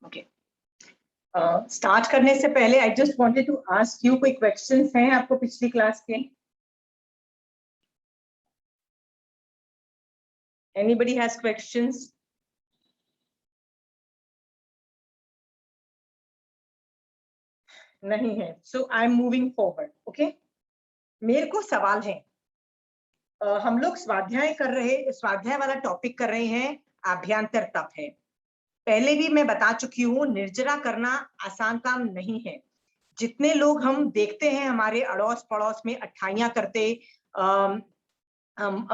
Okay, start करने से पहले I just wanted to ask you, कोई क्वेश्चंस हैं आपको पिछली क्लास के? Anybody has questions? नहीं है, so I am moving forward. Okay, मेरे को सवाल है। हम लोग स्वाध्याय वाला टॉपिक कर रहे हैं, आभ्यंतर तप है। पहले भी मैं बता चुकी हूँ, निर्जरा करना आसान काम नहीं है। जितने लोग हम देखते हैं हमारे अड़ोस पड़ोस में अट्ठाइयां करते,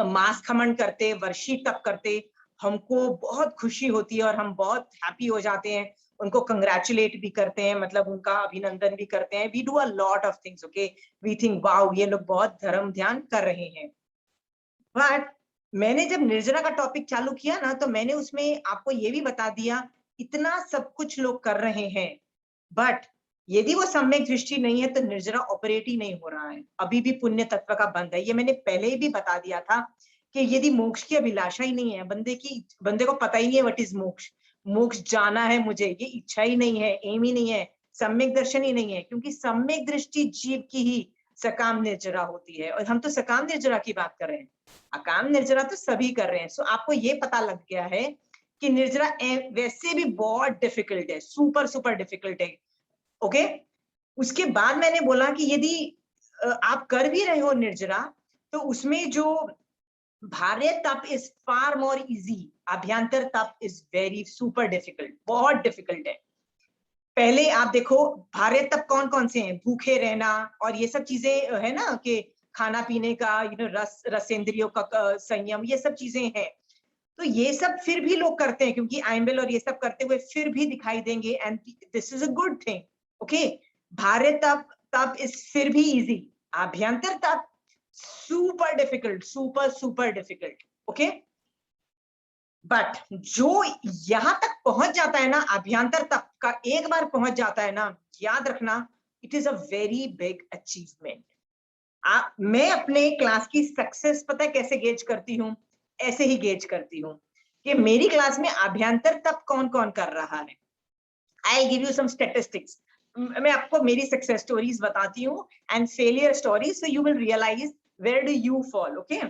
मास खमन करते, वर्षी तप करते, हमको बहुत खुशी होती है और हम बहुत हैप्पी हो जाते हैं। उनको कंग्रेचुलेट भी करते हैं, मतलब उनका अभिनंदन भी करते हैं। We do a lot of things. Okay, we think wow, ये लोग बहुत धर्म ध्यान कर रहे हैं। बट मैंने जब निर्जरा का टॉपिक चालू किया ना, तो मैंने उसमें आपको ये भी बता दिया, इतना सब कुछ लोग कर रहे हैं, बट यदि वो सम्यक दृष्टि नहीं है तो निर्जरा ऑपरेट ही नहीं हो रहा है। अभी भी पुण्य तत्व का बंध है। ये मैंने पहले ही भी बता दिया था कि यदि मोक्ष की अभिलाषा ही नहीं है बंदे को पता ही नहीं है व्हाट इज मोक्ष। मोक्ष जाना है मुझे, ये इच्छा ही नहीं है, एम ही नहीं है, सम्यक दर्शन ही नहीं है। क्योंकि सम्यक दृष्टि जीव की ही सकाम निर्जरा होती है, और हम तो सकाम निर्जरा की बात कर रहे हैं, अकाम निर्जरा तो सभी कर रहे हैं। सो आपको ये पता लग गया है कि निर्जरा वैसे भी बहुत डिफिकल्ट है, सुपर सुपर डिफिकल्ट है। ओके, उसके बाद मैंने बोला कि यदि आप कर भी रहे हो निर्जरा, तो उसमें जो भार्य तप इज फार मोर इजी, अभ्यंतर तप इज वेरी सुपर डिफिकल्ट, बहुत डिफिकल्ट है। पहले आप देखो, भार्य तप कौन कौन से हैं? भूखे रहना और ये सब चीजें है ना, कि खाना पीने का, रसेंद्रियों का संयम, ये सब चीजें हैं। तो ये सब फिर भी लोग करते हैं, क्योंकि आइम्बेल और ये सब करते हुए फिर भी दिखाई देंगे, and this is a good thing. Okay, भार्य तप तप इज फिर भी इजी, अभ्यंतर तप super difficult, super super difficult. Okay, but जो यहां तक पहुंच जाता है ना, अभ्यंतर तप का एक बार पहुंच जाता है ना, याद रखना, it is a very big achievement. मैं अपने क्लास की सक्सेस पता है कैसे गेज करती हूँ? ऐसे ही गेज करती हूँ कि मेरी क्लास में अभ्यंतर तप कौन कौन कर रहा है। I give you some statistics. मैं आपको मेरी सक्सेस स्टोरीज बताती हूँ and failure stories, so you will realise where do you fall. Okay,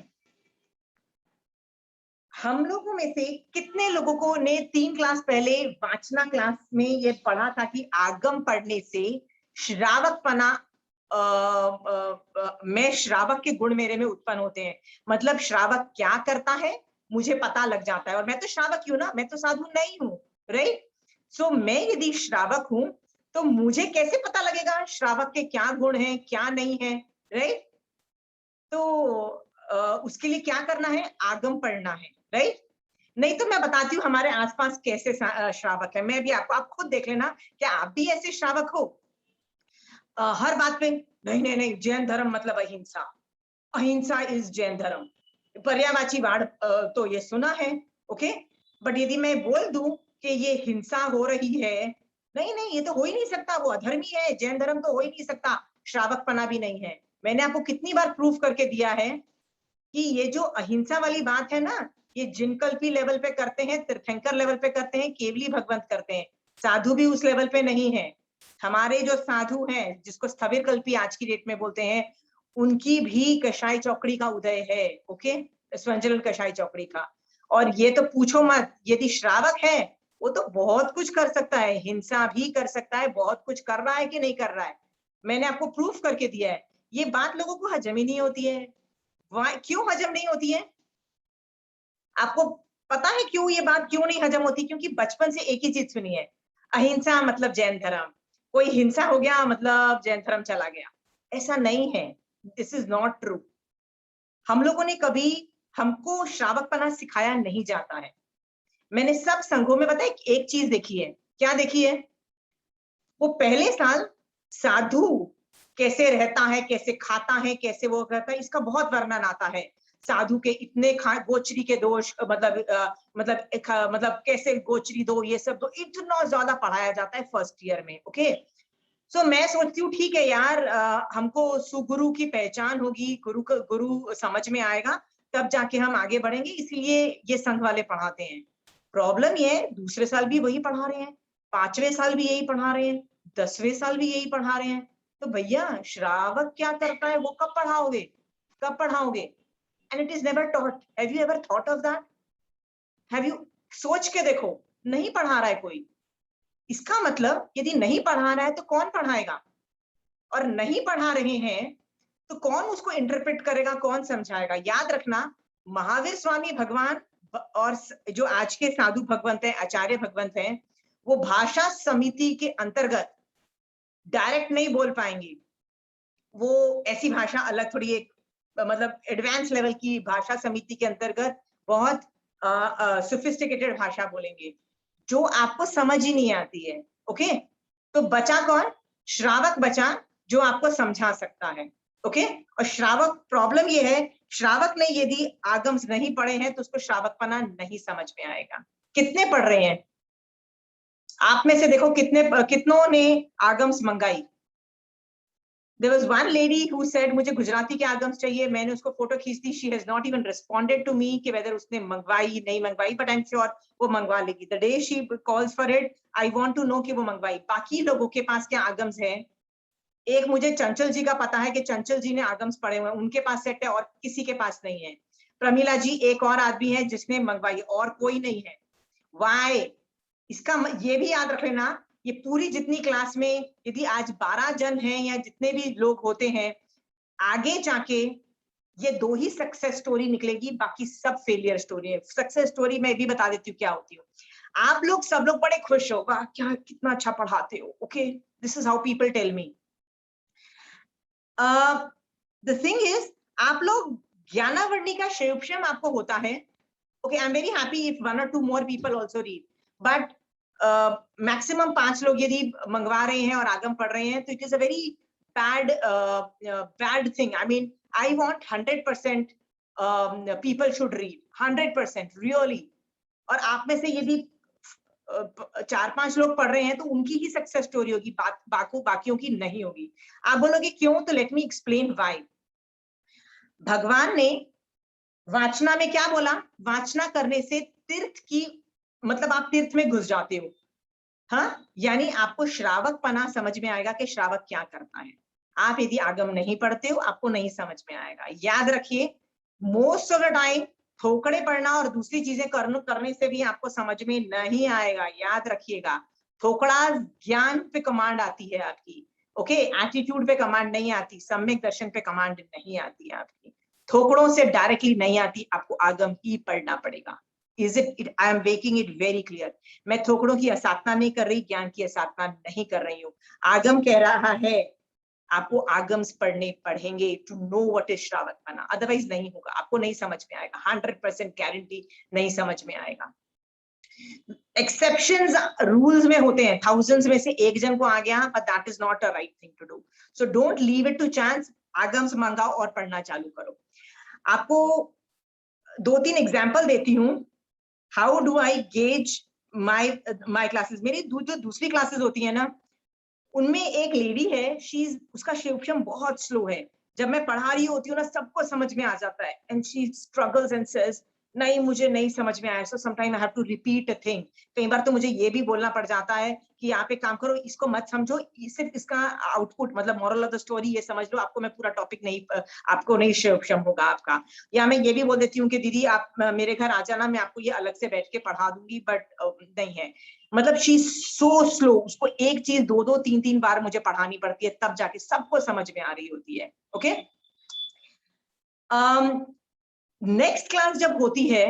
हम लोगों में से कितने लोगों को ने 3 क्लास पहले वाचना क्लास में ये पढ़ा था कि आगम पढ़ने से श्रावकपना, मैं श्रावक के गुण मेरे में उत्पन्न होते हैं। मतलब श्रावक क्या करता है मुझे पता लग जाता है, और मैं तो श्रावक ही हूं ना, मैं तो साधु नहीं हूं, राइट? सो मैं यदि श्रावक हूं तो मुझे कैसे पता लगेगा श्रावक के क्या गुण हैं क्या नहीं है, राइट? तो उसके लिए क्या करना है? आगम पढ़ना है, राइट? नहीं तो मैं बताती हूँ हमारे आसपास कैसे श्रावक है। मैं भी आपको, आप खुद देख लेना, क्या आप भी ऐसे श्रावक हो? हर बात पे नहीं नहीं नहीं, जैन धर्म मतलब अहिंसा, अहिंसा इज जैन धर्म, पर्यायवाची वाद तो ये सुना है। ओके, बट यदि मैं बोल दूं कि ये हिंसा हो रही है, नहीं नहीं ये तो हो ही नहीं सकता, वो अधर्मी है, जैन धर्म तो हो ही नहीं सकता, श्रावकपना भी नहीं है। मैंने आपको कितनी बार प्रूफ करके दिया है कि ये जो अहिंसा वाली बात है ना, ये जिनकल्पी लेवल पे करते हैं, तीर्थंकर लेवल पे करते हैं, केवली भगवंत करते हैं, साधु भी उस लेवल पे नहीं है। हमारे जो साधु हैं, जिसको स्थविर कल्पी आज की डेट में बोलते हैं, उनकी भी कषाय चौकड़ी का उदय है। ओके, स्वंजलन कषाय चौकड़ी का। और ये तो पूछो मत, यदि श्रावक है वो तो बहुत कुछ कर सकता है, हिंसा भी कर सकता है, बहुत कुछ कर रहा है कि नहीं कर रहा है, मैंने आपको प्रूफ करके दिया है। ये बात लोगों को हजम ही नहीं होती है। क्यों हजम नहीं होती है? आपको पता है क्यों ये बात क्यों नहीं हजम होती? क्योंकि बचपन से एक ही चीज सुनी है, अहिंसा मतलब जैन धर्म, कोई हिंसा हो गया मतलब जैन धर्म चला गया। ऐसा नहीं है, दिस इज नॉट ट्रू। हम लोगों ने कभी, हमको श्रावकपना सिखाया नहीं जाता है। मैंने सब संघों में बताया एक चीज देखी है, क्या देखी है? वो पहले साल साधु कैसे रहता है, कैसे खाता है, कैसे वो करता है, इसका बहुत वर्णन आता है। साधु के इतने गोचरी के दोष, मतलब कैसे गोचरी दो, ये सब दो, इतना ज्यादा पढ़ाया जाता है फर्स्ट ईयर में। ओके, सो मैं सोचती हूँ ठीक है यार, हमको सुगुरु की पहचान होगी, गुरु समझ में आएगा, तब जाके हम आगे बढ़ेंगे, इसलिए ये संघ वाले पढ़ाते हैं। प्रॉब्लम ये है दूसरे साल भी वही पढ़ा रहे हैं, 5वें साल भी यही पढ़ा रहे हैं, 10वें साल भी यही पढ़ा रहे हैं, तो भैया श्रावक क्या करता है वो कब पढ़ाओगे, कब पढ़ाओगे? And it is never taught. Have you ever thought of that? Have you, सोच के देखो, नहीं पढ़ा रहा है कोई। इसका मतलब यदि नहीं पढ़ा रहा है तो कौन पढ़ाएगा? और नहीं पढ़ा रहे हैं तो कौन उसको इंटरप्रेट करेगा, कौन समझाएगा? याद रखना, महावीर स्वामी भगवान और जो आज के साधु भगवंत हैं, आचार्य भगवंत हैं, वो भाषा समिति के अंतर्गत डायरेक्ट नहीं बोल पाएंगे। वो ऐसी भाषा अलग, थोड़ी एक मतलब एडवांस लेवल की भाषा समिति के अंतर्गत बहुत सोफिस्टिकेटेड भाषा बोलेंगे जो आपको समझ ही नहीं आती है। ओके, तो बचा कौन? श्रावक बचा, जो आपको समझा सकता है। ओके, और श्रावक, प्रॉब्लम ये है, श्रावक ने यदि आगम्स नहीं पढ़े हैं तो उसको श्रावकपना नहीं समझ में आएगा। कितने पढ़ रहे हैं आप में से? देखो कितनों ने आगम्स मंगाई? There was one lady who said मुझे गुजराती के आगम्स चाहिए। मैंने उसको फोटो खींच दी। She has not even responded to me कि whether उसने मंगवाई नहीं मंगवाई, but I'm sure वो मंगवा लेगी। The day she calls for it, I want to know कि वो मंगवाई। बाकी लोगों के पास क्या आगम्स हैं? एक मुझे चंचल जी का पता है कि चंचल जी ने आगम्स पढ़े हुए हैं, उनके पास सेट है, और किसी के पास नहीं है। प्रमीला जी एक और आदमी है जिसने मंगवाई, और कोई नहीं है। Why? इसका ये भी याद रख लेना, ये पूरी जितनी क्लास में यदि आज 12 जन हैं या जितने भी लोग होते हैं, आगे जाके ये 2 ही सक्सेस स्टोरी निकलेगी, बाकी सब फेलियर स्टोरी है। सक्सेस स्टोरी मैं भी बता देती हूँ क्या होती है। आप लोग सब लोग बड़े खुश हो, वाह क्या कितना अच्छा पढ़ाते हो। Okay, this is how people tell me. The thing is, आप लोग ज्ञानावर्णी का शिवक्षम आपको होता है। Okay, I am very happy if 1 or 2 more people also read, but maximum 5 लोग यदि मंगवा रहे हैं और आगम पढ़ रहे हैं तो it is a very bad thing. I mean, I want 100% people should read, 100% really. और आप में से यदि 4-5 लोग पढ़ रहे हैं तो उनकी ही सक्सेस स्टोरी होगी, बाकियों की नहीं होगी। आप बोलोगे क्यों? तो लेट मी एक्सप्लेन व्हाई। भगवान ने वाचना में क्या बोला? वाचना करने से तीर्थ की, मतलब आप तीर्थ में घुस जाते हो। हाँ, यानी आपको श्रावक पना समझ में आएगा कि श्रावक क्या करता है। आप यदि आगम नहीं पढ़ते हो, आपको नहीं समझ में आएगा। याद रखिए, मोस्ट ऑफ द टाइम थोकड़े पढ़ना और दूसरी चीजें करने से भी आपको समझ में नहीं आएगा। याद रखिएगा, थोकड़ा ज्ञान पे कमांड आती है आपकी। ओके, एटीट्यूड पे कमांड नहीं आती, सम्यक दर्शन पे कमांड नहीं आती है आपकी। थोकड़ों से डायरेक्टली नहीं आती, आपको आगम ही पढ़ना पड़ेगा। Is it? I am making it very clear. मैं थोकड़ों की असाधना नहीं कर रही, ज्ञान की असाधना नहीं कर रही हूँ। आगम कह रहा है आपको आगम्स पढ़ने पढ़ेंगे टू नो व्हाट इज श्रावकपना, अदरवाइज नहीं होगा, आपको नहीं समझ में आएगा। 100% गारंटी नहीं समझ में आएगा। एक्सेप्शंस रूल्स में होते हैं, थाउजेंड्स में से एक जन को आ गया, but that is not a right thing to do. So don't leave it to chance. Agams मंगाओ और पढ़ना चालू करो। आपको 2-3 एग्जाम्पल देती हूँ। How do I gauge my classes? मेरी जो दूसरी क्लासेस होती है ना, उनमें एक लेडी है, उसका शिवक्षम बहुत स्लो है। जब मैं पढ़ा रही होती हूँ ना, सबको समझ में आ जाता है, and she struggles and says नहीं मुझे नहीं समझ में आया, so sometime I have to repeat a thing. कई बार तो मुझे ये भी बोलना पड़ जाता है कि आप एक काम करो, इसको मत समझो, सिर्फ इसका आउटपुट मतलब मोरल ऑफ द स्टोरी ये समझ लो, आपको मैं पूरा टॉपिक नहीं, आपको नहीं शिवक्षम होगा आपका। या मैं ये भी बोल देती हूँ कि दीदी आप मेरे घर आ जाना, मैं आपको ये अलग से बैठ के पढ़ा दूंगी, बट नहीं है। मतलब शी सो स्लो, उसको एक चीज 2-2, 3-3 बार मुझे पढ़ानी पड़ती है, तब जाके सबको समझ में आ रही होती है। ओके, नेक्स्ट क्लास जब होती है,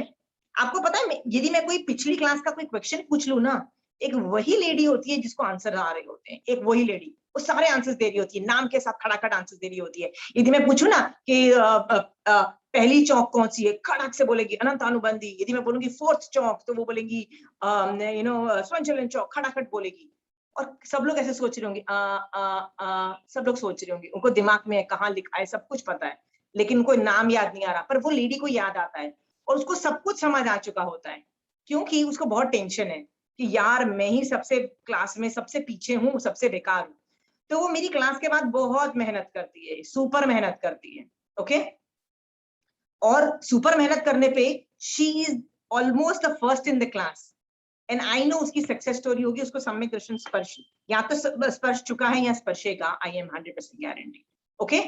आपको पता है, यदि मैं कोई पिछली क्लास का कोई क्वेश्चन पूछ लूं ना, एक वही लेडी होती है जिसको आंसर आ रहे होते हैं, एक वही लेडी, वो सारे आंसर्स दे रही होती है, नाम के साथ खड़ाखड़ आंसर दे रही होती है। यदि मैं पूछूं ना कि पहली चौक कौन सी है, खड़क से बोलेगी अनंत अनुबंधी। यदि मैं बोलूंगी 4th चौक, तो वो बोलेंगी स्वयंचलन चौक, खड़ाखड़ बोलेगी। और सब लोग ऐसे सोच रहे होंगे, सब लोग सोच रहे होंगे, उनको दिमाग में कहाँ लिखा है सब कुछ पता है, लेकिन कोई नाम याद नहीं आ रहा, पर वो लेडी को याद आता है और उसको सब कुछ समझ आ चुका होता है, क्योंकि उसको बहुत टेंशन है कि यार मैं ही सबसे क्लास में सबसे पीछे हूँ, सबसे बेकार हूँ। तो वो मेरी क्लास के बाद बहुत मेहनत करती है, सुपर मेहनत करती है। ओके, और सुपर मेहनत करने पे she is almost the first in the class. And I know उसकी सक्सेस स्टोरी होगी, उसको सम्यक दर्शन स्पर्श या तो स्पर्श चुका है या स्पर्शेगा, आई एम 100% गारंटी। ओके,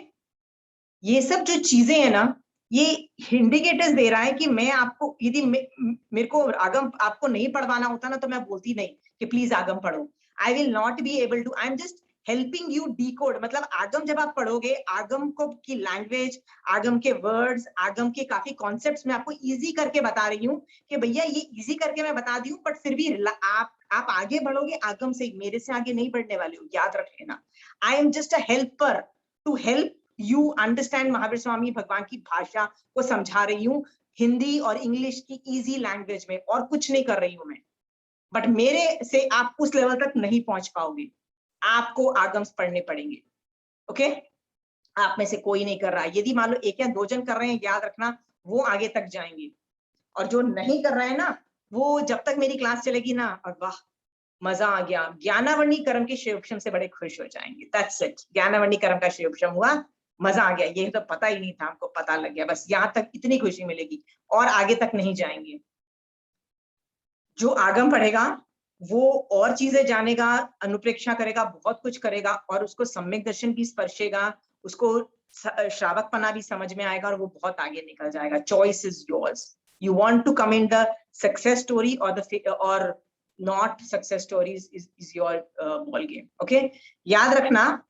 ये सब जो चीजें है ना, ये इंडिकेटर्स दे रहा है कि मैं आपको, यदि मेरे को आगम आपको नहीं पढ़वाना होता ना तो मैं बोलती नहीं कि प्लीज आगम पढ़ो। I will not be able to, I am just helping you decode. मतलब आगम जब आप पढ़ोगे, आगम को की लैंग्वेज, आगम के वर्ड्स, आगम के काफी कॉन्सेप्ट्स मैं आपको इजी करके बता रही हूँ कि भैया ये इजी करके मैं बता दी हूँ, बट फिर भी आप आगे बढ़ोगे आगम से, मेरे से आगे नहीं बढ़ने वाले हो, याद रख लेना। I am just a helper to help you understand. Mahavir Swami Bhagwan की भाषा को समझा रही हूँ हिंदी और इंग्लिश की इजी लैंग्वेज में, और कुछ नहीं कर रही हूं मैं। बट मेरे से आप उस लेवल तक नहीं पहुंच पाओगे, आपको आगम्स पढ़ने पड़ेंगे। ओके, आप में से कोई नहीं कर रहा है, यदि मान लो 1 या 2 जन कर रहे हैं, याद रखना वो आगे तक जाएंगे, और जो नहीं कर रहा है ना, वो जब तक मेरी क्लास चलेगी ना, और वाह मजा आ गया, ज्ञानावर्णीकरण के शिवक्षम से बड़े खुश हो जाएंगे। दैट्स इट, ज्ञानावर्णीकरण का शिवक्षम हुआ, मजा आ गया, ये तो पता ही नहीं था, हमको पता लग गया, बस यहाँ तक इतनी खुशी मिलेगी, और आगे तक नहीं जाएंगे। जो आगम पढ़ेगा वो और चीजें जानेगा, अनुप्रेक्षा करेगा, बहुत कुछ करेगा, और उसको सम्यक दर्शन भी स्पर्शेगा, उसको श्रावकपना भी समझ में आएगा, और वो बहुत आगे निकल जाएगा। Choice is yours, you want to come in the success story और not success stories is your ball game. Okay, याद रखना,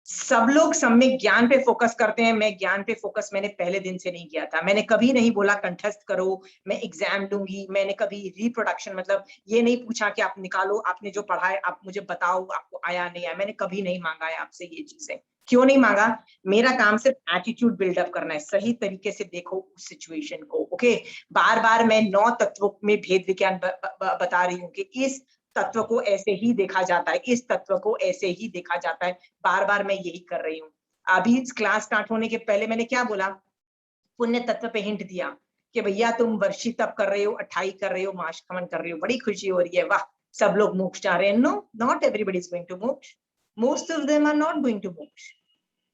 सब लोग सम्यक ज्ञान पे फोकस करते हैं, मैं ज्ञान पे फोकस मैंने पहले दिन से नहीं किया था। मैंने कभी नहीं बोला कंठस्थ करो, मैं एग्जाम दूंगी, मैंने कभी रिप्रोडक्शन मतलब ये नहीं पूछा कि आप निकालो, आपने जो पढ़ा है आप मुझे बताओ आपको आया नहीं आया, मैंने कभी नहीं मांगा है आपसे ये चीजें। क्यों नहीं मांगा? मेरा काम सिर्फ एटीट्यूड बिल्डअप करना है, सही तरीके से देखो उस सिचुएशन को। ओके, बार बार मैं 9 तत्वों में भेद विज्ञान बता रही हूँ कि इस तत्व को ऐसे ही देखा जाता है, इस तत्व को ऐसे ही देखा जाता है, बार बार मैं यही कर रही हूँ। अभी क्लास स्टार्ट होने के पहले मैंने क्या बोला? पुण्य तत्व पे हिंट दिया कि भैया तुम वर्षी तप कर रहे हो, 28 कर रहे हो, माशखमन कर रहे हो, बड़ी खुशी हो रही है, वाह सब लोग मोक्ष जा रहे हैं। No, not everybody is going to moksha, most of them are not going to moksha.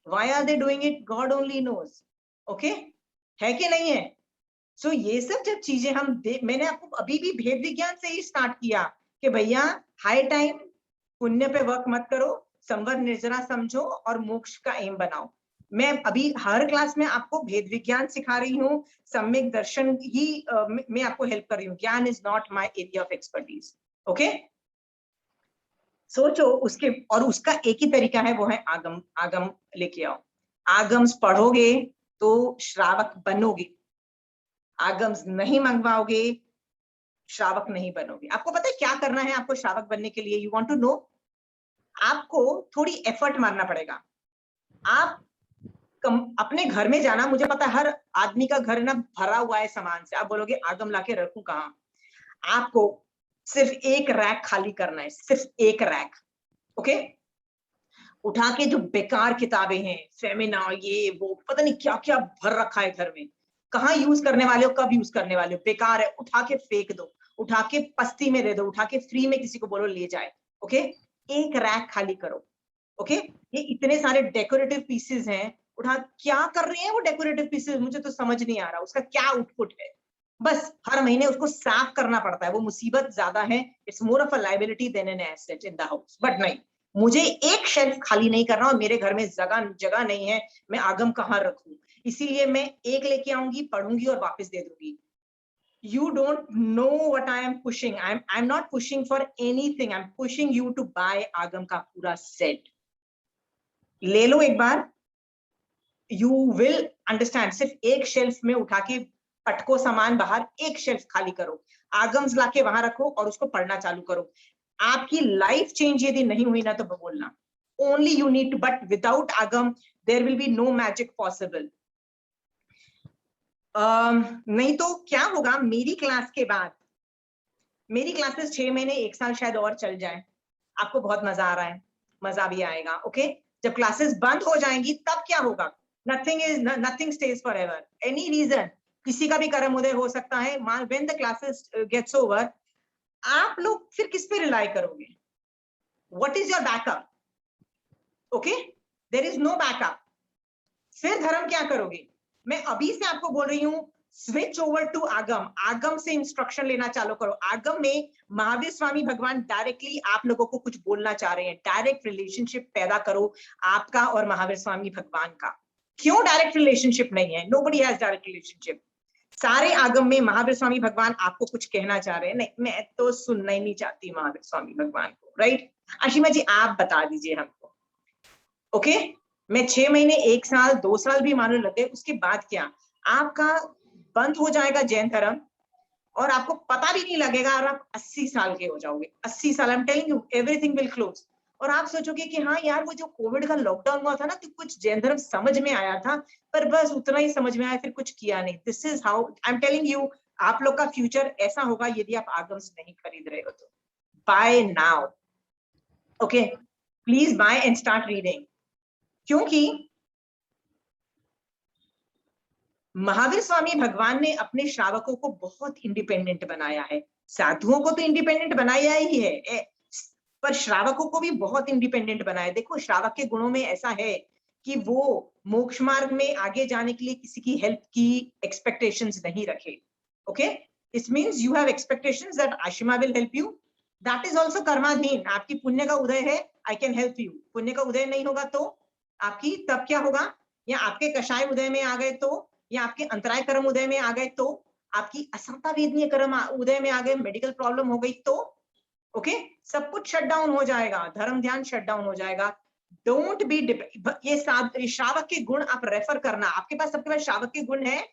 Why are they doing it? God only knows. Okay, है कि नहीं है? सो ये सब जब चीजें मैंने आपको अभी भी भेद विज्ञान से ही स्टार्ट किया कि भैया हाई टाइम, पुण्य पे वर्क मत करो, संवर निर्जरा समझो और मोक्ष का एम बनाओ। मैं अभी हर क्लास में आपको भेद विज्ञान सिखा रही हूँ, सम्यक दर्शन ही मैं आपको हेल्प कर रही हूँ। ज्ञान is not my area of expertise. Okay, सोचो उसके, और उसका एक ही तरीका है, वो है आगम। आगम लेके आओ, आगम्स पढ़ोगे तो श्रावक बनोगे, आगम्स नहीं मंगवाओगे श्रावक नहीं बनोगे। आपको पता है क्या करना है आपको श्रावक बनने के लिए? You want to know? आपको थोड़ी एफर्ट मारना पड़ेगा। आप अपने घर में जाना, मुझे पता है हर आदमी का घर ना भरा हुआ है सामान से, आप बोलोगे आगम लाके रखूं कहाँ? आपको सिर्फ एक रैक खाली करना है, सिर्फ एक रैक। ओके, उठा के जो बेकार किताबें हैं, सेमिनार ये वो पता नहीं क्या क्या भर रखा है घर में, कहाँ यूज करने वाले हो, कब यूज करने वाले हो, बेकार है, उठा के फेंक दो, उठा के पस्ती में दे दो, उठा के फ्री में किसी को बोलो ले जाए। ओके, एक रैक खाली करो। ओके, ये इतने सारे डेकोरेटिव पीसेस हैं, उठा क्या कर रहे हैं वो डेकोरेटिव पीसेस? मुझे तो समझ नहीं आ रहा उसका क्या आउटपुट है। बस हर महीने उसको साफ करना पड़ता है, वो मुसीबत ज्यादा है। It's more of a liability than an asset in the house. But नहीं, मुझे एक शेल्फ खाली नहीं करना, और मेरे घर में जगह नहीं है, मैं आगम कहाँ रखूं? इसीलिए मैं एक लेके आऊंगी, पढ़ूंगी और वापस दे दूंगी। You don't know what I am pushing. I'm not pushing for anything. I'm pushing you to buy आगम का पूरा सेट। ले लो एक बार, यू विल अंडरस्टैंड। सिर्फ एक शेल्फ में उठा के पटको सामान बाहर, एक शेल्फ खाली करो, आगम्स लाके वहां रखो और उसको पढ़ना चालू करो। आपकी लाइफ चेंज यदि नहीं हुई ना तो बोलना, only you need to, but without Agam there will be no magic possible. नहीं तो क्या होगा मेरी क्लास के बाद? मेरी क्लासेस 6 महीने 1 साल शायद और चल जाए, आपको बहुत मजा आ रहा है, मजा भी आएगा। ओके, जब क्लासेस बंद हो जाएंगी तब क्या होगा? Nothing stays forever, any reason, किसी का भी कर्म उदय हो सकता है। When the classes gets over, आप लोग फिर किस पे रिलाई करोगे? What is your backup? Okay, there is no backup. फिर धर्म क्या करोगे? मैं अभी से आपको बोल रही हूँ, स्विच ओवर टू आगम, आगम से इंस्ट्रक्शन लेना चालू करो। आगम में महावीर स्वामी भगवान डायरेक्टली आप लोगों को कुछ बोलना चाह रहे हैं। डायरेक्ट रिलेशनशिप पैदा करो आपका और महावीर स्वामी भगवान का। क्यों डायरेक्ट रिलेशनशिप नहीं है? Nobody has direct relationship. सारे आगम में महावीर स्वामी भगवान आपको कुछ कहना चाह रहे हैं। नहीं, मैं तो सुनना ही नहीं चाहती महावीर स्वामी भगवान को, राइट? आशिमा जी आप बता दीजिए हमको। ओके, मैं 6 महीने, 1 साल, 2 साल भी मानने लगे, उसके बाद क्या आपका बंद हो जाएगा जैन धर्म और आपको पता भी नहीं लगेगा और आप 80 साल के हो जाओगे। 80 साल, I am telling you, everything will close. और आप सोचोगे कि हाँ यार, वो जो कोविड का लॉकडाउन हुआ था ना, तो कुछ जैन धर्म समझ में आया था, पर बस उतना ही समझ में आया, फिर कुछ किया नहीं। This is how I am telling you, आप लोग का फ्यूचर ऐसा होगा यदि आप आगम्स नहीं खरीद रहे हो तो। Buy now, okay, please buy and start reading. क्योंकि महावीर स्वामी भगवान ने अपने श्रावकों को बहुत इंडिपेंडेंट बनाया है। साधुओं को तो इंडिपेंडेंट बनाया ही है, पर श्रावकों को भी बहुत इंडिपेंडेंट बनाया। देखो, श्रावक के गुणों में ऐसा है कि वो मोक्ष मार्ग में आगे जाने के लिए किसी की हेल्प की एक्सपेक्टेशंस नहीं रखे। Okay, it means you have expectations that Ashima will help you. That is also कर्माधीन। आपकी पुण्य का उदय है, आई कैन हेल्प यू। पुण्य का उदय नहीं होगा तो आपकी तब क्या होगा? या आपके कषाय उदय में आ गए तो, या आपके अंतराय कर्म उदय में आ गए तो, आपकी असंता वेदनीय कर्म उदय में आ गए, मेडिकल प्रॉब्लम हो गई तो, ओके, सब कुछ शट डाउन हो जाएगा, धर्म ध्यान शट डाउन हो जाएगा। डोंट बी, ये श्रावक के गुण आप रेफर करना। आपके पास, सबके पास श्रावक के गुण है?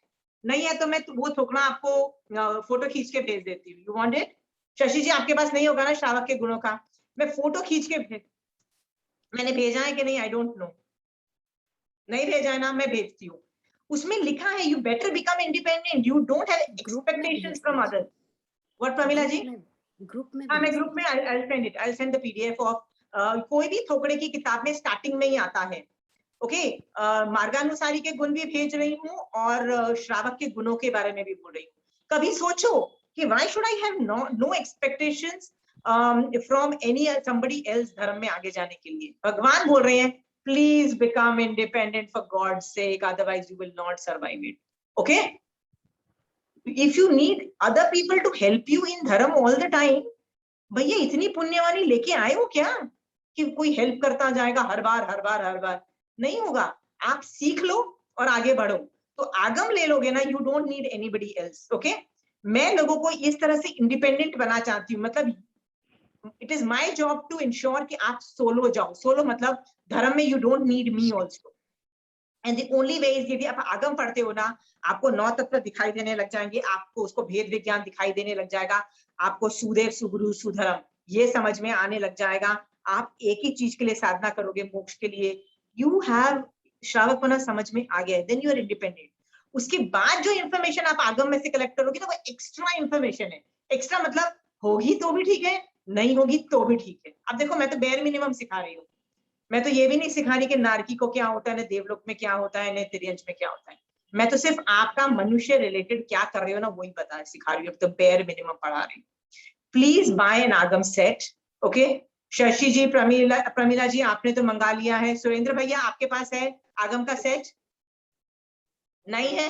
नहीं है तो मैं वो थोकना आपको फोटो खींच के भेज देती हूँ। You want it? Shashi ji आपके पास नहीं होगा ना श्रावक के गुणों का? मैं फोटो खींच के मैंने भेजा है कि नहीं, आई डोंट नो। नहीं भेजा है ना, मैं भेजती हूँ। उसमें लिखा है you better become independent, you don't have expectations from others. What Pramila ji? Group में हाँ, मैं ग्रुप में I send it, I send the PDF of कोई भी थोकड़े की किताब में स्टार्टिंग में ही आता है। ओके, मार्गानुसारी के गुण भी भेज रही हूँ और श्रावक के गुणों के बारे में भी बोल रही हूँ। कभी सोचो कि why should I have no expectations from any somebody else धर्म में आगे जाने के लिए। भगवान बोल रहे हैं please become independent for God's sake, otherwise you will not survive it. Okay, if you need other people to help you in dharma all the time, भैया इतनी पुण्यवानी लेके आए हो क्या कि कोई हेल्प करता जाएगा हर बार हर बार हर बार? नहीं होगा। आप सीख लो और आगे बढ़ो, तो आगम ले लोगे ना, you don't need anybody else. Okay, मैं लोगों को इस तरह से इंडिपेंडेंट बना चाहती हूँ। मतलब it is my job to ensure कि आप सोलो जाओ। सोलो मतलब धर्म में you don't need me also. And the only way is, यदि आप आगम पढ़ते हो ना, आपको 9 तत्व दिखाई देने लग जाएंगे, आपको उसको भेद विज्ञान दिखाई देने लग जाएगा, आपको सुदेव सुगुरु सुधर्म ये समझ में आने लग जाएगा। आप एक ही चीज के लिए साधना करोगे, मोक्ष के लिए। यू हैव श्रावक होना समझ में आ गया है, देन यू आर इंडिपेंडेंट। उसके बाद जो इन्फॉर्मेशन आप आगम में से कलेक्ट करोगे ना, वो एक्स्ट्रा इन्फॉर्मेशन है। एक्स्ट्रा मतलब होगी तो भी ठीक है, नहीं होगी तो भी ठीक है। अब देखो, मैं तो बेयर मिनिमम सिखा रही हूँ। मैं तो ये भी नहीं सिखा रही कि नारकी को क्या होता है, न देवलोक में क्या होता है, न तिर्यंच में क्या होता है। मैं तो सिर्फ आपका मनुष्य रिलेटेड क्या कर रहे हो ना, वही बता सिखा रही हूँ। तो बेयर मिनिमम पढ़ा रही हूँ। प्लीज बाय एन आगम सेट। ओके, शशि जी, प्रमिला जी आपने तो मंगा लिया है। सुरेंद्र भैया आपके पास है आगम का सेट? नहीं है?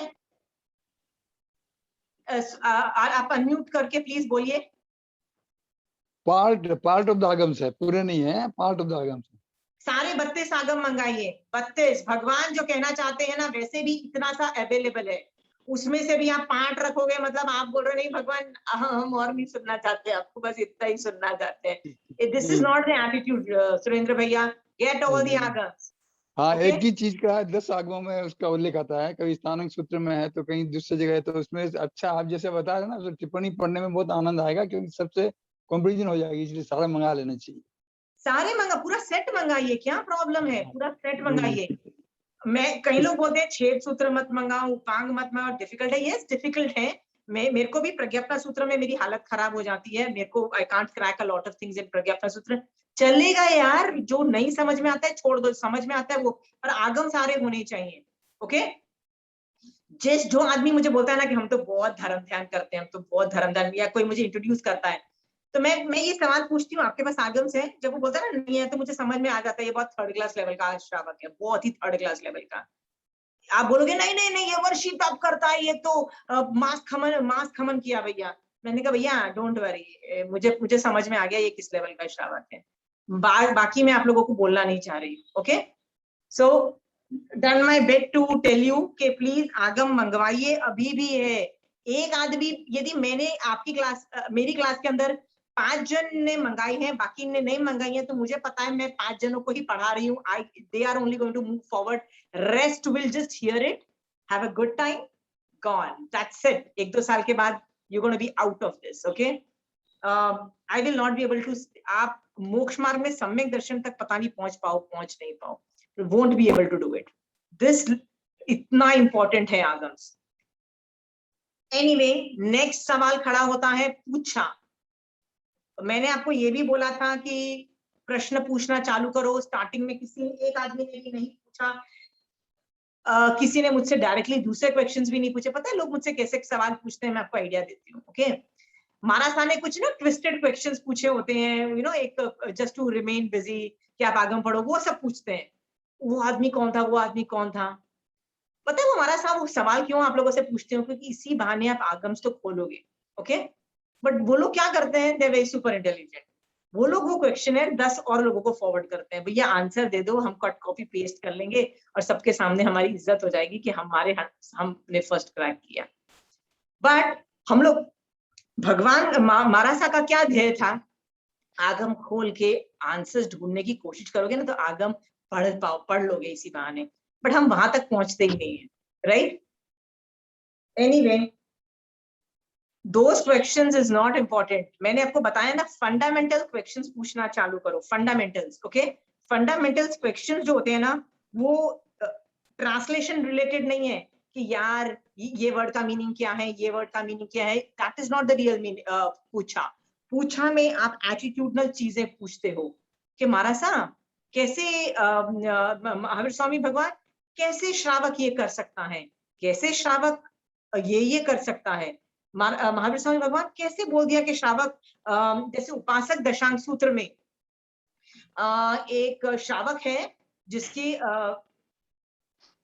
आप अनम्यूट करके प्लीज बोलिए। पार्ट ऑफ द आगम्स है, पूरे नहीं है, पार्ट ऑफ द आगम्स। सारे 32 आगम मंगाइए। 32 भगवान जो कहना चाहते हैं ना, वैसे भी इतना सा अवेलेबल है। उसमें से भी आप 5 रखोगे, मतलब आप बोल रहे नहीं भगवान हम और नहीं सुनना चाहते, आपको बस इतना ही सुनना चाहते हैं। This is not the attitude Surendra bhaiya. Get all the Agams. हाँ, Okay? एक ही चीज का 10 आगमों में उसका उल्लेख आता है, कभी स्थानक सूत्र में है तो कहीं दूसरी जगह है। तो उसमें अच्छा आप जैसे बता रहे ना, तो टिप्पणी पढ़ने में बहुत आनंद आएगा, क्योंकि सबसे कंपैरिजन हो जाएगी, इसलिए सारा मंगा लेना चाहिए। सारे मंगा, पूरा सेट मंगाइए, क्या प्रॉब्लम है? पूरा सेट मंगाइए। मैं, कई लोग बोलते हैं छेद सूत्र मत मंगाओ, उपांग मत मंगाओ, डिफिकल्ट है। यस डिफिकल्ट है। मेरे को भी प्रज्ञापना सूत्र में मेरी हालत खराब हो जाती है। मेरे को I can't crack a lot of things in Prajnapana Sutra. चलेगा यार, जो नहीं समझ में आता है छोड़ दो, समझ में आता है वो। पर आगम सारे होने चाहिए। ओके, जो आदमी मुझे बोलता है ना कि हम तो बहुत धर्म ध्यान करते हैं, हम तो बहुत धर्म ध्यान, या कोई मुझे इंट्रोड्यूस करता है, तो मैं ये सवाल पूछती हूँ आपके पास आगम्स है? जब वो बोलता है ना नहीं है, तो मुझे समझ में आ जाता है ये बहुत थर्ड क्लास लेवल का श्रावक है, बहुत ही थर्ड क्लास लेवल का। आप बोलोगे नहीं नहीं नहीं ये वर्षी तब करता है, ये तो मास खमन किया भैया। मैंने कहा भैया डोंट वरी, मुझे समझ में आ गया ये किस लेवल का श्रावक है। बाकी मैं आप लोगों को बोलना नहीं चाह रही। Okay, so done my bet to tell you कि प्लीज आगम मंगवाइए, अभी भी है। एक आदमी, यदि मैंने आपकी क्लास, मेरी क्लास के अंदर 5 जन ने मंगाई है, बाकी ने नहीं मंगाई है, तो मुझे पता है मैं 5 जनों को ही पढ़ा रही हूँ। They are only going to move forward, rest will just hear it, have a good time, gone, that's it. 1-2 साल के बाद you gonna be out of this. Okay, I will not be able to, आप मोक्ष मार्ग में सम्यक दर्शन तक पता नहीं पहुंच नहीं पाओ, won't be able to do it. This इतना इंपॉर्टेंट है आगम्स। एनीवे, नेक्स्ट सवाल खड़ा होता है पूछा। मैंने आपको ये भी बोला था कि प्रश्न पूछना चालू करो। स्टार्टिंग में किसी एक आदमी ने भी नहीं पूछा, किसी ने मुझसे डायरेक्टली दूसरे क्वेश्चंस भी नहीं पूछे। पता है लोग मुझसे कैसे सवाल पूछते हैं, मैं आपको आइडिया देती हूँ। ओके, मारा ने कुछ ना ट्विस्टेड क्वेश्चंस पूछे होते हैं, यू नो, एक जस्ट टू रिमेन बिजी कि आप आगम पढ़ो, वो सब पूछते हैं। वो आदमी कौन था, वो आदमी कौन था। पता है वो हमारा साहब वो सवाल क्यों आप लोगों से पूछते हो, क्योंकि इसी बहाने आप आगम्स तो खोलोगे। ओके, बट वो लोग क्या करते हैं, दे वेरी सुपर इंटेलिजेंट। वो लोग वो क्वेश्चन है 10 और लोगों को फॉरवर्ड करते हैं, भैया आंसर दे दो, हम कट कॉपी पेस्ट कर लेंगे और सबके सामने हमारी इज्जत हो जाएगी कि हमने फर्स्ट क्रैक किया। बट हम लोग, भगवान मारासा का क्या ध्येय था, आगम खोल के आंसर्स ढूंढने की कोशिश करोगे ना तो आगम पढ़ लोगे इसी बहाने, बट हम वहां तक पहुंचते ही नहीं है, right. Anyway, those questions is not important. मैंने आपको बताया ना, फंडामेंटल क्वेश्चंस पूछना चालू करो, फंडामेंटल्स। ओके, फंडामेंटल्स क्वेश्चंस जो होते हैं ना, वो ट्रांसलेशन रिलेटेड नहीं है कि यार ये वर्ड का मीनिंग क्या है, ये वर्ड का मीनिंग क्या है, that is not the real meaning. पूछा में आप एटीट्यूडनल चीजें पूछते हो कि महाराज साहब कैसे, महावीर स्वामी भगवान कैसे श्रावक ये कर सकता है, कैसे श्रावक ये कर सकता है। महावीर स्वामी भगवान कैसे बोल दिया कि श्रावक, जैसे उपासक दशांग सूत्र में एक श्रावक है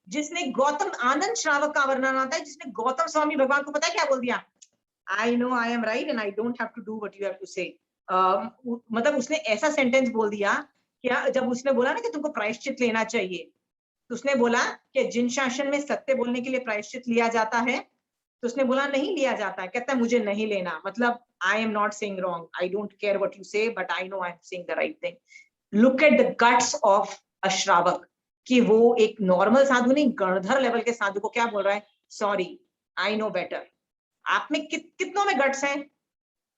जिसने गौतम, आनंद श्रावक का वर्णन आता है, जिसने गौतम स्वामी भगवान को पता है क्या बोल दिया, I know I am right and I don't have to do what you have to say. मतलब उसने ऐसा सेंटेंस बोल दिया, क्या जब उसने बोला ना कि तुमको प्रायश्चित लेना चाहिए, तो उसने बोला कि जिन शासन में सत्य बोलने के लिए प्रायश्चित लिया जाता है, तो उसने बोला नहीं लिया जाता है। कहता है मुझे नहीं लेना, मतलब I am not saying wrong, I don't care what you say, but I know I am saying the right thing. Look at the guts of a shravak, कि वो एक नॉर्मल साधु नहीं, गणधर लेवल के साधु को क्या बोल रहा है, सॉरी आई नो बेटर। आप में कितनों में गट्स हैं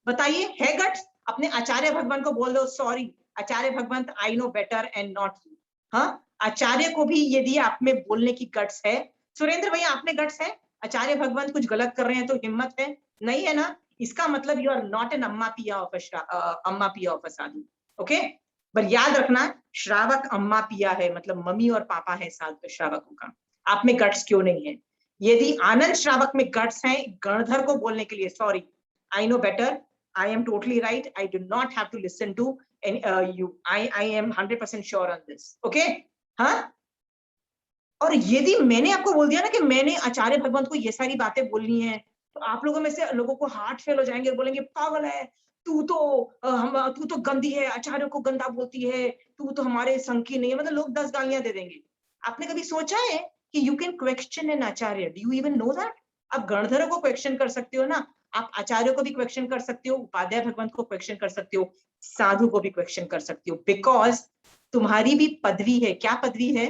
बताइए, है गट्स? अपने आचार्य भगवान को बोल दो, sorry Acharya Bhagwant, I know better and not you. हाँ, आचार्य को भी यदि आप में बोलने की गट्स है, सुरेंद्र भैया आप में गट्स है, आचार्य भगवंत कुछ गलत कर रहे हैं तो हिम्मत है, नहीं है ना, इसका मतलब यू आर नॉट एन अम्मा पिया ऑफ अ साधु। ओके, पर याद रखना, श्रावक अम्मा पिया है, मतलब मम्मी और पापा है श्रावकों का, आप में गट्स क्यों नहीं है। यदि आनंद श्रावक में गट्स हैं गणधर को बोलने के लिए, sorry I know better, I am totally right, I do not have to listen to you, I am 100% sure on this. Okay, हाँ। और यदि मैंने आपको बोल दिया ना कि मैंने आचार्य भगवंत को ये सारी बातें बोलनी है, तो आप लोगों में से लोगों को हार्ट फेल हो जाएंगे, बोलेंगे पागल है तू तो गंदी है, आचार्य को गंदा बोलती है, तू तो हमारे संग की नहीं है, मतलब लोग 10 गालियां दे देंगे। आपने कभी सोचा है कि you can question an acharya? Do you even know that? आप गणधरों को क्वेश्चन कर सकते हो ना, आप आचार्य को भी क्वेश्चन कर सकते हो, उपाध्याय भगवंत को क्वेश्चन कर सकते हो, साधु को भी क्वेश्चन कर सकते हो, बिकॉज तुम्हारी भी पदवी है। क्या पदवी है?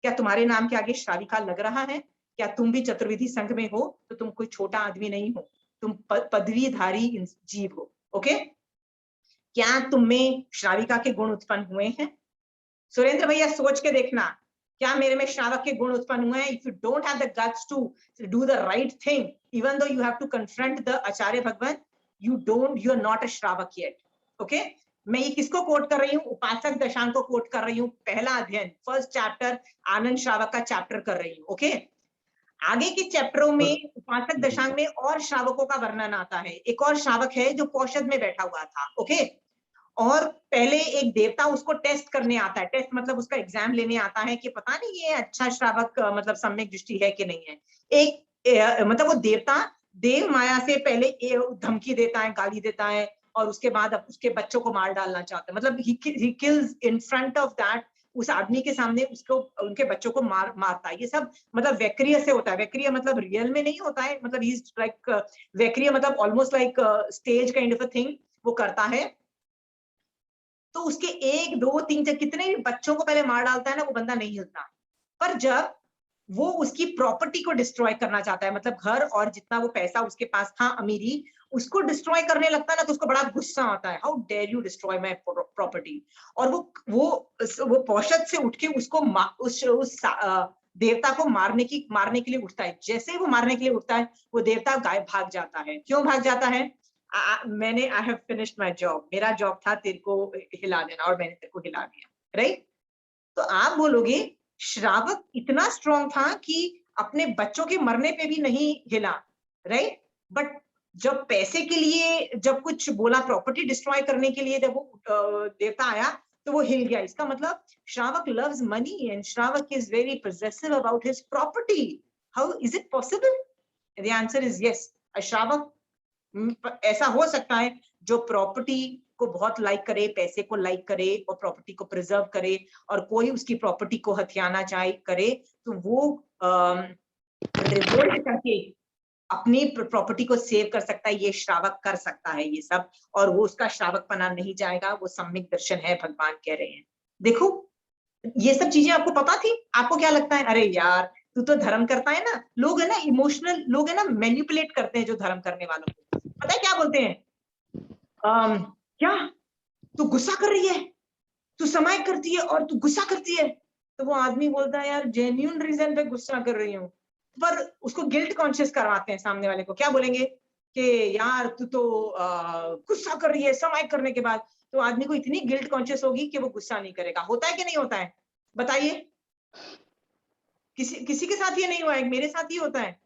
क्या तुम्हारे नाम के आगे श्राविका लग रहा है? क्या तुम भी चतुर्विधि संघ में हो? तो तुम कोई छोटा आदमी नहीं हो, तुम पदवीधारी जीव हो। ओके, क्या तुम में श्राविका के गुण उत्पन्न हुए हैं? सुरेंद्र भैया सोच के देखना, क्या मेरे में श्रावक के गुण उत्पन्न हुए हैं? If you don't have the guts to do the right thing, even though you have to confront the Acharya Bhagwan, you are not a श्रावक येट। ओके, मैं ये किसको कोट कर रही हूँ? उपासक दशांग को कोट कर रही हूँ, पहला अध्ययन, फर्स्ट चैप्टर, आनंद श्रावक का चैप्टर कर रही हूँ। ओके, आगे के चैप्टरों में उपासक दशांग में और श्रावकों का वर्णन आता है। एक और श्रावक है जो पौषद में बैठा हुआ था। ओके, और पहले एक देवता उसको टेस्ट करने आता है, टेस्ट मतलब उसका एग्जाम लेने आता है कि पता नहीं ये अच्छा श्रावक मतलब सम्यक दृष्टि है कि नहीं है। एक मतलब वो देवता देव माया से पहले धमकी देता है, गाली देता है, और उसके बाद अब उसके बच्चों को मार डालना चाहता है, मतलब he kills in front of that, उस आदमी के सामने उसको उनके बच्चों को मारता है। ये सब मतलब वैक्रिय से होता है। वैक्रिय मतलब रियल में नहीं होता है, मतलब he's like वैक्रिय मतलब almost like stage kind of a thing वो करता है। तो उसके 1 2 3 कितने भी बच्चों को पहले मार डालता है ना, वो बंदा नहीं हिलता। पर जब वो उसकी प्रॉपर्टी को डिस्ट्रॉय करना चाहता है, मतलब घर और जितना वो पैसा उसके पास था, अमीरी, उसको डिस्ट्रॉय करने लगता है ना, तो उसको बड़ा गुस्सा आता है, how dare you destroy my property. और वो पौषद से उठ के उसको उस देवता को मारने के लिए उठता है। जैसे ही वो मारने के लिए उठता है, वो देवता गायब भाग जाता है। क्यों भाग जाता है? मैंने I have finished my job, मेरा जॉब था तेरे को हिला देना और मैंने तेरे को हिला दिया, राइट? तो आप बोलोगे श्रावक इतना स्ट्रॉन्ग था कि अपने बच्चों के मरने पे भी नहीं हिला, राइट? बट जब पैसे के लिए जब कुछ बोला, प्रॉपर्टी डिस्ट्रॉय करने के लिए जब वो देवता आया, तो वो हिल गया। इसका मतलब श्रावक लव्स मनी एंड श्रावक is very possessive about his property. How is it possible? The answer is yes. श्रावक ऐसा हो सकता है जो प्रॉपर्टी को बहुत लाइक करे, पैसे को लाइक करे और प्रॉपर्टी को प्रिजर्व करे, और कोई उसकी प्रॉपर्टी को हथियाना चाहे करे, तो वो रिवोल्ट करके अपनी प्रॉपर्टी को सेव कर सकता है। ये श्रावक कर सकता है ये सब, और वो उसका श्रावक पना नहीं जाएगा, वो सम्यक दर्शन है, भगवान कह रहे हैं। देखो ये सब चीजें आपको पता थी? आपको क्या लगता है, अरे यार तू तो धर्म करता है ना। लोग है ना इमोशनल, लोग है ना मैनिपुलेट करते हैं जो धर्म करने वालों को। पता है क्या बोलते हैं? क्या तू गुस्सा कर रही है, तू समाय करती है और तू गुस्सा करती है? तो वो आदमी बोलता है यार जेन्युइन रीजन पे गुस्सा कर रही हूँ, पर उसको गिल्ट कॉन्शियस करवाते हैं सामने वाले को। क्या बोलेंगे कि यार तू तो गुस्सा कर रही है समाय करने के बाद, तो आदमी को इतनी गिल्ट कॉन्शियस होगी कि वो गुस्सा नहीं करेगा। होता है कि नहीं होता है? बताइए। किसी के साथ ये नहीं हुआ है? मेरे साथ ही होता है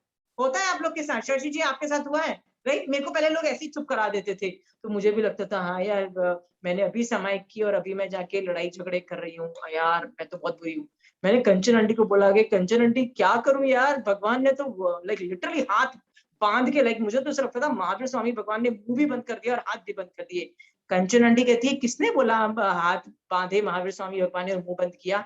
आप लोग के साथ। शशि जी आपके साथ हुआ है? राइट? मेरे को पहले लोग ऐसे ही चुप करा देते थे, तो मुझे भी लगता था हाँ यार मैंने अभी समाइक की और अभी मैं जाके लड़ाई झगड़े कर रही हूँ, यार मैं तो बहुत बुरी हूँ। मैंने कंचन आंटी को बोला कि कंचन आंटी क्या करूं यार, भगवान ने तो लाइक लिटरली हाथ बांध के, लाइक मुझे तो ऐसा लगता था महावीर स्वामी भगवान ने मुंह भी बंद कर दिया और हाथ भी बंद कर दिए। कंचन आंटी कहती है किसने बोला हाथ बांधे महावीर स्वामी भगवान ने और मुंह बंद किया?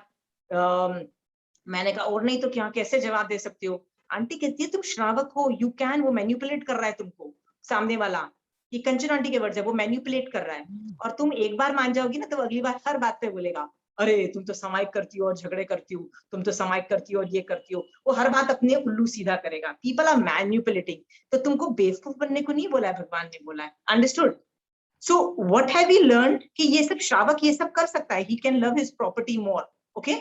मैंने कहा और नहीं तो क्या, कैसे जवाब दे सकती हो? आंटी कहती है तुम श्रावक हो, यू कैन, वो मैन्युपुलेट कर रहा है तुमको सामने वाला। ये कंचन आंटी के वर्ड्स है, वो मैन्युपुलेट कर रहा है। और तुम एक बार मान जाओगी ना, तो अगली बार हर बात पे बोलेगा अरे तुम तो समाइक करती हो और झगड़े करती हो, तुम तो समाइक करती हो और ये करती हो। वो हर बात अपने उल्लू सीधा करेगा। People are manipulating. तो तुमको बेवकूफ बनने को नहीं बोला है, भगवान ने बोला है। Understood? So what have we learn कि ये सब श्रावक ये सब कर सकता है, he can love his property more. Okay,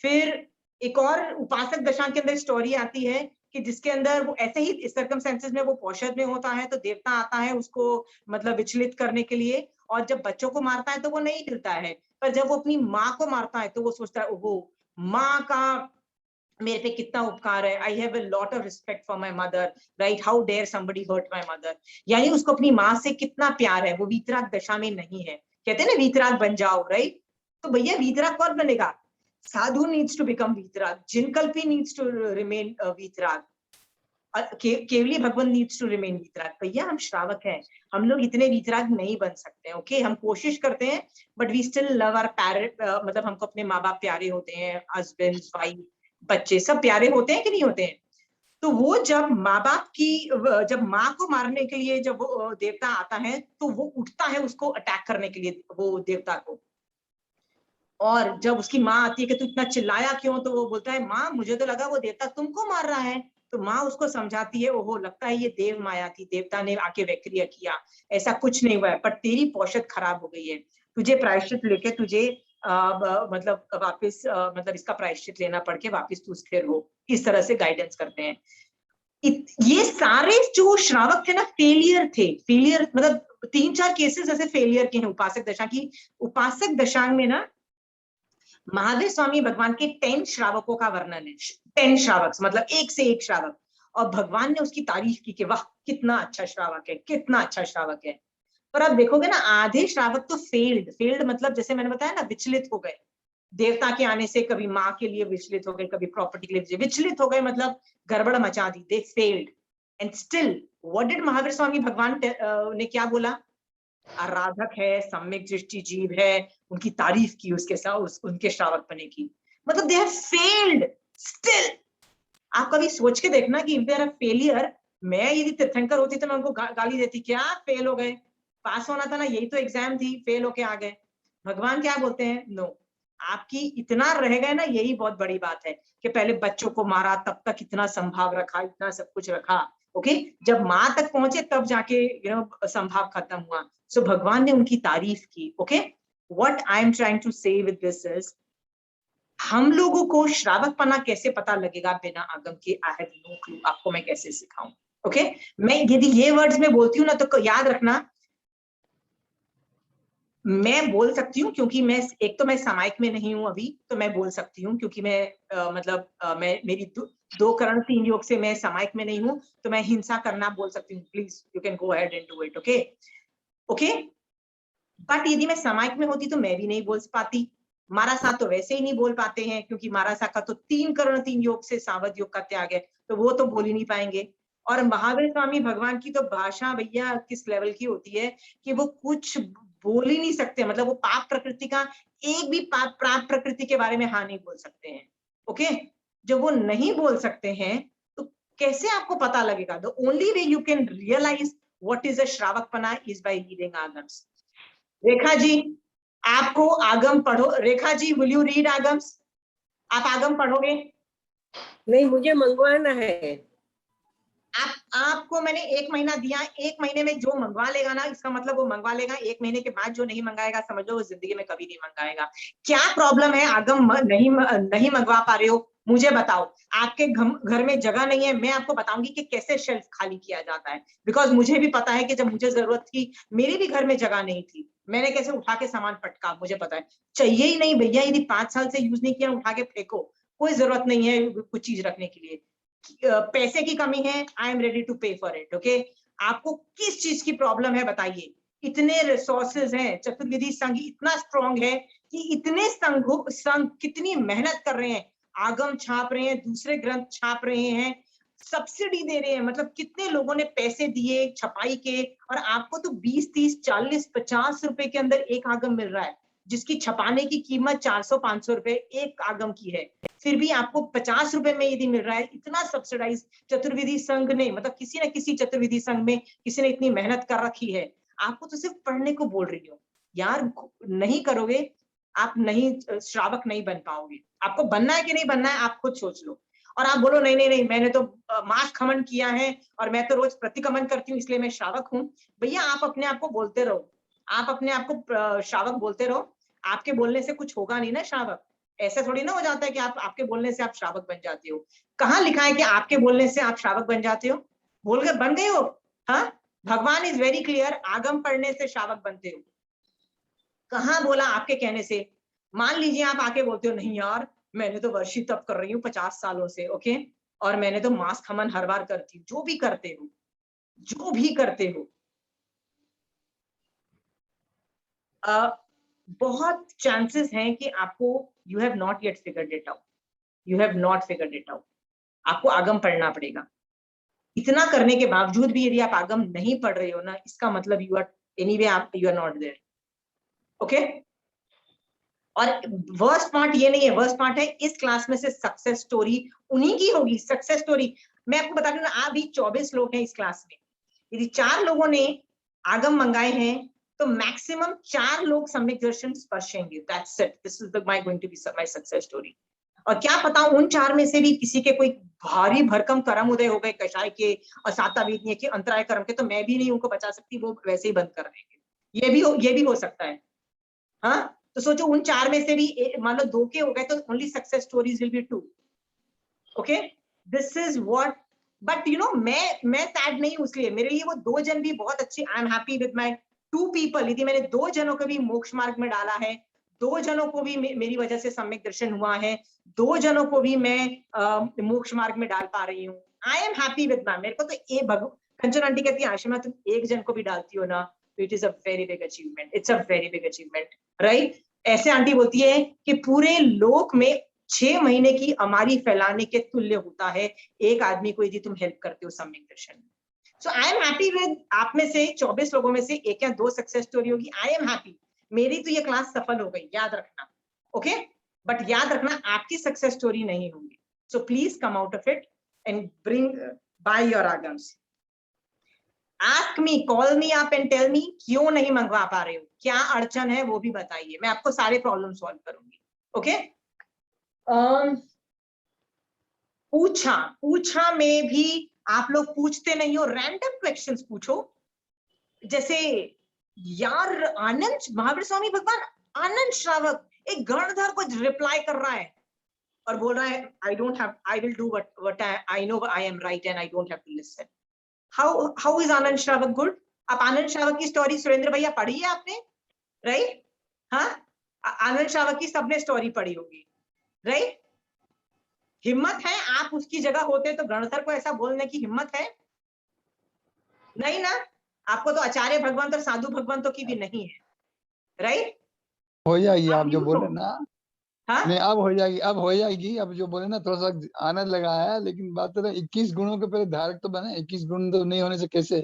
फिर एक और उपासक दशा के अंदर स्टोरी आती है कि जिसके अंदर वो ऐसे ही सर्कमस्टेंसेस में वो पौषद में होता है, तो देवता आता है उसको मतलब विचलित करने के लिए, और जब बच्चों को मारता है तो वो नहीं हिलता है, पर जब वो अपनी माँ को मारता है तो वो सोचता है ओहो माँ का मेरे पे कितना उपकार है, I have a lot of respect for my mother, right, how dare somebody hurt my mother. यानी उसको अपनी माँ से कितना प्यार है, वो वीतराग दशा में नहीं है। कहते हैं ना वीतराग बन जाओ, राइट? तो भैया वीतराग कौन बनेगा? साधु नीड्स टू बिकम वीतराग, जिनकल्पी नीड्स टू रिमेन वीतराग, केवली भगवान नीड्स टू रिमेन वीतराग। भैया हम श्रावक हैं, हम लोग इतने वीतराग नहीं बन सकते। ओके, हम कोशिश करते हैं, but we still love our parent, मतलब हमको अपने माँ बाप प्यारे होते हैं, हस्बैंड वाइफ बच्चे सब प्यारे होते हैं कि नहीं होते हैं? तो वो जब माँ बाप की, जब माँ को मारने के लिए जब वो देवता आता है, तो वो उठता है उसको अटैक करने के लिए, वो देवता को। और जब उसकी माँ आती है कि तू इतना चिल्लाया क्यों, तो वो बोलता है माँ मुझे तो लगा वो देवता तुमको मार रहा है। तो माँ उसको समझाती है ओहो लगता है ये देव माया थी, देवता ने आके वैक्रिय किया, ऐसा कुछ नहीं हुआ है, पर तेरी पौषध खराब हो गई है, तुझे प्रायश्चित लेके तुझे मतलब वापस मतलब इसका प्रायश्चित लेना पड़ के वापस तू स्थिर हो। इस तरह से गाइडेंस करते हैं। ये सारे जो श्रावक थे ना फेलियर थे, फेलियर मतलब 3-4 केसेस ऐसे फेलियर के हैं उपासक दशा की। उपासक दशांग में ना महावीर स्वामी भगवान के 10 श्रावकों का वर्णन है। 10 श्रावक मतलब एक से एक श्रावक, और भगवान ने उसकी तारीफ की कि वाह कितना अच्छा श्रावक है, कितना अच्छा श्रावक है। पर आप देखोगे ना आधे श्रावक तो फेल्ड मतलब जैसे मैंने बताया ना, विचलित हो गए देवता के आने से, कभी माँ के लिए विचलित हो गए, कभी प्रॉपर्टी के लिए विचलित हो गए, मतलब गड़बड़ मचा दी, they failed. And still what did Mahavir Swami भगवान ने क्या बोला? आराधक है, सम्यक दृष्टि जीव है, उनकी तारीफ की, उसके साथ उनके श्रावक बने की, मतलब दे हैव फेल्ड स्टिल। आप कभी सोच के देखना कि if they are a failure, मैं यदि तीर्थंकर होती तो मैं उनको गाली देती, क्या फेल हो गए, पास होना था ना, यही तो एग्जाम थी, फेल होके आ गए। भगवान क्या बोलते हैं? नो, आपकी इतना रह गए ना, यही बहुत बड़ी बात है कि पहले बच्चों को मारा, तब तक इतना संभाव रखा, इतना सब कुछ रखा, ओके, जब माँ तक पहुंचे तब जाके संभाव खत्म हुआ। सो भगवान ने उनकी तारीफ की, okay. What I am trying to say with this is, हम लोगों को श्रावक पना कैसे पता लगेगा बिना आगम के? आई हैव नो क्लू, आपको मैं कैसे सिखाऊं? ओके, मैं यदि ये वर्ड्स में बोलती हूँ ना, तो याद रखना, मैं बोल सकती हूँ क्योंकि मैं, एक तो मैं सामायिक में नहीं हूं अभी, तो मैं बोल सकती हूँ क्योंकि मैं मैं मेरी दो करण 3 योग से मैं सामायिक में नहीं हूं, तो मैं हिंसा करना बोल सकती हूँ। Please you can go ahead and do it, okay okay. But यदि मैं सामायिक में होती तो मैं भी नहीं बोल पाती। मारासा तो वैसे ही नहीं बोल पाते हैं क्योंकि मारासा का तो 3 करण 3 योग से सावध योग का त्याग है, तो वो तो बोल ही नहीं पाएंगे। और महावीर स्वामी भगवान की तो भाषा भैया किस लेवल की होती है कि वो कुछ बोल ही नहीं सकते, मतलब वो पाप प्रकृति का एक भी प्राप प्रकृति के बारे में हाँ नहीं बोल सकते हैं, ओके। जब वो नहीं बोल सकते हैं तो कैसे आपको पता लगेगा? The only way you can realize what is a श्रावकपना is by reading Agams. Rekha ji, आपको आगम पढ़ो, Rekha ji will you read Agams? आप आगम पढ़ोगे? नहीं, मुझे मंगवाना है। आपको मैंने 1 महीना दिया, 1 महीने में जो मंगवा लेगा ना, इसका मतलब वो मंगवा लेगा। 1 महीने के बाद जो नहीं मंगाएगा, समझ लो वो जिंदगी में कभी नहीं मंगाएगा। क्या प्रॉब्लम है? आगम नहीं मंगवा पा रहे हो, मुझे बताओ। आपके घर में जगह नहीं है, मैं आपको बताऊंगी कि कैसे शेल्फ खाली किया जाता है, बिकॉज मुझे भी पता है कि जब मुझे जरूरत थी, मेरे भी घर में जगह नहीं थी, मैंने कैसे उठा के सामान पटका, मुझे पता है। चाहिए ही नहीं भैया, यदि 5 साल से यूज नहीं किया, उठा के फेंको, कोई जरूरत नहीं है कुछ चीज रखने के लिए। पैसे की कमी है, आई एम रेडी टू पे फॉर इट, ओके। आपको किस चीज की प्रॉब्लम है बताइए? इतने रिसोर्सेज हैं, चतुर्विधि संघ इतना स्ट्रॉन्ग है कि इतने संघ कितनी मेहनत कर रहे हैं, आगम छाप रहे हैं, दूसरे ग्रंथ छाप रहे हैं, सब्सिडी दे रहे हैं, मतलब कितने लोगों ने पैसे दिए छपाई के, और आपको तो 20, 30, 40, 50 रुपए के अंदर एक आगम मिल रहा है, जिसकी छपाने की कीमत 400, 500 रुपए एक आगम की है, फिर भी आपको 50 रुपए में यदि मिल रहा है। इतना सब्सिडाइज चतुर्विधि संघ ने, मतलब किसी न किसी चतुर्विधि संघ में किसी ने इतनी मेहनत कर रखी है। आपको तो सिर्फ पढ़ने को बोल रही हो यार, नहीं करोगे आप, नहीं श्रावक नहीं बन पाओगे। आपको बनना है कि नहीं बनना है, आप खुद सोच लो। और आप बोलो नहीं नहीं नहीं, मैंने तो मास खमन किया है और मैं तो रोज प्रतिक्रमण करती हूँ इसलिए मैं श्रावक हूँ। भैया आप अपने आप को बोलते रहो, आप अपने आप को श्रावक बोलते रहो, आपके बोलने से कुछ होगा नहीं ना श्रावक। ऐसा थोड़ी ना हो जाता है कि आप, आपके बोलने से आप श्रावक बन जाते हो। कहाँ लिखा है कि आपके बोलने से आप श्रावक बन जाते हो? बोल गए बन गए हो? हाँ, भगवान इज वेरी क्लियर, आगम पढ़ने से श्रावक बनते हो। कहाँ बोला आपके कहने से? मान लीजिए आप आके बोलते हो नहीं यार, मैंने तो वर्षी तप कर रही हूँ 50 सालों से, ओके, और मैंने तो मास खमन हर बार करती हूँ। जो भी करते हो, जो भी करते हो, बहुत चांसेस हैं कि आपको, you have not yet figured it out, you have not figured it out. आपको आगम पढ़ना पड़ेगा। इतना करने के बावजूद भी यदि आप आगम नहीं पढ़ रहे हो ना, इसका मतलब यू आर एनीवे, आप you are not there, okay. और वर्स्ट पार्ट ये नहीं है, वर्स्ट पार्ट है इस क्लास में से सक्सेस स्टोरी उन्हीं की होगी। सक्सेस स्टोरी मैं आपको बता दूं ना, अभी 24 लोग हैं इस क्लास में, यदि 4 लोगों ने आगम मंगाए हैं तो मैक्सिमम 4 लोग सम्यक दर्शन स्पर्शेंगे। That's it, this is my going to be my success story. और क्या पता उन 4 में से भी किसी के कोई भारी भरकम कर्म उदय हो गए, कषाय के और सातावीर्य के अंतराय कर्म के, तो मैं भी नहीं उनको बचा सकती, वो वैसे ही बंद कर देंगे। ये भी हो सकता है। हाँ, तो सोचो उन 4 में से भी मान लो 2 के हो गए, तो only success stories will be 2, okay. This is what, but you know मैं सैड नहीं हूं इसलिए, मेरे लिए वो 2 जन भी बहुत अच्छे, I am happy with my 2 people. यदि मैंने 2 जनों को भी मोक्ष मार्ग में डाला है, 2 जनों को भी मेरी वजह से सम्यक दर्शन हुआ है, 2 जनों को भी मैं मोक्ष मार्ग में डाल पा रही हूँ, I am happy with my. मेरे को तो कंचन आंटी कहती है आशिमा तुम 1 जन को भी डालती हो ना it is a very big achievement, it's a very big achievement, right? ऐसे आंटी बोलती है कि पूरे लोक में 6 महीने की अमारी फैलाने के तुल्य होता है एक आदमी को यदि तुम हेल्प करते हो सम्यक दर्शन। सो आई एम हैप्पी विद, आप में से 24 लोगों में से 1 या 2 सक्सेस स्टोरी होगी, आई एम हैप्पी। मेरी तो ये क्लास सफल हो गई, याद रखना, ओके? बट याद रखना आपकी सक्सेस स्टोरी नहीं होंगी। So please come out of it and bring by your Agams. Ask me, call me up and tell me क्यों नहीं मंगवा पा रहे हो, क्या अड़चन है वो भी बताइए, मैं आपको सारे प्रॉब्लम सॉल्व करूंगी, ओके? पूछा में भी आप लोग पूछते नहीं हो, रैंडम क्वेश्चंस पूछो। जैसे यार आनंद, महावीर स्वामी भगवान आनंद श्रावक एक गणधर को रिप्लाई कर रहा है और बोल रहा है I will do what I know I am right and I don't have to listen. How is Anand shravak good? आप आनंद श्रावक की स्टोरी सुरेंद्र भैया पढ़ी है आपने, राइट? हाँ, आनंद श्रावक की सबने स्टोरी पढ़ी होगी, राइट? हिम्मत है, आप उसकी जगह होते तो गणधर को ऐसा बोलने की हिम्मत है? नहीं ना? आपको तो आचार्य भगवंत और साधु भगवंतों की भी नहीं है, राइट? हो जाएगी, आप जो बोले ना, हाँ? नहीं अब हो जाएगी, अब जो बोले ना थोड़ा सा आनंद लगा है, लेकिन बात तो 21 गुणों के पहले धारक तो बने, 21 गुण तो नहीं होने से कैसे,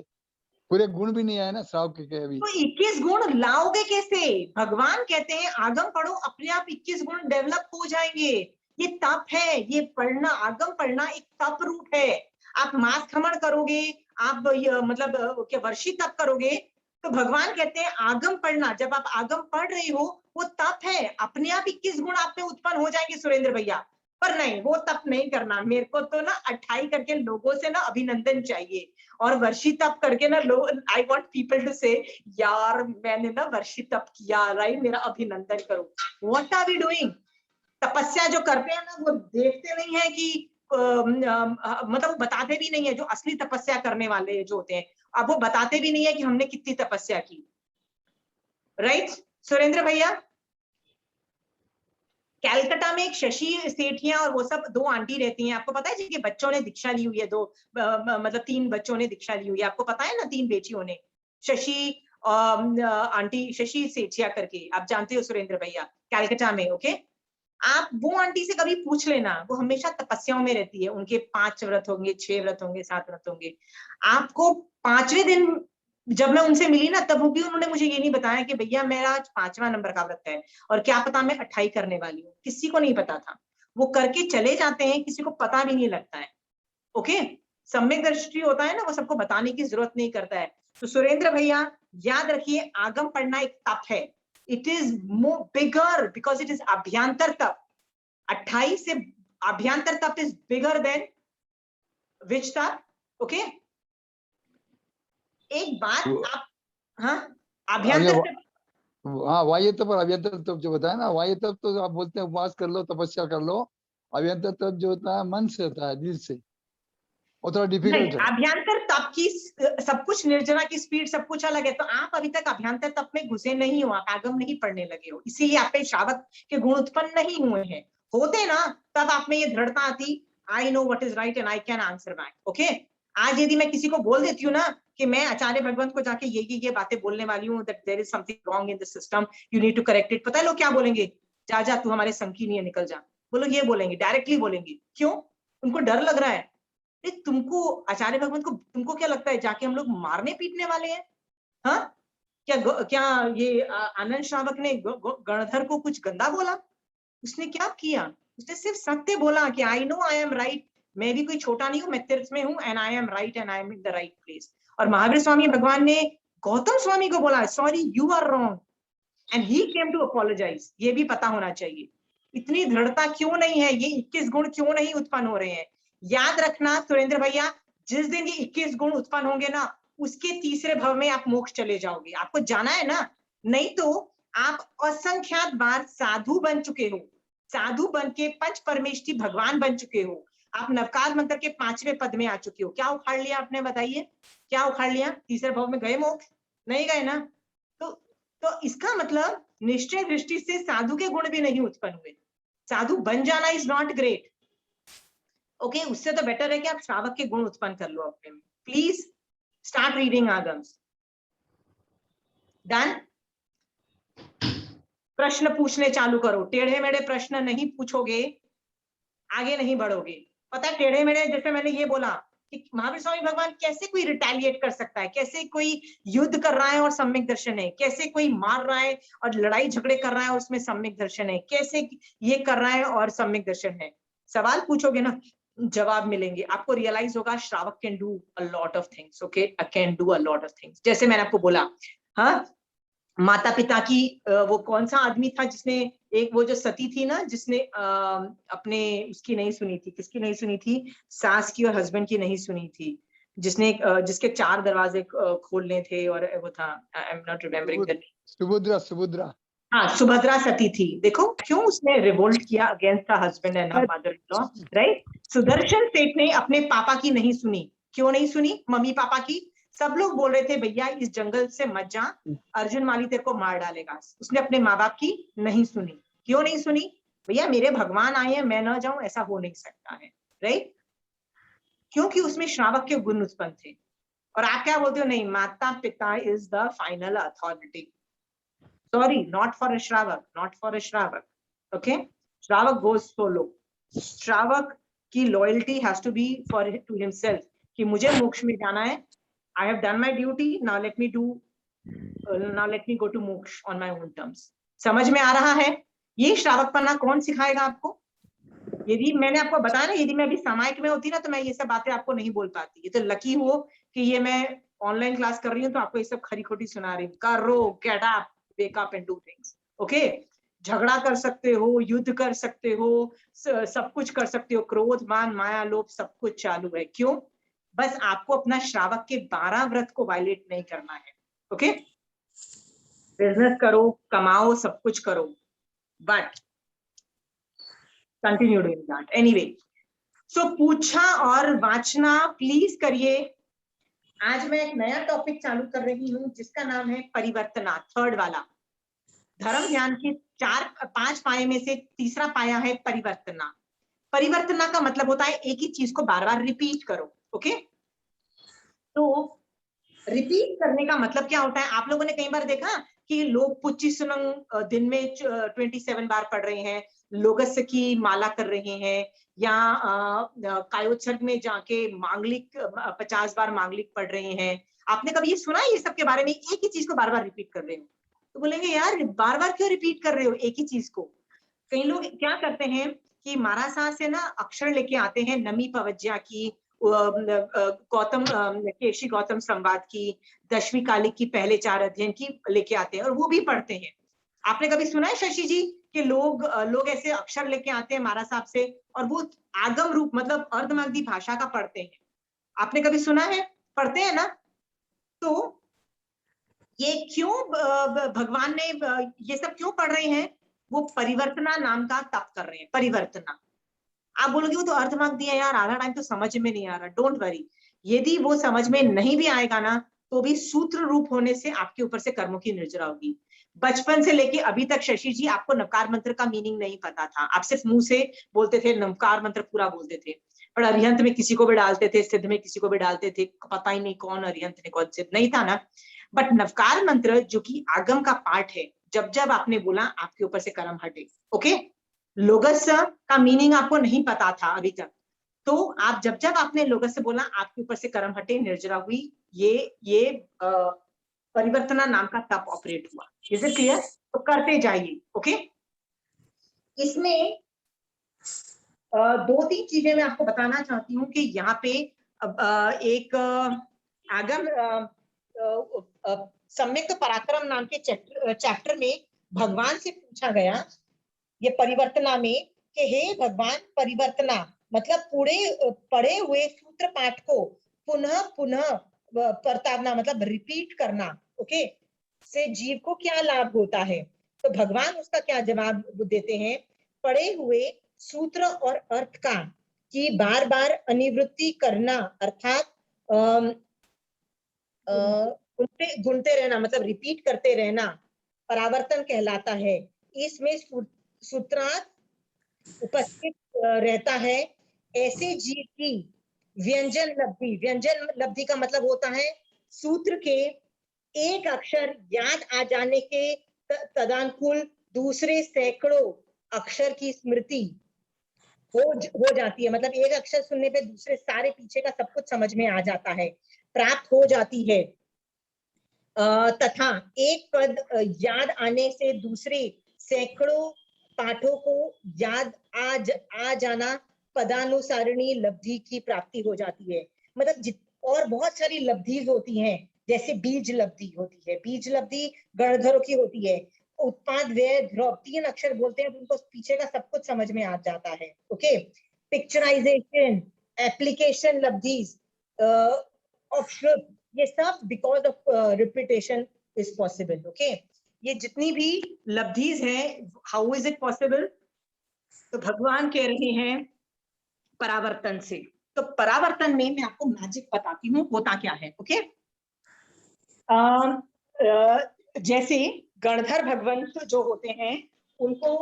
पूरे गुण भी नहीं आए ना श्रावक के अभी। तो 21 गुण लाओगे कैसे? भगवान कहते हैं आगम पढ़ो, अपने आप 21 गुण डेवलप हो जाएंगे। ये तप है, ये पढ़ना, आगम पढ़ना एक तप रूप है। आप मास खमण करोगे, आप मतलब क्या वर्षी तप करोगे, तो भगवान कहते हैं आगम पढ़ना, जब आप आगम पढ़ रहे हो वो तप है, अपने आप 21 गुण आप में उत्पन्न हो जाएंगे सुरेंद्र भैया। पर नहीं, वो तप नहीं करना, मेरे को तो ना 28 करके लोगों से ना अभिनंदन चाहिए, और वर्षी तप करके ना लोग, आई वॉन्ट पीपल टू से यार मैंने ना वर्षी तप किया, राइट? मेरा अभिनंदन करो। What are we doing? तपस्या जो करते हैं ना वो देखते नहीं है कि मतलब वो बताते भी नहीं है, जो असली तपस्या करने वाले जो होते हैं, अब वो बताते भी नहीं है कि हमने कितनी तपस्या की, राइट सुरेंद्र भैया? कैलकाटा में एक शशि सेठिया और वो सब 2 आंटी रहती हैं, आपको पता है, जिनके बच्चों ने दीक्षा ली हुई है, 2 मतलब 3 बच्चों ने दीक्षा ली हुई है, आपको पता है ना, 3 बेटियों ने। शशि आंटी, शशि सेठिया करके, आप जानते हो सुरेंद्र भैया, कैलकाटा में, ओके? आप वो आंटी से कभी पूछ लेना, वो हमेशा तपस्याओं में रहती है, उनके 5 व्रत होंगे, 6 व्रत होंगे, 7 व्रत होंगे। आपको 5वें दिन जब मैं उनसे मिली ना, तब भी उन्होंने मुझे ये नहीं बताया कि भैया मेरा आज 5वां नंबर का व्रत है और क्या पता मैं 28 करने वाली हूँ, किसी को नहीं पता था। वो करके चले जाते हैं, किसी को पता भी नहीं लगता है, ओके? सम्यक दृष्टि होता है ना, वो सबको बताने की जरूरत नहीं करता है। तो सुरेंद्र भैया याद रखिए, आगम पढ़ना एक तप है, it is more bigger because it is abhyantar tap. 28 से अभ्यंतर तप इज बिगर देन विच तप, ओके? एक बात आप, हाँ, अभ्यंतर तप, हाँ वाह्य तप और अभ्यंतर तप जो बताया ना, वाह्य तप तो आप बोलते हैं उपवास कर लो, तपस्या कर लो, अभ्यंतर तप जो होता है मन से होता है, दिल से, वो थोड़ा डिफिकल्ट है। अभ्यंतर तप की सब कुछ, निर्जरा की स्पीड सब कुछ अलग है, तो आप अभी तक अभ्यंतर तप में घुसे नहीं हो, आप आगम नहीं पढ़ने लगे हो, इसीलिए आप पे श्रावक के गुण उत्पन्न नहीं हुए हैं। होते ना, तब आप में ये दृढ़ता आती, I know what is right and I can answer back, okay? आज यदि मैं किसी को बोल देती हूँ ना कि मैं आचार्य भगवंत को जाके ये बातें बोलने वाली हूँ, that there is something wrong in the system, you need to correct it, पता है लोग क्या बोलेंगे? जा जा, तू हमारे संग की नहीं है, निकल जा। वो लोग ये बोलेंगे, डायरेक्टली बोलेंगे, क्यों? उनको डर लग रहा है। तुमको आचार्य भगवंत को, तुमको क्या लगता है जाके हम लोग मारने पीटने वाले हैं? हाँ, क्या ये आनंद श्रावक ने गणधर को कुछ गंदा बोला? उसने क्या किया? उसने सिर्फ सत्य बोला कि आई नो आई एम राइट, मैं भी कोई छोटा नहीं हूं, मैं तीर्थ में हूं, and I am right and I am in the right place. और महावीर स्वामी भगवान ने गौतम स्वामी को बोला, sorry you are wrong, and he came to apologise. ये भी पता होना चाहिए। इतनी दृढ़ता क्यों नहीं है? ये 21 गुण क्यों नहीं उत्पन्न हो रहे हैं? याद रखना सुरेंद्र भैया, जिस दिन ये 21 गुण उत्पन्न होंगे ना, उसके तीसरे भव में आप मोक्ष चले जाओगे, आपको जाना है ना। नहीं तो आप असंख्यात बार साधु बन चुके हो, साधु बन के पंच परमेष्ठी भगवान बन चुके हो, आप नवकार मंत्र के 5वें पद में आ चुके हो। क्या उखाड़ लिया आपने? बताइए, क्या उखाड़ लिया? तीसरे भव में गए मोक्ष? नहीं गए ना। तो इसका मतलब निश्चय दृष्टि से साधु के गुण भी नहीं उत्पन्न हुए। साधु बन जाना इज नॉट ग्रेट, ओके? उससे तो बेटर है कि आप श्रावक के गुण उत्पन्न कर लो अपने में। Please start reading Agams. Done? प्रश्न पूछने चालू करो, टेढ़े मेढ़े प्रश्न नहीं पूछोगे आगे नहीं बढ़ोगे। पता है टेढ़े मेढ़े, जैसे मैंने ये बोला कि महावीर स्वामी भगवान कैसे कोई रिटेलिएट कर सकता है, कैसे कोई युद्ध कर रहा है और सम्यक दर्शन है, कैसे कोई मार रहा है और लड़ाई झगड़े कर रहा है और उसमें सम्यक दर्शन है, कैसे ये कर रहा है और सम्यक दर्शन है। सवाल पूछोगे ना, जवाब मिलेंगे, आपको रियलाइज होगा श्रावक can do a lot of things. Okay, can do a lot of things. जैसे मैंने आपको बोला, हाँ, माता पिता की, वो कौन सा आदमी था जिसने, एक वो जो सती थी ना, जिसने अपने उसकी नहीं सुनी थी, किसकी नहीं सुनी थी, सास की और हस्बैंड की नहीं सुनी थी, जिसने जिसके 4 दरवाजे खोलने थे, और वो था, आई am not remembering the name. Subhadra, Subhadra. हाँ, सुभद्रा सती थी। देखो क्यों उसने रिवोल्ट किया against her husband and her mother in law, right? Sudarshan सेठ ने अपने पापा की नहीं सुनी। क्यों नहीं सुनी? मम्मी पापा की। सब लोग बोल रहे थे भैया इस जंगल से मत जा, अर्जुन माली तेरे को मार डालेगा। उसने अपने माँ बाप की नहीं सुनी। क्यों नहीं सुनी? भैया मेरे भगवान आए हैं, मैं ना जाऊं, ऐसा हो नहीं सकता है, राइट? क्योंकि उसमें श्रावक के गुण उत्पन्न थे। और आप क्या बोलते हो? नहीं, माता पिता is the final authority. Sorry, not for a Shravak, not for a Shravak. Okay, Shravak goes solo. Shravak की loyalty has to be for to himself. कि मुझे मोक्ष में जाना है, I have done my duty, now let me do, now let me go to मोक्ष on my own terms. समझ में आ रहा है? ये श्रावक पन्ना कौन सिखाएगा आपको? यदि मैंने आपको बताया ना, यदि मैं अभी सामायिक में होती ना, तो मैं ये सब बातें आपको नहीं बोल पाती। ये तो लकी हो कि ये मैं ऑनलाइन क्लास कर रही हूँ, तो आपको ये सब खरी खोटी सुना रही हूँ। करो, get up, wake up and do things. Okay? झगड़ा कर सकते हो, युद्ध कर सकते हो, सब कुछ कर सकते हो, क्रोध मान माया लोभ सब कुछ चालू है। क्यों? बस आपको अपना श्रावक के 12 व्रत को वायलेट नहीं करना है। ओके? बिजनेस करो, कमाओ, सब कुछ करो, but continue doing that anyway. So पूछा और वाचना प्लीज करिए। आज मैं एक नया टॉपिक चालू कर रही हूँ जिसका नाम है परिवर्तना, थर्ड वाला। धर्म ज्ञान के 5 पाए में से तीसरा पाया है परिवर्तना। परिवर्तना का मतलब होता है एक ही चीज को बार बार रिपीट करो। ओके, तो रिपीट करने का मतलब क्या होता है? आप लोगों ने कई बार देखा कि लोग पुच्चीसुनंग दिन में 27 बार पढ़ रहे हैं, लोगस की माला कर रहे हैं, या कायोत्सर्ग में जाके मांगलिक 50 बार मांगलिक पढ़ रहे हैं। आपने कभी ये सुना है ये सब के बारे में? एक ही चीज को बार बार रिपीट कर रहे हो, तो बोलेंगे यार बार बार क्यों रिपीट कर रहे हो एक ही चीज को? कई लोग क्या करते हैं कि मारासा से ना अक्षर लेके आते हैं, नमी पवज्या की, गौतम केशी गौतम संवाद की, 10वीं कालिक की पहले 4 अध्ययन की लेके आते हैं और वो भी पढ़ते हैं। आपने कभी सुना है शशि जी कि लोग ऐसे अक्षर लेके आते हैं महाराज साहब से और वो आगम रूप मतलब अर्धमागधी भाषा का पढ़ते हैं? आपने कभी सुना है? पढ़ते हैं ना? तो ये क्यों भगवान ने ये सब क्यों पढ़ रहे हैं? वो परिवर्तना नाम का तप कर रहे हैं। परिवर्तना, आप बोलोगे वो तो अर्धमाग दिया यार, आधा टाइम तो समझ में नहीं आ रहा। डोंट वरी, यदि वो समझ में नहीं भी आएगा ना, तो भी सूत्र रूप होने से आपके ऊपर से कर्मों की निर्जरा होगी। बचपन से लेके अभी तक शशि जी आपको नवकार मंत्र का मीनिंग नहीं पता था, आप सिर्फ मुंह से बोलते थे, नवकार मंत्र पूरा बोलते थे, पर अरिहंत में किसी को भी डालते थे, सिद्ध में किसी को भी डालते थे, पता ही नहीं कौन अरिहंत ने कौन सिद्ध, नहीं था ना। बट नवकार मंत्र जो कि आगम का पार्ट है, जब जब आपने बोला आपके ऊपर से कर्म हटे। ओके, लोगस का मीनिंग आपको नहीं पता था अभी तक, तो आप जब जब आपने लोगस से बोला आपके ऊपर से कर्म हटे, निर्जरा हुई, ये परिवर्तना नाम का तप ऑपरेट हुआ। Is it clear? तो करते जाइए। ओके, इसमें 2-3 चीजें मैं आपको बताना चाहती हूँ कि यहाँ पे एक आगम सम्यक पराक्रम नाम के चैप्टर में भगवान से पूछा गया ये परिवर्तना में कि हे भगवान, परिवर्तना मतलब पूरे पढ़े हुए सूत्र पाठ को पुनः पुनः परतावना मतलब रिपीट करना, ओके, से जीव को क्या लाभ होता है? तो भगवान उसका क्या जवाब देते हैं? पढ़े हुए सूत्र और अर्थ का कि बार बार अनिवृत्ति करना अर्थात गुनते रहना मतलब रिपीट करते रहना परावर्तन कहलाता है। इसमें सूत्रार्थ उपस्थित रहता है। ऐसे जीव की व्यंजन लब्धि का मतलब होता है सूत्र के एक अक्षर याद आ जाने के तदानुकूल दूसरे सैकड़ों अक्षर की स्मृति हो जाती है। मतलब एक अक्षर सुनने पे दूसरे सारे पीछे का सब कुछ समझ में आ जाता है, प्राप्त हो जाती है। तथा एक पद याद आने से दूसरे सैकड़ों पाठों को याद आ जाना पदानुसारिणी लब्धि की प्राप्ति हो जाती है। मतलब और बहुत सारी लब्धि होती हैं, जैसे बीज लब्धि होती है, बीज लब्धि गणधरों की होती है। उत्पाद व्यय ध्रुव 3 अक्षर बोलते हैं, उनको पीछे का सब कुछ समझ में आ जाता है। ओके, पिक्चराइजेशन, एप्लीकेशन लब्धिस ऑफ श्रुत, ये सब because of repetition is possible. Okay, ये जितनी भी लब्धिस हैं, हाउ इज इट पॉसिबल? तो भगवान कह रहे हैं परावर्तन से। तो परावर्तन में मैं आपको मैजिक बताती हूँ होता क्या है। ओके, जैसे गणधर भगवंत जो होते हैं उनको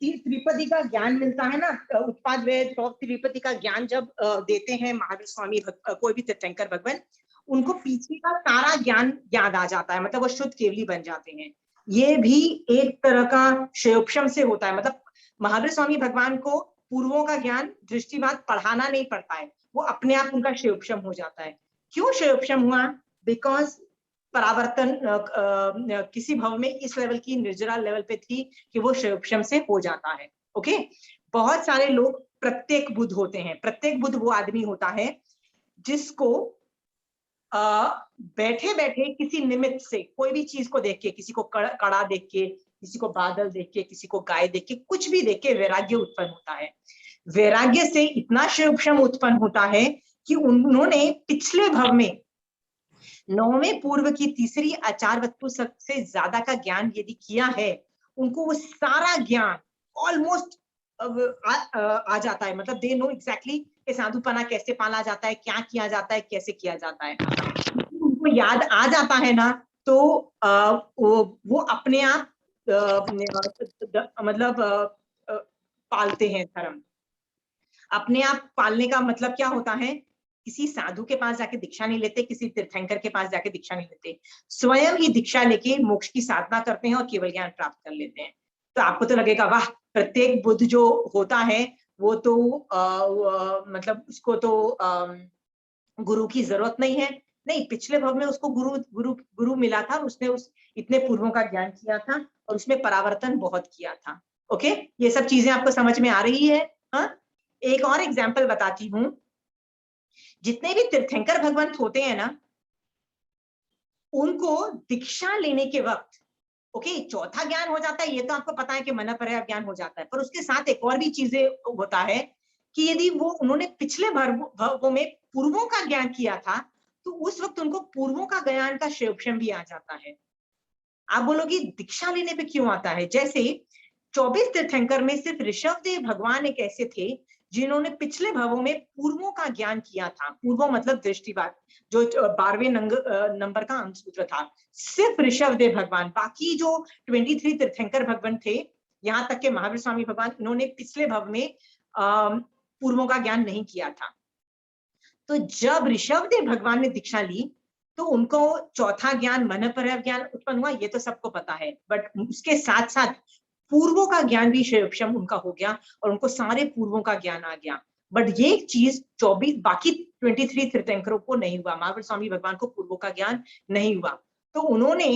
त्रिपदी का ज्ञान मिलता है ना, उत्पाद व्यय ध्रुव त्रिपदी का ज्ञान जब देते हैं महावीर स्वामी कोई भी तीर्थंकर भगवान, उनको पीछे का सारा ज्ञान याद आ जाता है, मतलब वो शुद्ध केवली बन जाते हैं। ये भी एक तरह का क्षयोपशम से होता है। मतलब महावीर स्वामी भगवान को पूर्वों का ज्ञान दृष्टिवाद पढ़ाना नहीं पड़ता है, वो अपने आप उनका क्षयोपशम हो जाता है। क्यों क्षयोपशम हुआ? बिकॉज परावर्तन किसी भव में इस लेवल की निर्जरा लेवल पे थी कि वो क्षयोपशम से हो जाता है। ओके, बहुत सारे लोग प्रत्येक बुद्ध होते हैं। प्रत्येक बुद्ध वो आदमी होता है जिसको बैठे बैठे किसी निमित्त से कोई भी चीज को देख के, किसी को कड़ा देख के, किसी को बादल देख के, किसी को गाय देख के, कुछ भी देख के वैराग्य उत्पन्न होता है। वैराग्य से इतना क्षयोपशम उत्पन्न होता है कि उन्होंने पिछले भव में 9वें पूर्व की तीसरी आचार वस्तु से ज्यादा का ज्ञान यदि किया है, उनको वो सारा ज्ञान ऑलमोस्ट आ जाता है। मतलब दे नो एग्जैक्टली कि साधुपना कैसे पाला जाता है, क्या किया जाता है, कैसे किया जाता है। उनको याद आ जाता है ना, तो वो अपने आप मतलब पालते हैं धर्म। अपने आप पालने का मतलब क्या होता है? किसी साधु के पास जाके दीक्षा नहीं लेते, किसी तीर्थंकर के पास जाके दीक्षा नहीं लेते, स्वयं ही दीक्षा लेके मोक्ष की साधना करते हैं और केवल ज्ञान प्राप्त कर लेते हैं। तो आपको तो लगेगा वाह, प्रत्येक बुद्ध जो होता है वो तो मतलब उसको तो गुरु की जरूरत नहीं है। नहीं, पिछले भव में उसको गुरु मिला था, उसने उस इतने पूर्वों का ज्ञान किया था और उसमें परावर्तन बहुत किया था। ओके, ये सब चीजें आपको समझ में आ रही है? हाँ, एक और एग्जाम्पल बताती हूँ। जितने भी तीर्थंकर भगवंत होते हैं ना, उनको दीक्षा लेने के वक्त ओके चौथा ज्ञान हो जाता है, ये तो आपको पता है कि मन पर्याय ज्ञान हो जाता है, पर उसके साथ एक और भी चीजें होता है कि यदि वो उन्होंने पिछले भवों में पूर्वों का ज्ञान किया था, तो उस वक्त उनको पूर्वों का ज्ञान का क्षयोपशम भी आ जाता है। आप बोलोगे दीक्षा लेने पे क्यों आता है? जैसे 24 तीर्थंकर में सिर्फ ऋषभदेव भगवान एक ऐसे थे जिन्होंने पिछले भवों में पूर्वों का ज्ञान किया था। पूर्वों मतलब दृष्टिवाद, जो 12वें नंबर का अंक सूत्र था, सिर्फ ऋषभदेव भगवान। बाकी जो 23 तीर्थंकर भगवान थे, यहाँ तक के महावीर स्वामी भगवान, इन्होंने पिछले भव में पूर्वों का ज्ञान नहीं किया था। तो जब ऋषभदेव भगवान ने दीक्षा ली तो उनको चौथा ज्ञान मन पर्याय ज्ञान उत्पन्न हुआ, ये तो सबको पता है, बट उसके साथ साथ पूर्वों का ज्ञान भी क्षयोपशम उनका हो गया और उनको सारे पूर्वों का ज्ञान आ गया। बट ये चीज 24 बाकी 23 तीर्थंकरों को नहीं हुआ। महावीर स्वामी भगवान को पूर्वों का ज्ञान नहीं हुआ। तो उन्होंने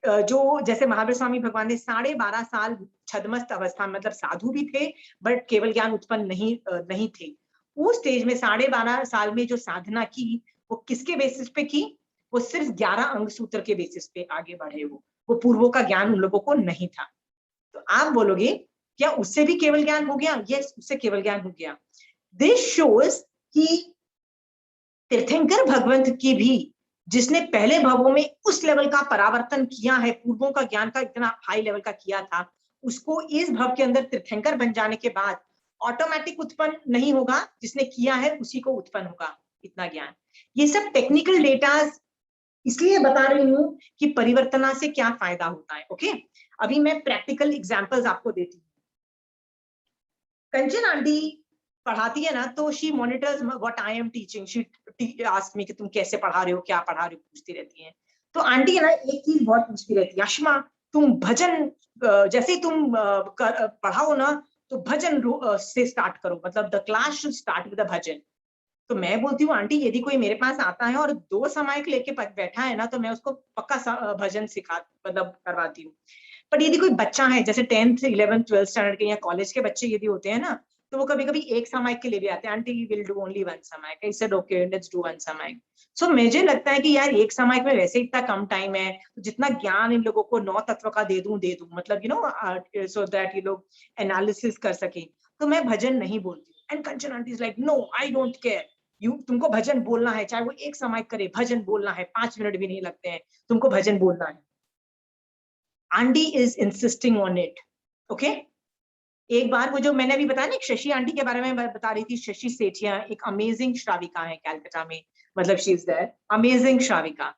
जो जैसे महावीर स्वामी भगवान ने 12.5 साल छद्मस्त अवस्था, मतलब साधु भी थे बट केवल ज्ञान उत्पन्न नहीं थे। उस स्टेज में 12.5 साल में जो साधना की, वो किसके बेसिस पे की? वो सिर्फ 11 अंग सूत्र के बेसिस पे आगे बढ़े। वो पूर्वों का ज्ञान उन लोगों को नहीं था। तो आप बोलोगे क्या उससे भी केवल ज्ञान हो गया? यस, उससे केवल ज्ञान हो गया। दिस शोज कि तीर्थंकर भगवंत की भी, जिसने पहले भवों में उस लेवल का परावर्तन किया है, पूर्वों का ज्ञान का इतना हाई लेवल का किया था, उसको इस भव के अंदर तीर्थंकर बन जाने के बाद ऑटोमेटिक उत्पन्न नहीं होगा, जिसने किया है उसी को उत्पन्न होगा इतना ज्ञान। ये सब टेक्निकल डेटा इसलिए बता रही हूं कि परिवर्तना से क्या फायदा होता है। ओके, अभी मैं प्रैक्टिकल एग्जांपल्स आपको देती हूँ। कंचन आंटी पढ़ाती है ना, तो she monitors what I am teaching. She ask me कि तुम कैसे पढ़ा रहे हो, क्या पढ़ा रहे हो, पूछती रहती है। तो आंटी है ना एक चीज बहुत पूछती रहती है, आशमा तुम भजन जैसे ही तुम पढ़ाओ ना तो भजन से स्टार्ट करो, मतलब the class should start with the bhajan. तो मैं बोलती हूँ आंटी यदि कोई मेरे पास आता है और 2 समायक लेके बैठा है ना तो मैं उसको पक्का भजन सिखा मतलब करवाती हूँ। पर यदि कोई बच्चा है जैसे 10th 11th 12th स्टैंडर्ड के या कॉलेज के बच्चे यदि होते हैं ना तो वो कभी कभी एक समायक के लिए भी आते हैं, aunty will do only 1 samayik. I said okay let's do 1 samayik. So मुझे लगता है कि यार एक समायक में वैसे इतना कम टाइम है, तो जितना ज्ञान इन लोगों को 9 तत्व का दे दूं मतलब सो दैट ये लोग एनालिसिस कर सके, तो मैं भजन नहीं बोलती। And Kanchan aunty is like no I don't care, तुमको भजन बोलना है, चाहे वो एक समायक करे, भजन बोलना है, 5 मिनट भी नहीं लगते हैं, तुमको भजन बोलना है। Aunty is insisting on it. Okay, एक बार वो जो मैंने अभी बताया ना शशि आंटी के बारे में बता रही थी, शशि सेठिया एक अमेजिंग श्राविका है कैलकाटा में, मतलब शी इज देयर अमेजिंग श्राविका।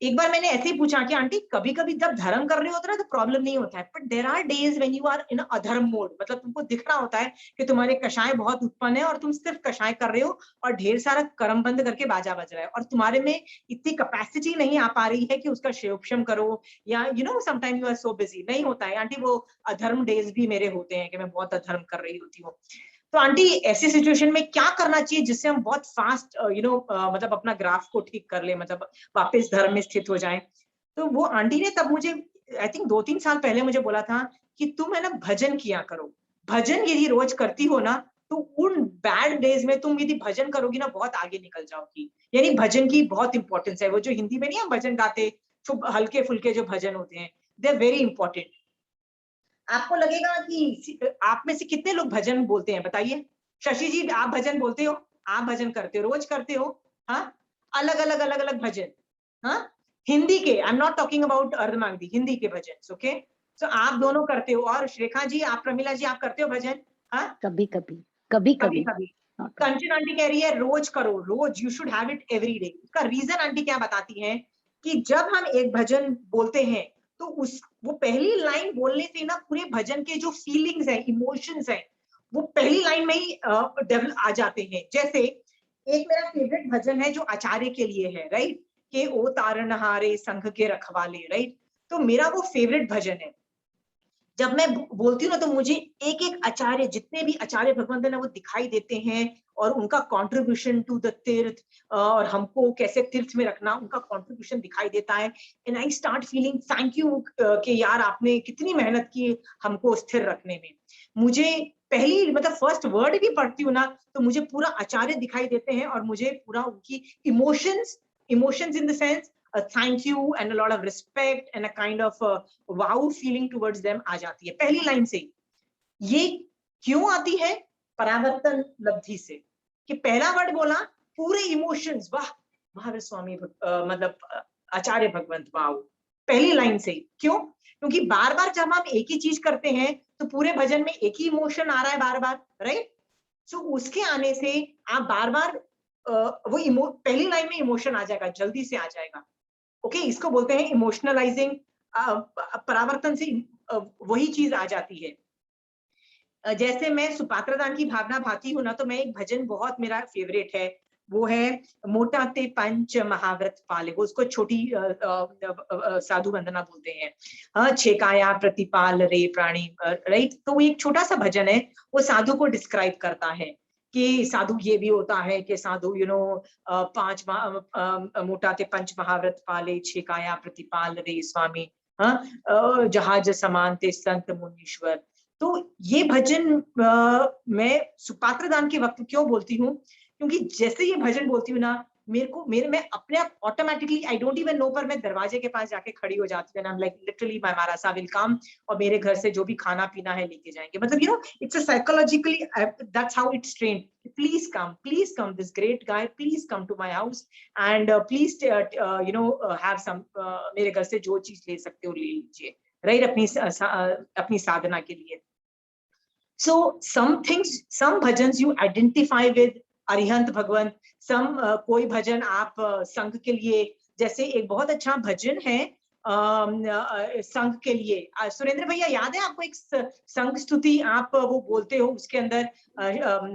एक बार मैंने ऐसे ही पूछा कि आंटी कभी कभी जब धर्म कर रहे होते ना तो प्रॉब्लम नहीं होता है, but there are days when you are in adharma mode, मतलब तुमको दिख रहा होता है कि तुम्हारे कषाय बहुत उत्पन्न है और तुम सिर्फ कषाय कर रहे हो और ढेर सारा कर्म बंद करके बाजा बज रहा है और तुम्हारे में इतनी कैपेसिटी नहीं आ पा रही है कि उसका क्षयोक्षम करो, या sometime you are so busy, नहीं होता है आंटी। वो अधर्म डेज भी मेरे होते हैं कि मैं बहुत अधर्म कर रही होती हूँ। तो आंटी ऐसी सिचुएशन में क्या करना चाहिए जिससे हम बहुत फास्ट मतलब अपना ग्राफ को ठीक कर ले, मतलब वापस धर्म में स्थित हो जाए। तो वो आंटी ने तब मुझे आई थिंक 2-3 साल पहले मुझे बोला था कि तुम है ना भजन किया करो, भजन यदि रोज करती हो ना तो उन बैड डेज में तुम यदि भजन करोगी ना बहुत आगे निकल जाओगी। यानी भजन की बहुत इंपॉर्टेंस है। वो जो हिंदी में नहीं हम भजन गाते, जो हल्के फुल्के जो भजन होते हैं, दे आर वेरी इंपॉर्टेंट। आपको लगेगा कि आप में से कितने लोग भजन बोलते हैं, बताइए। शशि जी आप भजन बोलते हो, आप भजन करते हो, रोज करते हो? हाँ, अलग अलग अलग अलग भजन। हाँ, हिंदी के, आई am not talking about Ardhamagadhi, Hindi के भजन। ओके, सो आप दोनों करते हो, और श्रेखा जी आप, प्रमिला जी आप करते हो भजन? हाँ, कभी कभी कभी कभी कभी कभी। कंचन आंटी कह रही है रोज करो, रोज, you should have it every day. इसका रीजन आंटी क्या बताती है कि जब हम एक भजन बोलते हैं तो वो पहली लाइन बोलने से ना पूरे भजन के जो फीलिंग्स है, इमोशंस है, वो पहली लाइन में ही डेवलप आ जाते हैं। जैसे एक मेरा फेवरेट भजन है जो आचार्य के लिए है, राइट, के ओ तारणहारे संघ के रखवाले, राइट। तो मेरा वो फेवरेट भजन है। जब मैं बोलती हूँ ना तो मुझे एक एक आचार्य, जितने भी आचार्य भगवंत है ना, वो दिखाई देते हैं और उनका कंट्रीब्यूशन टू द तीर्थ, और हमको कैसे तीर्थ में रखना, उनका कंट्रीब्यूशन दिखाई देता है। And I start feeling thank you कि यार आपने कितनी मेहनत की हमको स्थिर रखने में। मुझे पहली मतलब फर्स्ट वर्ड भी पढ़ती हूँ ना तो मुझे पूरा आचार्य दिखाई देते हैं और मुझे पूरा उनकी emotions in the sense thank you and a lot of respect and a kind of wow feeling towards them आ जाती है पहली लाइन से। ये क्यों आती है? परावर्तन लब्धि से, कि पहला वर्ड बोला पूरे इमोशंस, वाह महावीर स्वामी मतलब आचार्य भगवंत, वाह, पहली लाइन से। क्यों? क्योंकि बार बार जब हम एक ही चीज करते हैं तो पूरे भजन में एक ही इमोशन आ रहा है बार बार, राइट। सो उसके आने से आप बार बार वो पहली लाइन में इमोशन आ जाएगा, जल्दी से आ जाएगा। ओके, इसको बोलते हैं इमोशनलाइजिंग। परावर्तन से वही चीज आ जाती है। जैसे मैं सुपात्र दान की भावना भाती हूँ ना तो मैं एक भजन बहुत मेरा फेवरेट है, वो है मोटा ते पंच महाव्रत पाले, वो उसको छोटी साधु वंदना बोलते हैं। हाँ, छेकाया प्रतिपाल रे प्राणी, राइट। तो वो एक छोटा सा भजन है, वो साधु को डिस्क्राइब करता है कि साधु ये भी होता है कि साधु पांच मोटा ते पंच महाव्रत पाले, छेकाया प्रतिपाल रे स्वामी, हाँ, जहाज समान ते संत मुनीश्वर। तो ये भजन मैं सुपात्र दान के वक्त क्यों बोलती हूँ, क्योंकि जैसे ये भजन बोलती हूँ ना मैं अपने आप automatically I don't even know, पर मैं दरवाजे के पास जाके खड़ी हो जाती हूँ। I am like literally my Maharaj will come और मेरे घर से जो भी खाना पीना है लेके जाएंगे, मतलब it's a psychologically that's how it's trained. Please come this great guy, please come to my house and please have some, मेरे घर से जो चीज ले सकते हो ले लीजिए, राइट, अपनी साधना के लिए। So some things, some bhajans you identify with Arihant भगवंत, कोई भजन आप संघ के लिए, जैसे एक बहुत अच्छा भजन है संघ के लिए। सुरेंद्र भैया याद है आपको एक संघ स्तुति आप वो बोलते हो, उसके अंदर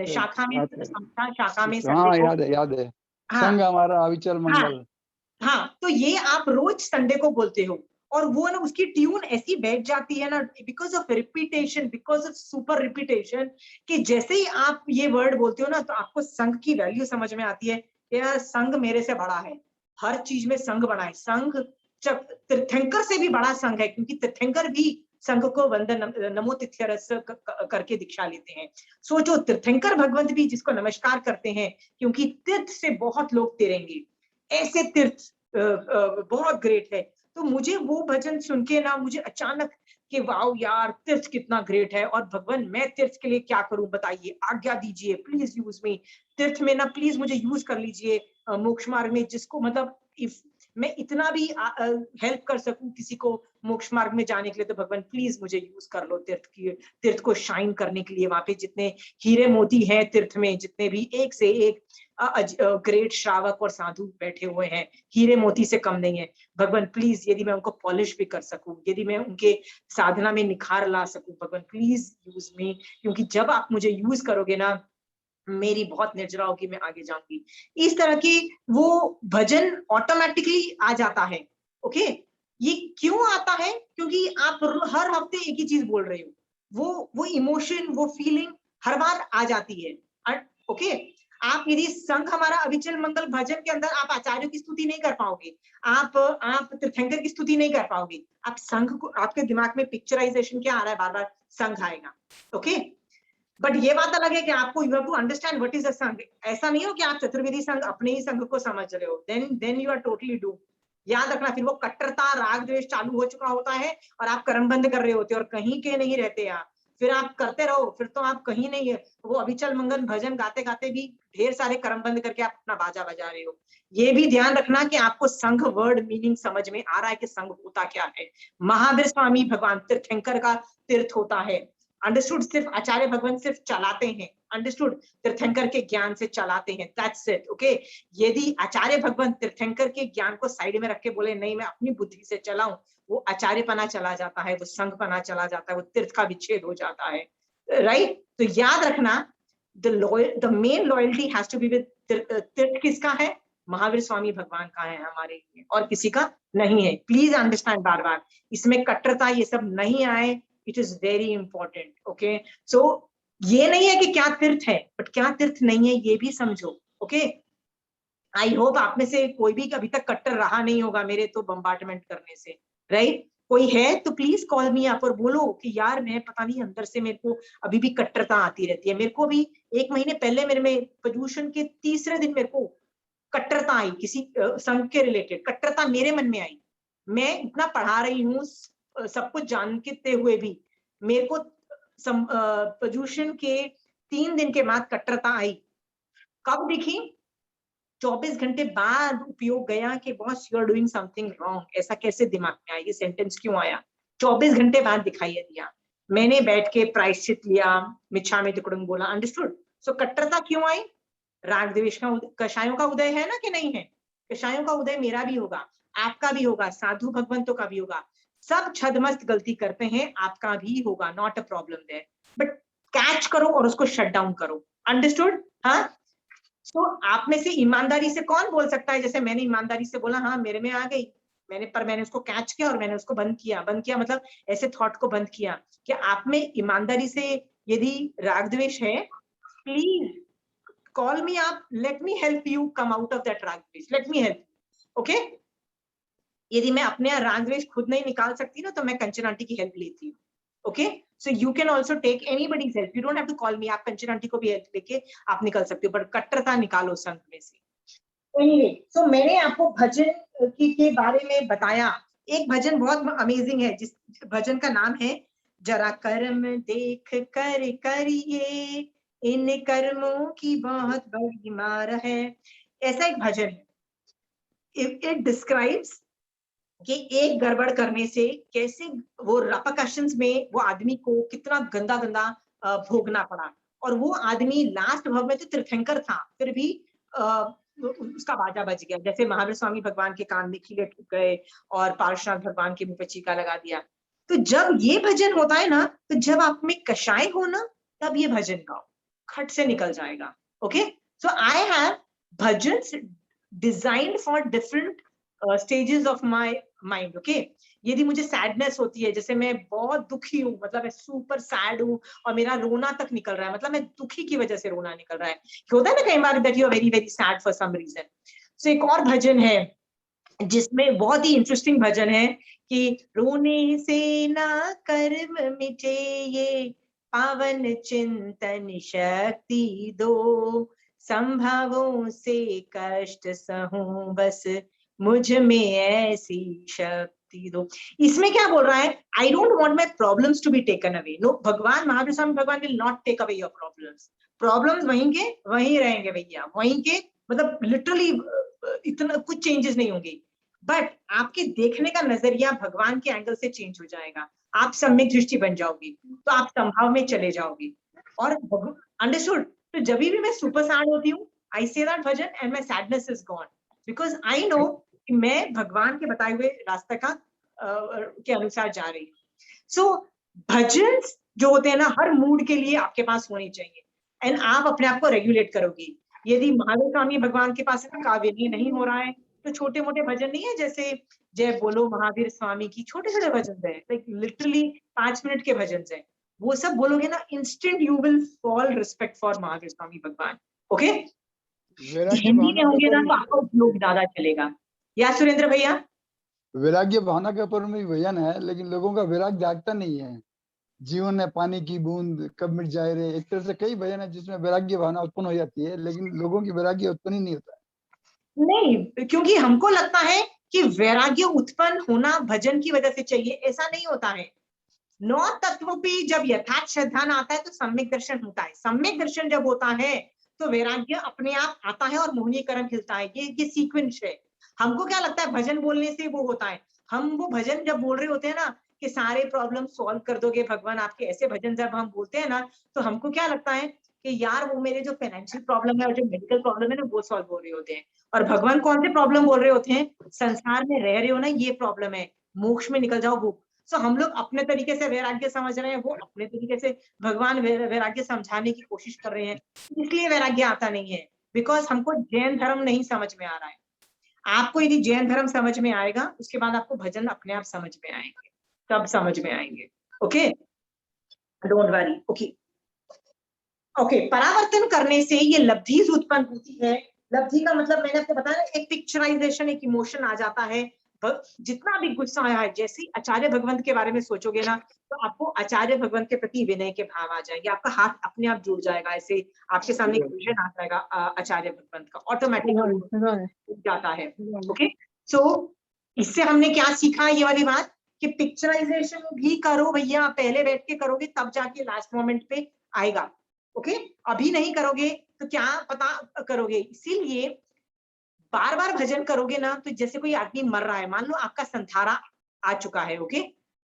शाखा में हाँ याद है, संग हमारा अविचल मंगल। हाँ, तो ये आप रोज संडे को बोलते हो और वो ना उसकी ट्यून ऐसी बैठ जाती है ना, because of repetition, because of super repetition, कि जैसे ही आप ये वर्ड बोलते हो ना तो आपको संघ की वैल्यू समझ में आती है। यार संघ मेरे से बड़ा है, हर चीज में संघ बड़ा है। संघ तीर्थंकर से भी बड़ा संघ है, क्योंकि तीर्थंकर भी संघ को वंदन नमो तिथ्यरस करके दीक्षा लेते हैं। सो जो तीर्थंकर भगवंत भी जिसको नमस्कार करते हैं, क्योंकि तीर्थ से बहुत लोग तेरेंगे, ऐसे तीर्थ बहुत ग्रेट है। तो मुझे वो भजन सुन के ना मुझे अचानक कि वाओ यार तीर्थ कितना ग्रेट है, और भगवान मैं तीर्थ के लिए क्या करूं बताइए, आज्ञा दीजिए, प्लीज यूज मी तीर्थ में ना, प्लीज मुझे यूज कर लीजिए मोक्ष मार्ग में, जिसको मतलब इफ मैं इतना भी हेल्प कर सकूं किसी को मोक्ष मार्ग में जाने के लिए, तो भगवान प्लीज मुझे यूज कर लो तीर्थ को शाइन करने के लिए। वहां पे जितने हीरे मोती हैं तीर्थ में, जितने भी एक से एक ग्रेट श्रावक और साधु बैठे हुए हैं, हीरे मोती से कम नहीं है। भगवान प्लीज यदि मैं उनको पॉलिश भी कर सकूं, यदि मैं उनके साधना में निखार ला सकूं, भगवान प्लीज यूज मी, क्योंकि जब आप मुझे यूज करोगे ना मेरी बहुत निर्जरा होगी, मैं आगे जाऊंगी। इस तरह की वो भजन ऑटोमेटिकली आ जाता है। ओके, ये क्यों आता है? क्योंकि आप हर हफ्ते एक ही चीज बोल रहे हो, वो इमोशन, वो फीलिंग हर बार आ जाती है। ओके, आप यदि संघ हमारा अविचल मंगल भजन के अंदर आप आचार्यों की स्तुति नहीं कर पाओगे, आप तीर्थंकर की स्तुति नहीं कर पाओगे, आप संघ को, आपके दिमाग में पिक्चराइजेशन क्या आ रहा है, बार बार संघ आएगा। ओके, बट ये बात अलग है कि आपको you have to understand what is a sangh. ऐसा नहीं हो कि आप चतुर्वेदी संघ अपने ही संघ को समझ रहे हो, देन यू आर टोटली डू। याद रखना, फिर वो कट्टरता राग द्वेष चालू हो चुका होता है और आप कर्म बंद कर रहे होते हो और कहीं के नहीं रहते आप। फिर आप करते रहो, फिर तो आप कहीं नहीं है। वो अभिचल मंगल भजन गाते गाते भी ढेर सारे कर्म बंद करके आप अपना बाजा बजा रहे हो। ये भी ध्यान रखना कि आपको संघ वर्ड मीनिंग समझ में आ रहा है कि संघ होता क्या है। महावीर स्वामी भगवान तीर्थंकर का तीर्थ होता है। अंडरस्टूड? सिर्फ आचार्य भगवान सिर्फ चलाते हैं, अंडरस्टूड? तीर्थंकर के ज्ञान से चलाते हैं, दैट्स इट। ओके, यदि आचार्य भगवान तीर्थंकर के ज्ञान को साइड में रख के बोले नहीं मैं अपनी बुद्धि से चलाऊं, वो आचार्यपना चला जाता है, वो संघपना चला जाता है, वो तीर्थ का विच्छेद हो जाता है। राइट? तो याद रखना, the main loyalty has to be with tirth. किसका है? महावीर स्वामी भगवान का है हमारे लिए, और किसी का नहीं है। प्लीज अंडरस्टैंड, बार बार इसमें कट्टरता ये सब नहीं आए। It is very important. Okay, so ये नहीं है कि क्या तीर्थ है, बट क्या तीर्थ नहीं है ये भी समझो। ओके, आई होप आप में से कोई भी अभी तक कट्टर रहा नहीं होगा मेरे तो बम्बार्टमेंट करने से। राइट? कोई है तो प्लीज कॉल मी अप और बोलो कि यार मैं पता नहीं अंदर से मेरे को अभी भी कट्टरता आती रहती है। मेरे को भी 1 महीने पहले मेरे में प्रदूषण के तीसरे दिन मेरे को कट्टरता आई, किसी संघ के रिलेटेड कट्टरता मेरे मन में आई। मैं इतना पढ़ा रही हूँ सब कुछ जानते हुए भी मेरे को प्रदूषण के 3 दिन के बाद कट्टरता आई। कब दिखी? 24 घंटे बाद उपयोग गया कि boss you are doing something wrong. ऐसा कैसे दिमाग में आया, ये सेंटेंस क्यों आया? 24 घंटे बाद दिखाई दिया। मैंने बैठ के प्रायश्चित लिया, मिच्छामि दुक्कड़म बोला, अंडरस्टूड? सो कट्टरता क्यों आई? राग द्वेष का कषायों का उदय है ना कि नहीं है? कषायों का उदय मेरा भी होगा, आपका भी होगा, साधु भगवंतों का भी होगा। सब छदमस्त गलती करते हैं, आपका भी होगा, not a problem there. But catch करो और उसको शट डाउन करो। अंडरस्टूड? हाँ, तो आप में से ईमानदारी से कौन बोल सकता है जैसे मैंने ईमानदारी से बोला हाँ मेरे में आ गई, मैंने उसको कैच किया और मैंने उसको बंद किया मतलब ऐसे थॉट को बंद किया कि आप में ईमानदारी से यदि राग द्वेष है, प्लीज कॉल मी आप, let me help you come out of that राग द्वेष, लेट मी हेल्प। ओके, यदि मैं अपने राग द्वेष खुद नहीं निकाल सकती ना तो मैं कंचन आंटी की हेल्प लेती हूँ। Okay, so you can also take anybody's help, you don't have to call me, आप कंचन आंटी को भी हेल्प लेके आप निकल सकते हो, पर कट्टरता निकालो संघ में से। Anyway, so मैंने आपको भजन के बारे में बताया। एक भजन बहुत अमेजिंग है जिस भजन का नाम है जरा कर्म देख कर करिए, इन कर्मों की बहुत बड़ी मार है। ऐसा एक भजन है। इट डिस्क्राइब्स कि एक गड़बड़ करने से कैसे वो रेपरकशंस में वो आदमी को कितना गंदा गंदा भोगना पड़ा। और वो आदमी लास्ट भव में तो तीर्थंकर था, फिर भी उसका बाजा बज गया। जैसे महावीर स्वामी भगवान के कान में खीले ठुक गए और पार्श्वनाथ भगवान के मुंह पे चीका लगा दिया। तो जब ये भजन होता है ना, तो जब आप में कषाय हो ना, तब ये भजन गाओ, खट से निकल जाएगा। Okay, so I have bhajans designed for different stages of my mind, okay. यदि मुझे सैडनेस होती है, जैसे मैं बहुत दुखी हूँ, मतलब मैं सुपर सैड हूँ और मेरा रोना तक निकल रहा है, मतलब मैं दुखी की वजह से रोना निकल रहा है, होता है ना कई बार that you are very very sad for some reason. So एक और भजन है जिसमें बहुत ही इंटरेस्टिंग भजन है कि रोने से ना कर्म मिटे ये, पावन चिंतन शक्ति दो, संभवों से कष्ट सहूं बस मुझ में ऐसी शक्ति दो। इसमें क्या बोल रहा है? I don't want my problems to be taken away. No, Bhagwan Mahavir Swami Bhagwan will not take away your problems. Problems वहीं के वहीं रहेंगे भैया, वहीं के, मतलब लिटरली इतना कुछ चेंजेस नहीं होंगे, बट आपके देखने का नजरिया भगवान के एंगल से चेंज हो जाएगा। आप सम्यक दृष्टि बन जाओगे, तो आप संभाव में चले जाओगे। और अंडरस्टूड? तो जब भी मैं सुपर सैड होती हूँ, I say that bhajan and my sadness is gone, because I know कि मैं भगवान के बताए हुए रास्ते का के अनुसार जा रही हूँ। सो भजन जो होते हैं ना, हर मूड के लिए आपके पास होने चाहिए, एंड आप अपने आप को रेगुलेट करोगे। यदि महावीर स्वामी भगवान के पास काव्य नहीं हो रहा है, तो छोटे मोटे भजन नहीं है, जैसे जय बोलो महावीर स्वामी की, छोटे छोटे भजन है, लाइक लिटरली 5 मिनट के भजन है, वो सब बोलोगे ना, instant you will fall respect for Mahavir Swami Bhagwan. Okay, Hindi में होंगे ना तो आपका उपयोग ज्यादा चलेगा। या सुरेंद्र भैया? वैराग्य भावना के ऊपर में भजन है, लेकिन लोगों का वैराग जागता नहीं है। जीवन है पानी की बूंद कब मिट जाए रे, एक तरह से कई भजन है जिसमें वैराग्य भावना उत्पन्न हो जाती है, लेकिन लोगों की वैराग्य उत्पन्न ही नहीं होता है। नहीं, क्योंकि हमको लगता है कि वैराग्य उत्पन्न होना भजन की वजह से चाहिए, ऐसा नहीं होता है। 9 तत्वों पे जब यथार्थ श्रद्धा आता है तो सम्यक दर्शन होता है। सम्यक दर्शन जब होता है तो वैराग्य अपने आप आता है और मोहनीकरण खिलता है। ये सीक्वेंस है। हमको क्या लगता है भजन बोलने से वो होता है, हम वो भजन जब बोल रहे होते हैं ना कि सारे प्रॉब्लम सॉल्व कर दोगे भगवान आपके, ऐसे भजन जब हम बोलते हैं ना, तो हमको क्या लगता है कि यार वो मेरे जो फाइनेंशियल प्रॉब्लम है और जो मेडिकल प्रॉब्लम है ना, वो सॉल्व हो रहे होते हैं। और भगवान कौन से प्रॉब्लम बोल रहे होते हैं? संसार में रह रहे हो ना, ये प्रॉब्लम है, मोक्ष में निकल जाओ वो। सो हम लोग अपने तरीके से वैराग्य समझ रहे हैं, वो अपने तरीके से भगवान वैराग्य समझाने की कोशिश कर रहे हैं, इसलिए वैराग्य आता नहीं है, बिकॉज हमको जैन धर्म नहीं समझ में आ रहा है। आपको यदि जैन धर्म समझ में आएगा, उसके बाद आपको भजन अपने आप समझ में आएंगे, तब समझ में आएंगे। Okay, don't worry. Okay okay, परावर्तन करने से ये लब्धि उत्पन्न होती है। लब्धि का मतलब मैंने आपको बताया ना, एक पिक्चराइजेशन, एक इमोशन आ जाता है। जितना भी गुस्सा आया है, जैसे ही आचार्य भगवंत के बारे में सोचोगे ना, तो आपको आचार्य भगवंत के प्रति विनय के भाव आ जाएंगे, आपका हाथ अपने आप जुड़ जाएगा, ऐसे आपके सामने एक विजन आ जाएगा आचार्य भगवंत का, ऑटोमेटिक जाता है। ओके, सो इससे हमने क्या सीखा, ये वाली बात कि पिक्चराइजेशन भी करो भैया, पहले बैठ के करोगे तब जाके लास्ट मोमेंट पे आएगा। ओके, अभी नहीं करोगे तो क्या पता करोगे। इसीलिए बार बार भजन करोगे ना, तो जैसे कोई आदमी मर रहा है, मान लो आपका संथारा आ चुका है, ओके,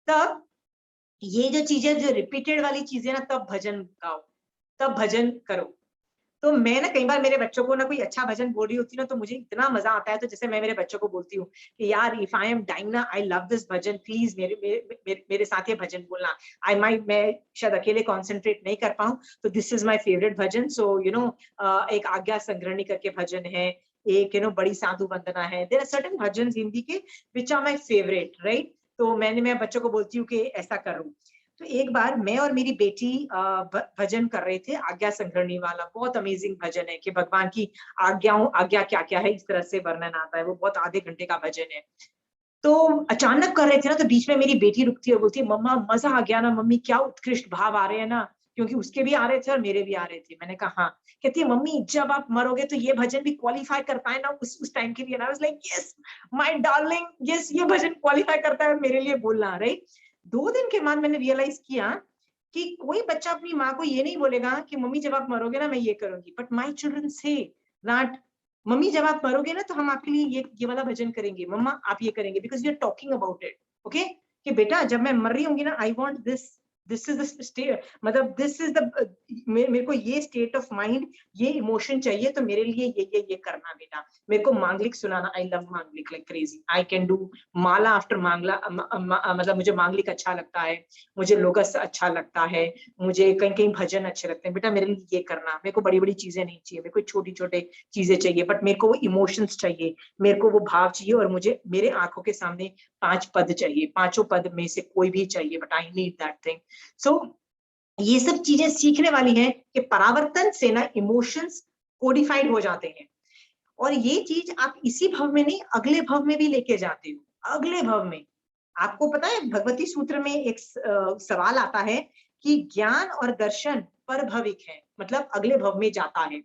तब ये जो चीजें, जो रिपीटेड वाली चीजें ना, तब भजन गाओ, तब भजन करो। तो मैं ना कई बार मेरे बच्चों को ना कोई अच्छा भजन बोल रही होती ना, तो मुझे इतना मजा आता है। तो जैसे मैं मेरे बच्चों को बोलती हूँ कि यार इफ आई एम डाइंग ना, I love this bhajan, please मेरे साथ ये भजन बोलना। मैं शायद अकेले कॉन्सेंट्रेट नहीं कर पाऊँ, तो this is my favourite bhajan. So you know, एक आज्ञा संग्रहणी करके भजन है, एक बड़ी साधु वंदना है। There are certain bhajan Hindi के which are my favourite, right. तो मैं बच्चों को बोलती हूँ कि ऐसा करूँ। तो एक बार मैं और मेरी बेटी भजन कर रहे थे, आज्ञा संग्रहणी वाला, बहुत अमेजिंग भजन है कि भगवान की आज्ञा क्या क्या है, इस तरह से वर्णन आता है, वो बहुत आधे घंटे का भजन है। तो अचानक कर रहे थे ना, तो बीच में मेरी बेटी रुकती है और बोलती है, मम्मा मजा आ गया ना मम्मी, क्या उत्कृष्ट भाव आ रहे हैं ना, क्योंकि उसके भी आ रहे थे और मेरे भी आ रहे थे। मैंने कहा हाँ। कहती है मम्मी जब आप मरोगे तो ये भजन भी क्वालिफाई करता है ना उस टाइम के लिए ना। I was like yes my darling, yes ये भजन क्वालिफाई करता है मेरे लिए बोलना, राइट। 2 दिन के बाद मैंने रियलाइज किया कि कोई बच्चा अपनी माँ को ये नहीं बोलेगा कि मम्मी जब आप मरोगे ना मैं ये करूंगी, but my children say that mummy जब आप मरोगे ना तो हम आपके लिए ये वाला भजन करेंगे, मम्मा आप ये करेंगे, because we are talking about it. Okay, कि बेटा जब मैं मर रही होंगी ना, I want this this is the state, मतलब दिस इज द, मेरे को ये स्टेट ऑफ माइंड, ये इमोशन चाहिए, तो मेरे लिए ये करना बेटा। मेरे को मांगलिक सुनाना, आई लव मांगलिक like crazy, I can do Mala after मांगला, मतलब मुझे मांगलिक अच्छा लगता है, मुझे लोगस अच्छा लगता है, मुझे कहीं कहीं भजन अच्छे लगते हैं। बेटा मेरे लिए ये करना, मेरे को बड़ी बड़ी चीजें नहीं चाहिए, मेरे को छोटी छोटी चीजें चाहिए, बट मेरे को वो इमोशंस चाहिए, मेरे को वो भाव चाहिए, और मुझे मेरे आंखों के सामने 5 पद चाहिए, 5 पद में से कोई भी चाहिए, but I need that thing. So ये सब चीजें सीखने वाली हैं कि परावर्तन से ना इमोशंस कोडिफाइड हो जाते हैं, और ये चीज आप इसी भव में नहीं, अगले भव में भी लेके जाते हो। अगले भव में आपको पता है, भगवती सूत्र में एक सवाल आता है कि ज्ञान और दर्शन परभविक है, मतलब अगले भव में जाता है,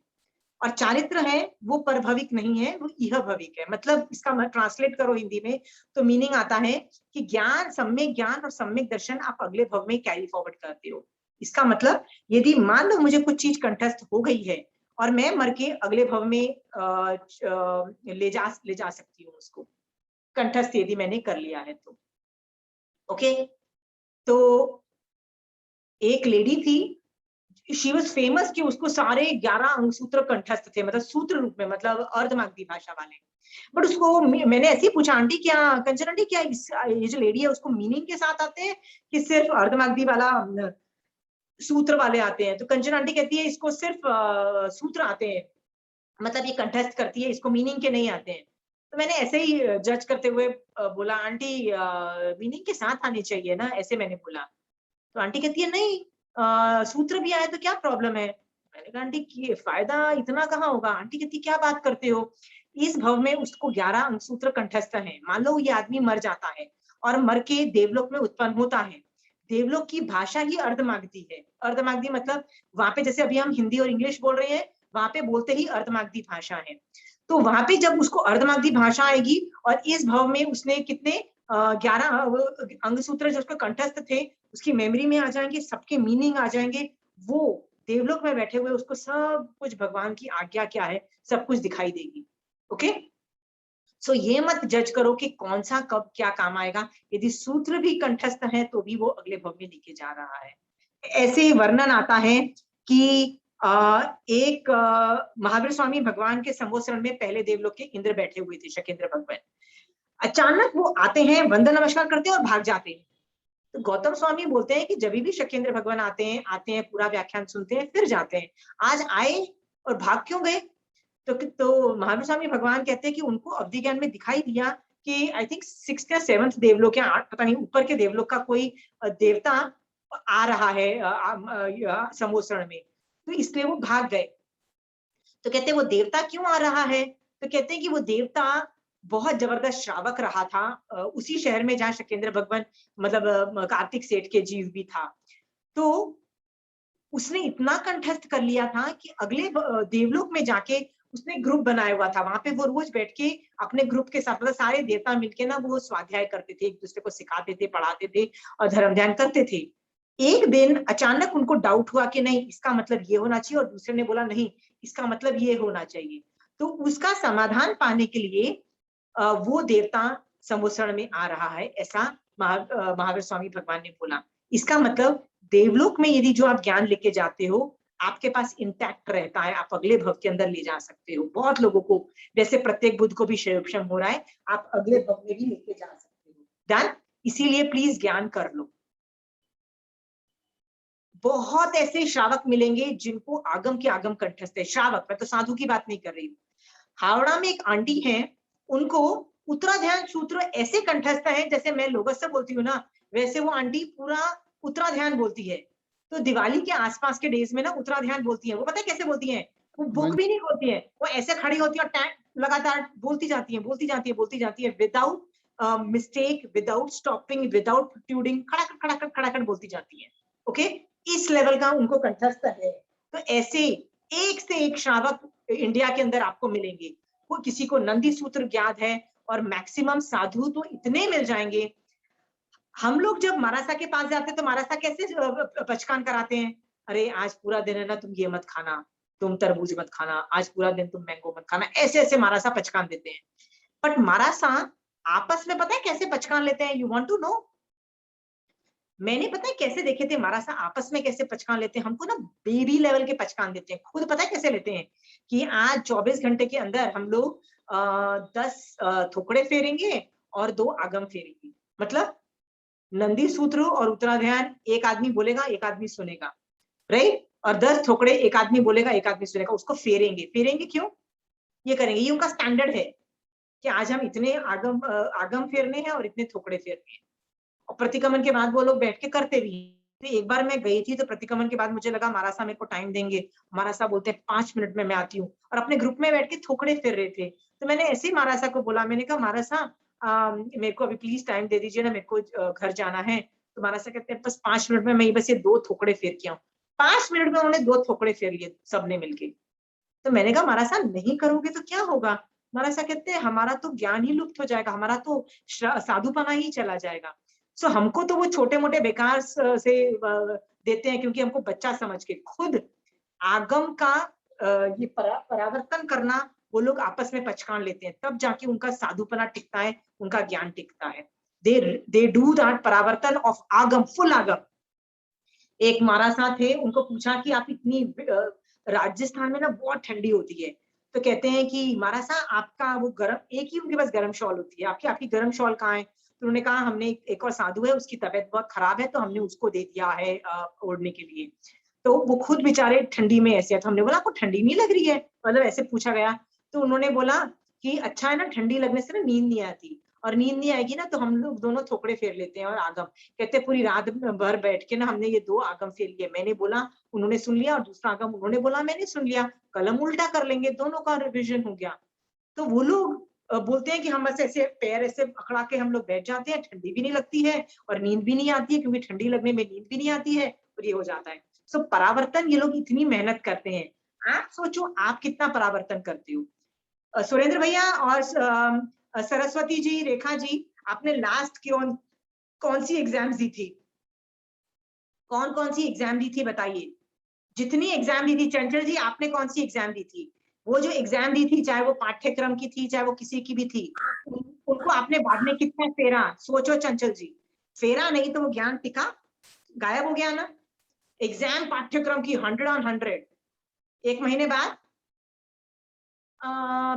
और चारित्र है वो परभविक नहीं है, वो इह भविक है। मतलब इसका ट्रांसलेट करो हिंदी में तो मीनिंग आता है कि ज्ञान और सम्यक दर्शन आप अगले भव में कैरी फॉरवर्ड करते हो। इसका मतलब यदि मान लो मुझे कुछ चीज कंठस्थ हो गई है और मैं मर के अगले भव में ले जा सकती हूँ उसको, कंठस्थ यदि मैंने कर लिया है तो। ओके, तो एक लेडी थी, शी वॉज फेमस कि उसको सारे 11 अंगसूत्र कंठस्थ थे, मतलब सूत्र रूप में, मतलब अर्धमागधी भाषा वाले। बट उसको मैंने ऐसे ही पूछा, आंटी क्या, कंचन आंटी क्या ये जो लेडी है उसको मीनिंग के साथ आते हैं कि सिर्फ अर्धमागधी वाला सूत्र वाले आते हैं? तो कंचन आंटी कहती है इसको सिर्फ सूत्र आते हैं, मतलब ये कंठस्थ करती है, इसको मीनिंग के नहीं आते हैं। तो मैंने ऐसे ही जज करते हुए बोला, आंटी मीनिंग के साथ आने चाहिए ना, ऐसे मैंने बोला। तो आंटी कहती है नहीं, सूत्र भी आए तो क्या प्रॉब्लम है? मैंने कहा आंटी की फायदा इतना कहाँ होगा? आंटी कहती क्या बात करते हो, इस भव में उसको 11 अंगसूत्र कंठस्थ हैं। मान लो ये आदमी मर जाता है और मर के देवलोक में उत्पन्न होता है, देवलोक की भाषा ही अर्धमागधी है। अर्धमागधी मतलब वहां पे जैसे अभी हम हिंदी और इंग्लिश बोल रहे हैं, वहां पे बोलते ही अर्धमागधी भाषा है। तो वहां पे जब उसको अर्धमागधी भाषा आएगी और इस भव में उसने कितने 11 अंगसूत्र जो उसके कंठस्थ थे उसकी मेमोरी में आ जाएंगे, सबके मीनिंग आ जाएंगे, वो देवलोक में बैठे हुए उसको सब कुछ भगवान की आज्ञा क्या है सब कुछ दिखाई देगी। ओके, सो ये मत जज करो कि कौन सा कब क्या काम आएगा, यदि सूत्र भी कंठस्थ है तो भी वो अगले भव में लेके जा रहा है। ऐसे वर्णन आता है कि एक महावीर स्वामी भगवान के संवत्सरण में पहले देवलोक के इंद्र बैठे हुए थे, शकेंद्र भगवान। अचानक वो आते हैं, वंदन नमस्कार करते हैं और भाग जाते हैं। तो गौतम स्वामी बोलते हैं कि जब भी शकेंद्र भगवान आते हैं पूरा व्याख्यान सुनते हैं फिर जाते हैं, आज आए और भाग क्यों गए? तो महावीर स्वामी भगवान कहते हैं कि उनको अवधि ज्ञान में दिखाई दिया कि आई थिंक 6th या 7th देवलोक या 8 पता नहीं ऊपर के देवलोक का कोई देवता आ रहा है संवत्सरण में, तो इसलिए वो भाग गए। तो कहते हैं वो देवता क्यों आ रहा है? तो कहते हैं कि वो देवता बहुत जबरदस्त श्रावक रहा था उसी शहर में जहाँ शकेंद्र भगवान मतलब कार्तिक सेठ के जीव भी था। तो उसने इतना कंठस्थ कर लिया था कि अगले देवलोक में जाके उसने ग्रुप बनाया हुआ था, वहां पे वो रोज बैठ के अपने ग्रुप के साथ मतलब सारे देवता मिलके ना वो स्वाध्याय करते थे, एक दूसरे को सिखाते थे, पढ़ाते थे और धर्म ध्यान करते थे। एक दिन अचानक उनको डाउट हुआ कि नहीं इसका मतलब ये होना चाहिए, और दूसरे ने बोला नहीं इसका मतलब ये होना चाहिए। तो उसका समाधान पाने के लिए वो देवता संवत्सरण में आ रहा है, ऐसा महावीर स्वामी भगवान ने बोला। इसका मतलब देवलोक में यदि जो आप ज्ञान लेके जाते हो आपके पास इंटैक्ट रहता है, आप अगले भव के अंदर ले जा सकते हो। बहुत लोगों को, जैसे प्रत्येक बुद्ध को भी शैवक्षम हो रहा है, आप अगले भव में भी लेके जा सकते हो। डन, इसीलिए प्लीज ज्ञान कर लो। बहुत ऐसे श्रावक मिलेंगे जिनको आगम के आगम कंठस्थ है। श्रावक, मैं तो साधु की बात नहीं कर रही हूँ। हावड़ा में एक आंटी है, उनको उत्तराध्यान सूत्र ऐसे कंठस्थ है, जैसे मैं लोगों से बोलती हूँ ना, वैसे वो आंटी पूरा उत्तराध्यान बोलती है। तो दिवाली के आसपास के डेज में ना उत्तराध्यान बोलती है। वो पता है कैसे बोलती है? वो बुक भी नहीं बोलती है, वो ऐसे खड़ी होती है और लगातार बोलती जाती है, बोलती जाती है, बोलती जाती है, without mistake, without stopping, without ट्यूडिंग, खड़ाखड़ खड़ाखड़ खड़ाखड़ बोलती जाती है। ओके, इस लेवल का उनको कंठस्थ है। तो ऐसे एक से एक श्रावक इंडिया के अंदर आपको मिलेंगे। वो किसी को नंदी सूत्र ज्ञात है, और मैक्सिमम साधु तो इतने मिल जाएंगे। हम लोग जब मारासा के पास जाते हैं तो मारासा कैसे पचकान कराते हैं? अरे आज पूरा दिन है ना, तुम ये मत खाना, तुम तरबूज मत खाना, आज पूरा दिन तुम मैंगो मत खाना, ऐसे ऐसे मारासा पचकान देते हैं। बट मारासा आपस में पता है कैसे पचकान लेते हैं? You want to know? मैंने पता है कैसे देखे थे मारा सा आपस में कैसे पचकान लेते हैं, हमको ना बेबी लेवल के पचकान देते हैं, खुद पता है कैसे लेते हैं कि आज 24 घंटे के अंदर हम लोग 10 थोकड़े फेरेंगे और 2 आगम फेरेंगे। मतलब नंदी सूत्र और उत्तराध्यान, एक आदमी बोलेगा एक आदमी सुनेगा, राइट? और 10 थोकड़े एक आदमी बोलेगा एक आदमी सुनेगा, उसको फेरेंगे। फेरेंगे क्यों? ये करेंगे, ये उनका स्टैंडर्ड है कि आज हम इतने आगम फेरने हैं और इतने थोकड़े फेरने हैं। और प्रतिक्रमण के बाद वो लोग बैठ के करते भी हैं। तो एक बार मैं गई थी तो प्रतिक्रमण के बाद मुझे लगा महाराज साहब मेरे को टाइम देंगे, महाराज साहब बोलते हैं 5 मिनट में मैं आती हूँ, और अपने ग्रुप में बैठ के थोकड़े फेर रहे थे। तो मैंने ऐसे ही महाराज साहब को बोला, मैंने कहा महाराज साहब मेरे को अभी प्लीज टाइम दे दीजिए ना, मेरे को घर जाना है। तो महाराज साहब कहते हैं बस 5 मिनट में मैं बस ये 2 थोकड़े फेर के आऊँ। 5 मिनट में उन्होंने 2 थोकड़े फेर लिए सबने मिलके। तो मैंने कहा महाराज साहब नहीं करोगे तो क्या होगा? महाराज साहब कहते हैं हमारा तो ज्ञान ही लुप्त हो जाएगा, हमारा तो साधुपना ही चला जाएगा। सो हमको तो वो छोटे मोटे बेकार से देते हैं, क्योंकि हमको बच्चा समझ के, खुद आगम का ये परावर्तन करना वो लोग आपस में पहचान लेते हैं, तब जाके उनका साधुपना टिकता है, उनका ज्ञान टिकता है। दे डू दैट परावर्तन ऑफ आगम, फुल आगम। एक महाराज साहब थे, उनको पूछा कि आप इतनी राजस्थान में ना बहुत ठंडी होती है, तो कहते हैं कि महाराज साहब आपका वो गर्म, एक ही उनके पास गर्म शॉल होती है, आपकी गर्म शॉल कहाँ है? तो उन्होंने कहा हमने एक और साधु है, उसकी तबीयत बहुत खराब है तो हमने उसको दे दिया है ओढ़ने के लिए। तो वो खुद बेचारे ठंडी में ऐसे है। तो हमने बोला आपको ठंडी नहीं लग रही है? मतलब ऐसे पूछा गया। तो उन्होंने बोला कि अच्छा है ना, ठंडी लगने से ना नींद नहीं आती, और नींद नहीं आएगी ना तो हम लोग दोनों थोकड़े फेर लेते हैं और आगम। कहते पूरी रात भर बैठ के ना हमने ये 2 आगम फेर लिए। मैंने बोला, उन्होंने सुन लिया, और दूसरा आगम उन्होंने बोला, मैंने सुन लिया, कलम उल्टा कर लेंगे, दोनों का रिविजन हो गया। तो वो लोग बोलते हैं कि हम बस ऐसे पैर ऐसे अकड़ा के हम लोग बैठ जाते हैं, ठंडी भी नहीं लगती है और नींद भी नहीं आती है, क्योंकि ठंडी लगने में नींद भी नहीं आती है, और ये हो जाता है। सो परावर्तन ये लोग इतनी मेहनत करते हैं। आप सोचो आप कितना परावर्तन करते हो। सुरेंद्र भैया और सरस्वती जी, रेखा जी, आपने लास्ट कौन सी एग्जाम दी थी? कौन सी एग्जाम दी थी बताइए? जितनी एग्जाम दी थी, चंचल जी आपने कौन सी एग्जाम दी थी? वो जो एग्जाम दी थी, चाहे वो पाठ्यक्रम की थी, चाहे वो किसी की भी थी, उनको आपने बाद में कितना फेरा? सोचो चंचल जी, फेरा नहीं तो वो ज्ञान टिका, गायब हो गया ना। एग्जाम पाठ्यक्रम की 100 on 100, एक महीने बाद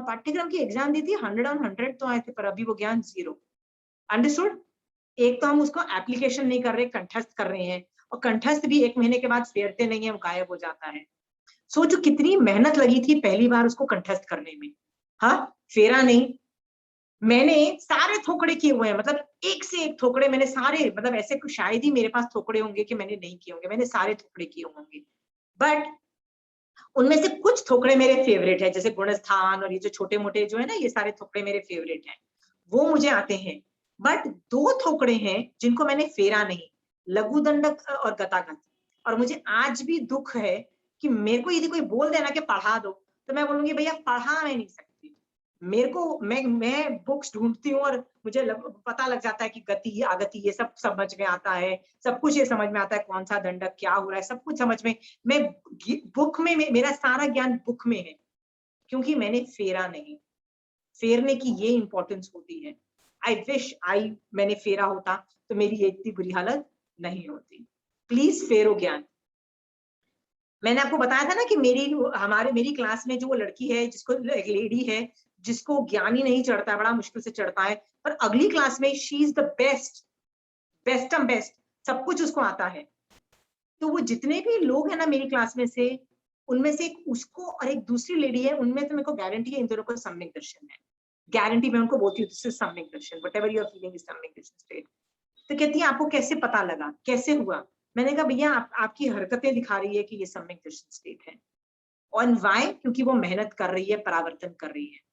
पाठ्यक्रम की एग्जाम दी थी, 100 on 100 तो आए थे, पर अभी वो ज्ञान 0। अंडरस्टूड? एक तो हम उसको एप्लीकेशन नहीं कर रहे, कंठस्थ कर रहे हैं, और कंठस्थ भी एक महीने के बाद फेरते नहीं है, वो गायब हो जाता है। सोचो कितनी मेहनत लगी थी पहली बार उसको कंठस्थ करने में। हाँ, फेरा नहीं। मैंने सारे थोकड़े किए हुए हैं, मतलब एक से एक थोकड़े मैंने सारे, मतलब ऐसे कुछ शायद ही मेरे पास थोकड़े होंगे कि मैंने नहीं किए होंगे, मैंने सारे थोकड़े किए होंगे। बट उनमें से कुछ थोकड़े मेरे फेवरेट है, जैसे गुणस्थान और ये जो छोटे मोटे जो है ना, ये सारे थोकड़े मेरे फेवरेट हैं, वो मुझे आते हैं। बट 2 थोकड़े हैं जिनको मैंने फेरा नहीं, लघु दंडक और गतागत। और मुझे आज भी दुख है कि मेरे को यदि कोई बोल देना कि पढ़ा दो, तो मैं बोलूंगी भैया पढ़ा मैं नहीं सकती। मेरे को मैं बुक्स ढूंढती हूँ और मुझे पता लग जाता है कि गति आगति ये सब समझ में आता है, सब कुछ ये समझ में आता है, कौन सा दंडक क्या हो रहा है, सब कुछ समझ में। मैं बुक में मेरा सारा ज्ञान बुक में है, क्योंकि मैंने फेरा नहीं। फेरने की ये इंपॉर्टेंस होती है। आई विश मैंने फेरा होता तो मेरी ये इतनी बुरी हालत नहीं होती। प्लीज फेरो ज्ञान। मैंने आपको बताया था ना कि मेरी क्लास में जो वो लड़की है, जिसको एक लेडी है, जिसको ज्ञान ही नहीं चढ़ता है, बड़ा मुश्किल से चढ़ता है, पर अगली क्लास में she is the best, best, सब कुछ उसको आता है। तो वो जितने भी लोग हैं ना मेरी क्लास में से, उनमें से एक उसको और एक दूसरी लेडी है, उनमें तो मेरे को गारंटी है इन दोनों को सम्यक दर्शन है। गारंटी मैं उनको बोलती हूँ this is samyak darshan, whatever you are feeling is samyak darshan state. तो कहती है आपको कैसे पता लगा, कैसे हुआ? मैंने कहा भैया आपकी हरकतें दिखा रही है कि ये सम्यक दर्शन स्टेट है। और व्हाई? क्योंकि वो मेहनत कर रही है, परावर्तन कर रही है।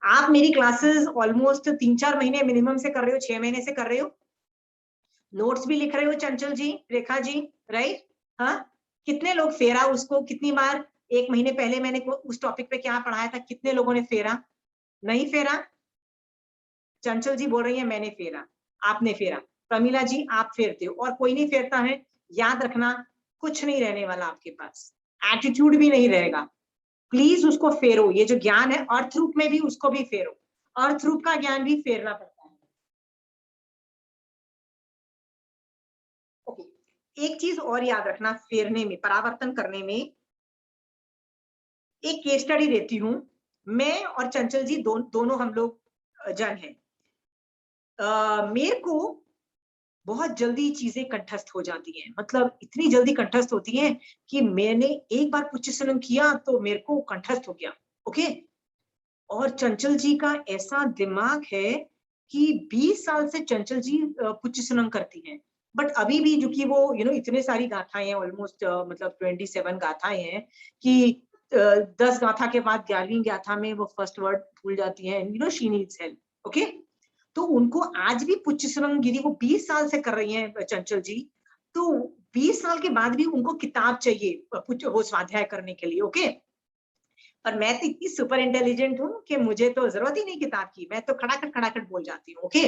आप मेरी क्लासेस ऑलमोस्ट 3-4 महीने मिनिमम से कर रहे हो, 6 महीने से कर रहे हो, नोट्स भी लिख रहे हो चंचल जी, रेखा जी, राइट? हाँ, कितने लोग फेरा उसको? कितनी बार? 1 महीने पहले मैंने उस टॉपिक पे क्या पढ़ाया था, कितने लोगों ने फेरा? नहीं फेरा? चंचल जी बोल रही है मैंने फेरा, आपने फेरा। प्रमीला जी आप फेरते हो, और कोई नहीं फेरता है। याद रखना, कुछ नहीं रहने वाला आपके पास, एटीट्यूड भी नहीं रहेगा। प्लीज उसको फेरो। ये जो ज्ञान है अर्थ रूप में भी, उसको भी फेरो। अर्थ रूप का ज्ञान भी फेरना पड़ता है। ओके, एक चीज और याद रखना, फेरने में, परावर्तन करने में, एक केस स्टडी देती हूँ। मैं और चंचल जी दोनों हम लोग जन हैं। मेरे को बहुत जल्दी चीजें कंठस्थ हो जाती हैं, मतलब इतनी जल्दी कंठस्थ होती हैं कि मैंने एक बार पुच्चीस्वरम किया तो मेरे को कंठस्थ हो गया। ओके, और चंचल जी का ऐसा दिमाग है कि 20 साल से चंचल जी पुच्चीस्वरम करती हैं, बट अभी भी जो कि वो इतने सारी गाथाएं हैं, ऑलमोस्ट मतलब 27 गाथाएं हैं कि 10 गाथा के बाद 11वीं गाथा में वो फर्स्ट वर्ड भूल जाती हैं, शी नीड्स हेल्प। ओके, तो उनको आज भी पुच्चीस्वरम गिरी वो 20 साल से कर रही हैं चंचल जी, तो 20 साल के बाद भी उनको किताब चाहिए वो स्वाध्याय करने के लिए। ओके, पर मैं तो इतनी सुपर इंटेलिजेंट हूँ कि मुझे तो जरूरत ही नहीं किताब की, मैं तो खड़ाखट बोल जाती हूँ। ओके,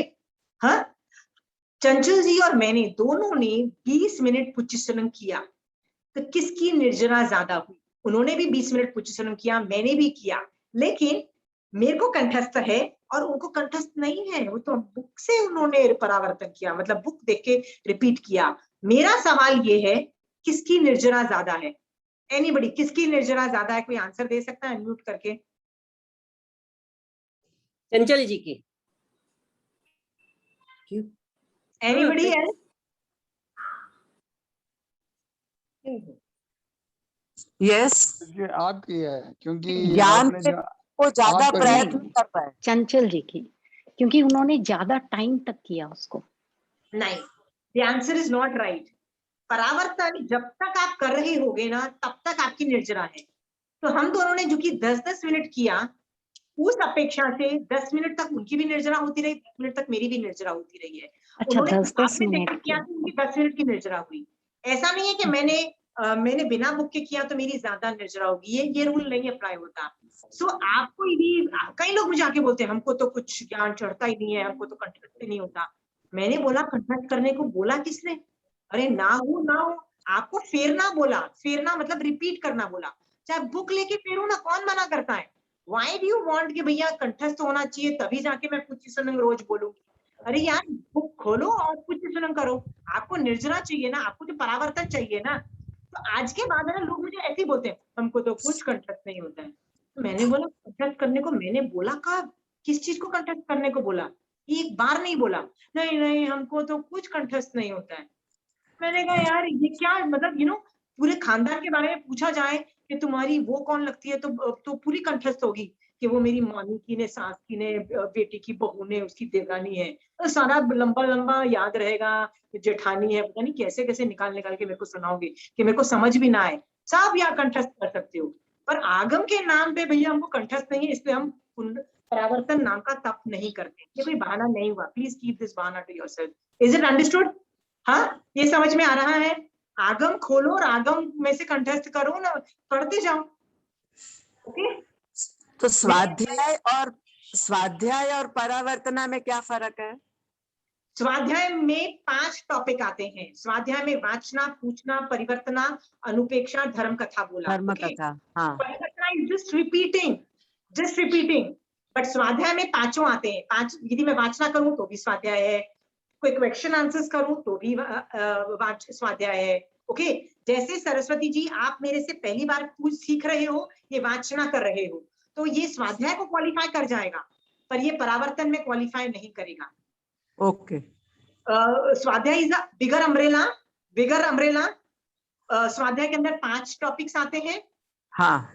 हाँ, चंचल जी और मैंने दोनों ने 20 मिनट पुच्चीस्वरम किया, तो किसकी निर्जरा ज्यादा हुई? उन्होंने भी 20 मिनट पुच्चीस्वरम किया, मैंने भी किया, लेकिन मेरे को कंठस्थ है और उनको कंठस्थ नहीं है। वो तो बुक से उन्होंने परावर्तन किया, मतलब बुक देख के रिपीट किया। मेरा सवाल ये है, किसकी निर्जरा ज्यादा है? एनीबडी, किसकी निर्जरा ज्यादा है? कोई आंसर दे सकता है अनम्यूट करके? चंचल जी की। Anybody else? यस, क्योंकि आपकी है, क्योंकि ज्ञान आपने से जो वो ज्यादा आपका प्रयत्न कर रहा है। चंचल जी की, क्योंकि उन्होंने ज्यादा टाइम तक किया उसको। नहीं, the answer is not right. परावर्तन जब तक आप कर रहे होगे ना, तब तक आपकी निर्जरा है। तो हम दोनों ने जो कि 10-10 मिनट किया, उस अपेक्षा से 10 मिनट तक उनकी भी निर्जरा होती रही, 10 मिनट तक मेरी भी निर्जरा होती रही है। अच्छा, उन्होंने 10-10 किताब में देख मिनट के किया किया। तो उनकी 10 मिनट की निर्जरा हुई। ऐसा नहीं है कि मैंने बिना बुक के किया तो मेरी ज्यादा निर्जरा होगी, ये रूल नहीं अप्लाई होता। सो आपको भी, कई लोग मुझे आके बोलते हैं हमको तो कुछ ज्ञान चढ़ता ही नहीं है, हमको तो कंठस्थ ही नहीं होता। मैंने बोला कंठस्थ करने को बोला किसने? अरे ना हो, आपको फेरना बोला, फेरना मतलब रिपीट करना बोला। चाहे बुक लेके फेरो ना, कौन मना करता है? वाई डू यू वांट कि भैया कंठस्थ होना चाहिए तभी जाके मैं पुच्चीस्वरम रोज बोलूंगी? अरे यार, बुक खोलो और पुच्चीस्वरम करो। आपको निर्जरा चाहिए ना, आपको तो परावर्तन चाहिए ना। तो आज के बाद है ना, लोग मुझे ऐसे ही बोलते हैं हमको तो कुछ कंठस्थ नहीं होता है। तो मैंने बोला कंठस्थ करने को मैंने बोला कब? किस चीज को कंठस्थ करने को बोला? एक बार नहीं बोला। नहीं नहीं, हमको तो कुछ कंठस्थ नहीं होता है। मैंने कहा यार ये क्या, मतलब पूरे खानदान के बारे में पूछा जाए कि तुम्हारी वो कौन लगती है, तो पूरी कंठस्थ होगी कि वो मेरी मामी की ने, सास की ने, बेटी की बहू ने, उसकी देवरानी है। तो सारा लंबा लंबा याद रहेगा, जेठानी है, पता नहीं कैसे कैसे निकाल निकाल के मेरे को सुनाओगे कि मेरे को समझ भी ना आए। सब यहाँ कंठस्थ कर सकते हो, पर आगम के नाम पे भैया हमको कंठस्थ नहीं है, इसलिए हम परावर्तन नाम का तप नहीं करते। ये कोई बहाना नहीं हुआ, please keep this bahana to yourself. Is it understood? हाँ, ये समझ में आ रहा है? आगम खोलो और आगम में से कंठस्थ करो ना, पढ़ते जाओ। ओके, तो स्वाध्याय और परावर्तना में क्या फर्क है? स्वाध्याय में 5 टॉपिक आते हैं। स्वाध्याय में वाचना, पूछना, परिवर्तना, अनुपेक्षा, धर्म कथा बोला। धर्म ओके, कथा, हाँ। परिवर्तना इज जस्ट रिपीटिंग। बट स्वाध्याय में 5 आते हैं। 5 यदि मैं वाचना करूं तो भी स्वाध्याय है, कोई क्वेश्चन आंसर्स करूं तो भी स्वाध्याय है। ओके, जैसे सरस्वती जी आप मेरे से पहली बार कुछ सीख रहे हो, ये वाचना कर रहे हो, तो ये स्वाध्याय को क्वालिफाई कर जाएगा, पर ये परावर्तन में क्वालिफाई नहीं करेगा। Okay, swadhyay is a bigger umbrella. स्वाध्याय के अंदर 5 टॉपिक्स आते हैं। हाँ,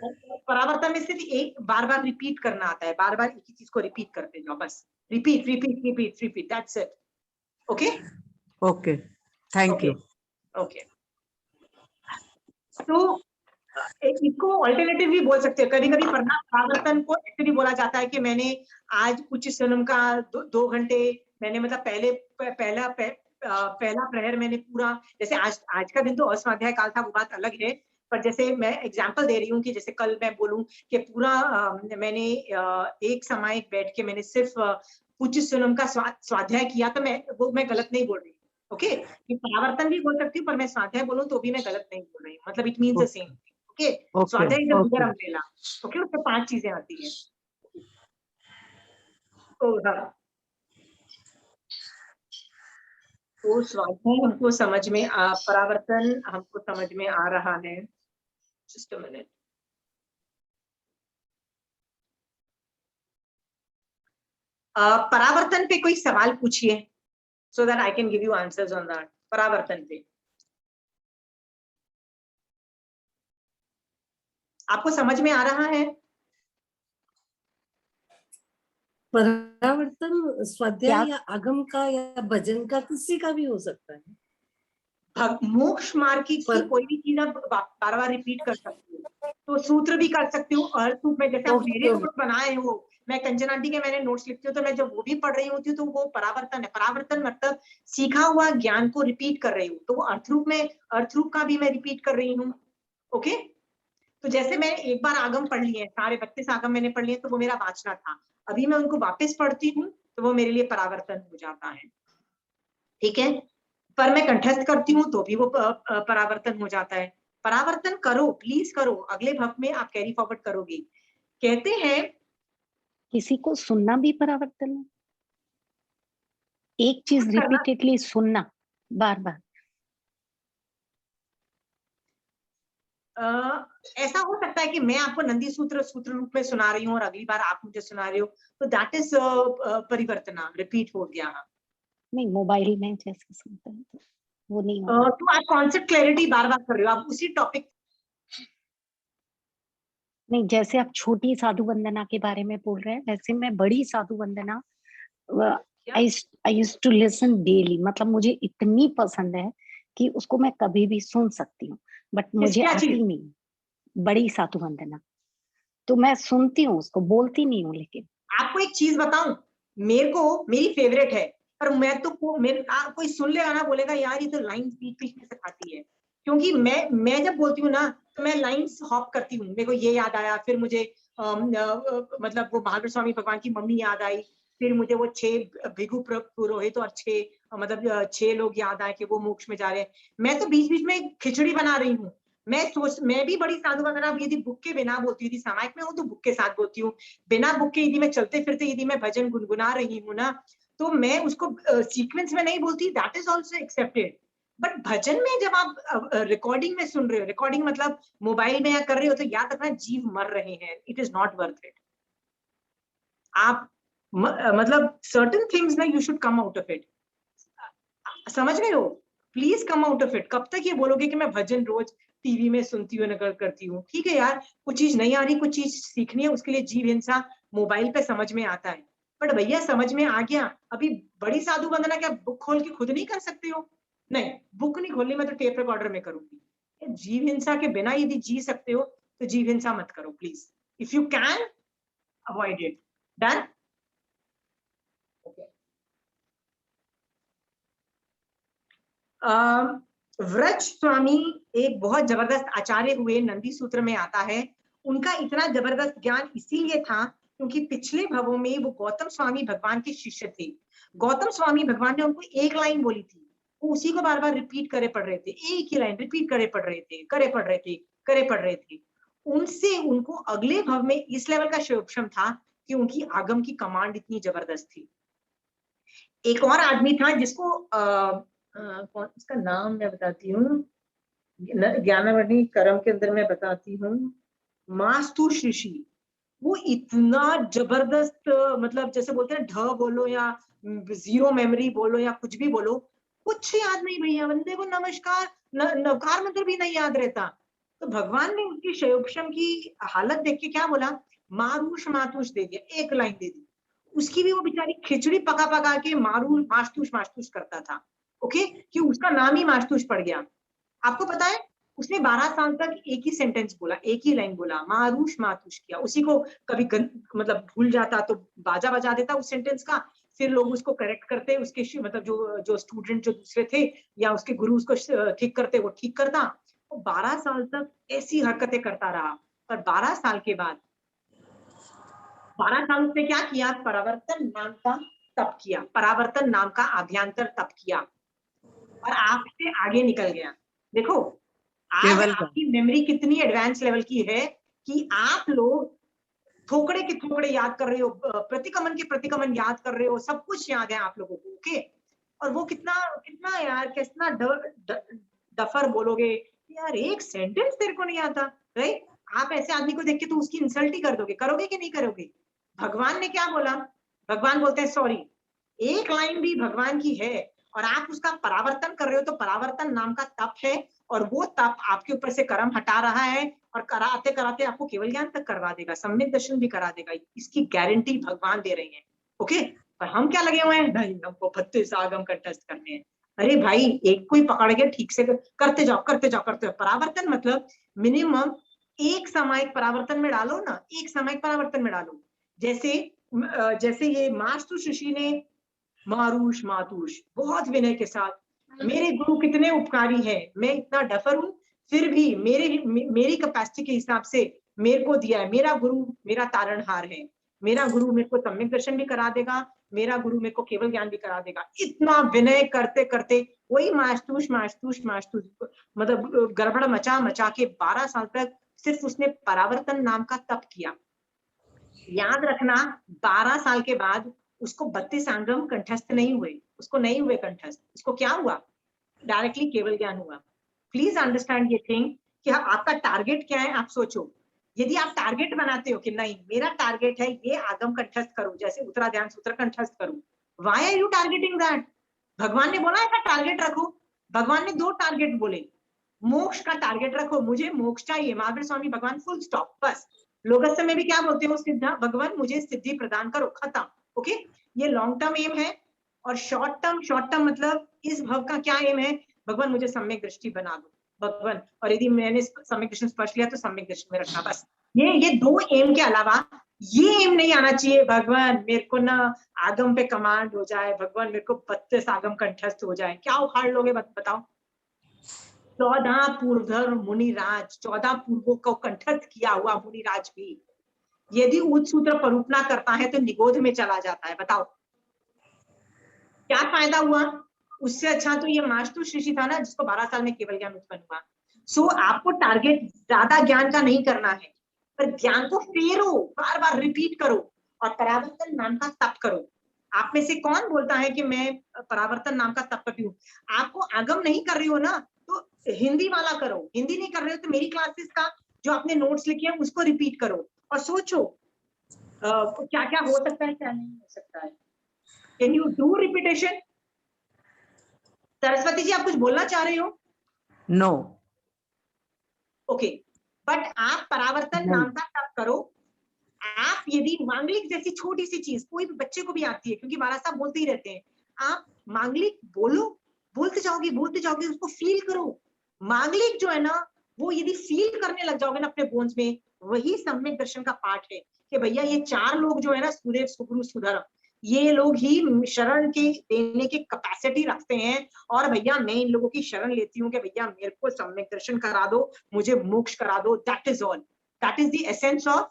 परावर्तन में सिर्फ एक बार बार रिपीट करना आता है, बार बार एक ही चीज को रिपीट करते जाओ, बस repeat, that's it. Okay okay, thank you. Okay, तो इसको ऑल्टरनेटिव भी बोल सकते हो। कभी कभी परावर्तन को ऐसे भी बोला जाता है कि मैंने आज पुच्चीस्वरम का 2 घंटे, मैंने मतलब पहला प्रहर मैंने पूरा, जैसे आज का दिन तो अस्वाध्याय काल था, वो बात अलग है। पर जैसे मैं एग्जांपल दे रही हूँ कि जैसे कल मैं बोलूं कि पूरा मैंने एक समय बैठ के मैंने सिर्फ पुच्चीस्वरम का स्वाध्याय किया, तो मैं गलत नहीं बोल रही। ओके, परावर्तन भी बोल सकती हूँ, पर मैं स्वाध्याय बोलूं तो भी मैं गलत नहीं बोल रही हूँ, मतलब it means the same. Okay, swadhyay is a bigger umbrella. Okay, उसमें 5 चीजें आती हैं। तो तो स्वाध्याय हमको समझ में परावर्तन हमको समझ में आ रहा है। Just a minute. परावर्तन पे कोई सवाल पूछिए, so that I can give you answers on that. परावर्तन पे आपको समझ में आ रहा है? परावर्तन स्वाध्याय क्या? या आगम का या भजन का किसी का भी हो सकता है। मोक्ष मार्ग की पर- कोई भी चीज आप बार बार रिपीट कर सकते हो, तो सूत्र भी कर सकते हो। अर्थ रूप में जैसे आप मेरे ओके। नोट बनाए हो, मैं कंचन आंटी के मैंने नोट्स लिखती हूँ, तो मैं जब वो भी पढ़ रही होती हूँ तो वो परावर्तन है। परावर्तन मतलब सीखा हुआ ज्ञान को रिपीट कर रही हूँ, तो वो अर्थ रूप में, अर्थ रूप का भी मैं रिपीट कर रही हूँ। ओके, तो जैसे मैं एक बार आगम पढ़ लिए, सारे 32 आगम मैंने पढ़ लिए, तो वो मेरा वाचना था। अभी मैं उनको वापस पढ़ती हूँ तो वो मेरे लिए परावर्तन हो जाता है। ठीक है, पर मैं कंठस्थ करती हूँ तो भी वो परावर्तन हो जाता है। परावर्तन करो, प्लीज करो, अगले भक्त में आप कैरी फॉरवर्ड करोगे। कहते हैं किसी को सुनना भी परावर्तन है। एक चीज करना- रिपीटेडली सुनना बार बार। ऐसा हो सकता है कि मैं आपको नंदी सूत्र सूत्र रूप में सुना रही हूँ और अगली बार आप मुझे सुना रहे हो, तो दैट इज परिवर्तना, रिपीट हो गया। नहीं, मोबाइल में जैसे सुनते हैं तो वो नहीं होता। तो आप कॉन्सेप्ट क्लैरिटी बार बार कर रहे हो, आप उसी टॉपिक। नहीं, जैसे आप छोटी साधु वंदना के बारे में बोल रहे हैं, वैसे मैं बड़ी साधु Vandana I used to listen daily. मतलब मुझे इतनी पसंद है कि उसको मैं कभी भी सुन सकती हूँ, बट मुझे क्या आती चीज? नहीं बड़ी साधु वंदना। तो मैं सुनती हूँ उसको, बोलती नहीं हूँ। लेकिन आपको एक चीज बताऊं, मेरे को मेरी फेवरेट है, पर मैं तो कोई सुन लेगा ना, बोलेगा यार ये तो लाइन बीच बीच में सिखाती है। क्योंकि मैं जब बोलती हूँ ना, तो मैं लाइंस हॉप करती हूँ। मेरे को ये याद आया, फिर मुझे मतलब वो महावीर स्वामी भगवान की मम्मी याद आई, फिर मुझे वो 6 भिगु पुरोहित और 6 मतलब 6 लोग याद आए कि वो मोक्ष में जा रहे हैं। मैं तो बीच बीच में खिचड़ी बना रही हूँ। मैं भी बड़ी साधु वंदना यदि बुक के बिना बोलती हूँ, सामायिक में हूँ तो बुक के साथ बोलती हूँ। बिना बुक के यदि मैं चलते फिरते यदि मैं भजन गुनगुना रही हूँ ना, तो मैं उसको सीक्वेंस में नहीं बोलती, that is also accepted. But भजन में जब आप रिकॉर्डिंग में सुन रहे हो, रिकॉर्डिंग मतलब मोबाइल में या कर रहे हो, तो याद रखना जीव मर रहे हैं, it is not worth it. आप मतलब सर्टेन थिंग्स ना, you should come out of it. समझ रहे हो? Please come out of it. कब तक ये बोलोगे कि मैं भजन रोज टीवी में सुनती हूँ, नकल करती हूँ? ठीक है यार, कुछ चीज नहीं आ रही, कुछ चीज सीखनी है, उसके लिए जीव हिंसा मोबाइल पे समझ में आता है। बट भैया समझ में आ गया, अभी बड़ी साधु वंदना क्या बुक खोल के खुद नहीं कर सकते हो? नहीं, बुक नहीं खोलनी, मैं तो टेप रिकॉर्डर में करूंगी। जीव हिंसा के बिना यदि जी सकते हो तो जीव हिंसा मत करो please. If you can avoid it. Done? Vraj Swami एक बहुत जबरदस्त आचार्य हुए, नंदी सूत्र में आता है। उनका इतना जबरदस्त ज्ञान इसीलिए था क्योंकि पिछले भवों में वो गौतम स्वामी भगवान के शिष्य थे। गौतम स्वामी भगवान ने उनको एक लाइन बोली थी, वो उसी को बार बार रिपीट करे पढ़ रहे थे, एक ही लाइन रिपीट करे पढ़ रहे थे, करे पढ़ रहे थे, करे पढ़ रहे थे। उनसे उनको अगले भव में इस लेवल का शोभम था कि उनकी आगम की कमांड इतनी जबरदस्त थी। एक और आदमी था जिसको कौन, उसका नाम मैं बताती हूँ, ज्ञानवर्णी कर्म के अंदर मैं बताती हूँ, मास्तुष ऋषि। वो इतना जबरदस्त, मतलब जैसे बोलते हैं ढ बोलो या जीरो मेमोरी बोलो या कुछ भी बोलो, कुछ याद नहीं भैया, बंदे को नमस्कार नवकार मंत्र भी नहीं याद रहता। तो भगवान ने उसकी शयोपशम की हालत देख के क्या बोला, मारूष मातुष दे दिया, एक लाइन दे दी। उसकी भी वो बेचारी खिचड़ी पका पका के मारू मास्तुष मास्तुष करता था। ओके, कि उसका नाम ही मास्तुष पड़ गया। आपको पता है उसने 12 साल तक एक ही सेंटेंस बोला, एक ही लाइन बोला, मारूष मातुष किया। उसी को कभी मतलब भूल जाता तो बाजा बजा देता उस सेंटेंस का, फिर लोग उसको करेक्ट करते, उसके मतलब जो स्टूडेंट जो दूसरे थे या उसके गुरु उसको ठीक करते, वो ठीक करता। वो 12 साल तक ऐसी हरकतें करता रहा। पर 12 साल के बाद 12 साल उसने क्या किया, परावर्तन नाम का तप किया, परावर्तन नाम का अभ्यंतर तप किया और आपसे आगे निकल गया। देखो आज केवल आपकी मेमोरी कितनी एडवांस लेवल की है कि आप लोग थोकड़े के थोकड़े याद कर रहे हो, प्रतिकमन के प्रतिकमन याद कर रहे हो, सब कुछ याद है आप लोगों को। ओके, और वो कितना कितना यार कितना डफर बोलोगे यार, एक सेंटेंस तेरे को नहीं आता, राइट? आप ऐसे आदमी को देख के तो उसकी इंसल्ट ही कर दोगे, करोगे कि नहीं करोगे? भगवान ने क्या बोला? भगवान बोलते हैं सॉरी, एक लाइन भी भगवान की है और आप उसका परावर्तन कर रहे हो, तो परावर्तन नाम का तप है और वो तप आपके ऊपर से कर्म हटा रहा है और कराते कराते आपको केवल ज्ञान तक करवा देगा, सम्यक दर्शन भी करा देगा, इसकी गारंटी भगवान दे रहे हैं। ओके, पर हम क्या लगे हुए हैं, नहीं हमको 32 आगम कंठस्थ करने हैं। अरे भाई, एक कोई पकड़ के ठीक से करते जाओ करते जाओ करते जाओ। परावर्तन मतलब मिनिमम एक सामयिक परावर्तन में डालो ना, एक सामयिक परावर्तन में डालो। जैसे ये मास्तु ऋषि ने मारुष मातुष बहुत विनय के साथ, मेरे गुरु कितने उपकारी हैं, मैं इतना डफर हूं फिर भी मेरी कैपेसिटी के हिसाब से मेरे को दिया है। मेरा गुरु मेरा तारणहार है, मेरा गुरु मेरे को सम्यक दर्शन भी करा देगा, मेरा गुरु मेरे को केवल ज्ञान भी करा देगा। इतना विनय करते करते वही मास्तुष मास्तुष मास्तुष मतलब गड़बड़ मचा मचा के 12 साल तक सिर्फ उसने परावर्तन नाम का तप किया। याद रखना, 12 साल के बाद उसको 32 आगम कंठस्थ नहीं हुए, उसको नहीं हुए कंठस्थ, उसको क्या हुआ? डायरेक्टली केवल ज्ञान हुआ। प्लीज अंडरस्टैंड ये थिंग कि आपका टारगेट क्या है, आप सोचो। यदि आप टारगेट बनाते हो कि नहीं मेरा टारगेट है ये आगम कंठस्थ करूं, जैसे उत्तरा ध्यान सूत्र कंठस्थ करूं, why are you targeting that? भगवान ने बोला ऐसा टारगेट रखो, भगवान ने 2 टारगेट बोले, मोक्ष का टारगेट रखो, मुझे मोक्ष चाहिए, महावीर स्वामी भगवान, फुल स्टॉप, बस। लोगस्य में भी क्या बोलते हो, सिद्धा, भगवान मुझे सिद्धि प्रदान करो, खत्म। ओके, ये लॉन्ग टर्म एम है। और शॉर्ट टर्म मतलब इस भव का क्या एम है, भगवान मुझे सम्यक दृष्टि बना दो भगवान, और यदि मैंने सम्यक दर्शन स्पर्श लिया तो सम्यक दर्शन में रखना, बस। ये 2 एम के अलावा ये एम नहीं आना चाहिए, भगवान मेरे को ना आगम पे कमांड हो जाए, भगवान मेरे को 32 आगम कंठस्थ हो जाए। क्या उखाड़ लोगे बताओ? 14 पूर्वधर मुनिराज, 14 पूर्वों को कंठस्थ किया हुआ मुनिराज भी यदि उच्च सूत्र परूपना करता है तो निगोध में चला जाता है। बताओ क्या फायदा हुआ? उससे अच्छा तो ये मास्तु ऋषि था ना, जिसको 12 साल में केवल ज्ञान उत्पन्न हुआ। सो आपको टारगेट ज्यादा ज्ञान का नहीं करना है, पर ज्ञान को फेरो, बार बार रिपीट करो और परावर्तन नाम का तप करो। आप में से कौन बोलता है कि मैं परावर्तन नाम का तप करती हूँ? आपको आगम नहीं कर रही हो ना, तो हिंदी वाला करो। हिंदी नहीं कर रहे हो तो मेरी क्लासेस का जो आपने नोट्स लिखे हैं उसको रिपीट करो और सोचो क्या क्या हो सकता है, क्या नहीं हो सकता है। Can you do repetition? Saraswati ji, आप कुछ बोलना चाह रहे हो? नो। ओके, बट आप परावर्तन नाम का तप करो। आप यदि मांगलिक जैसी छोटी सी चीज कोई भी बच्चे को भी आती है, क्योंकि महाराज साहब बोलते ही रहते हैं, आप मांगलिक बोलो, बोलते जाओगे, उसको फील करो। मांगलिक जो है ना, वो यदि फील करने लग जाओगे ना अपने बोन्स में, वही सम्यक दर्शन का पार्ट है कि भैया ये 4 लोग जो है ना, सूर्य सुगुरु सुधर, ये लोग ही शरण के देने की कैपेसिटी रखते हैं। और भैया मैं इन लोगों की शरण लेती हूँ कि भैया मेरे को सम्यक दर्शन करा दो, मुझे मोक्ष करा दो। That is all, that is the essence of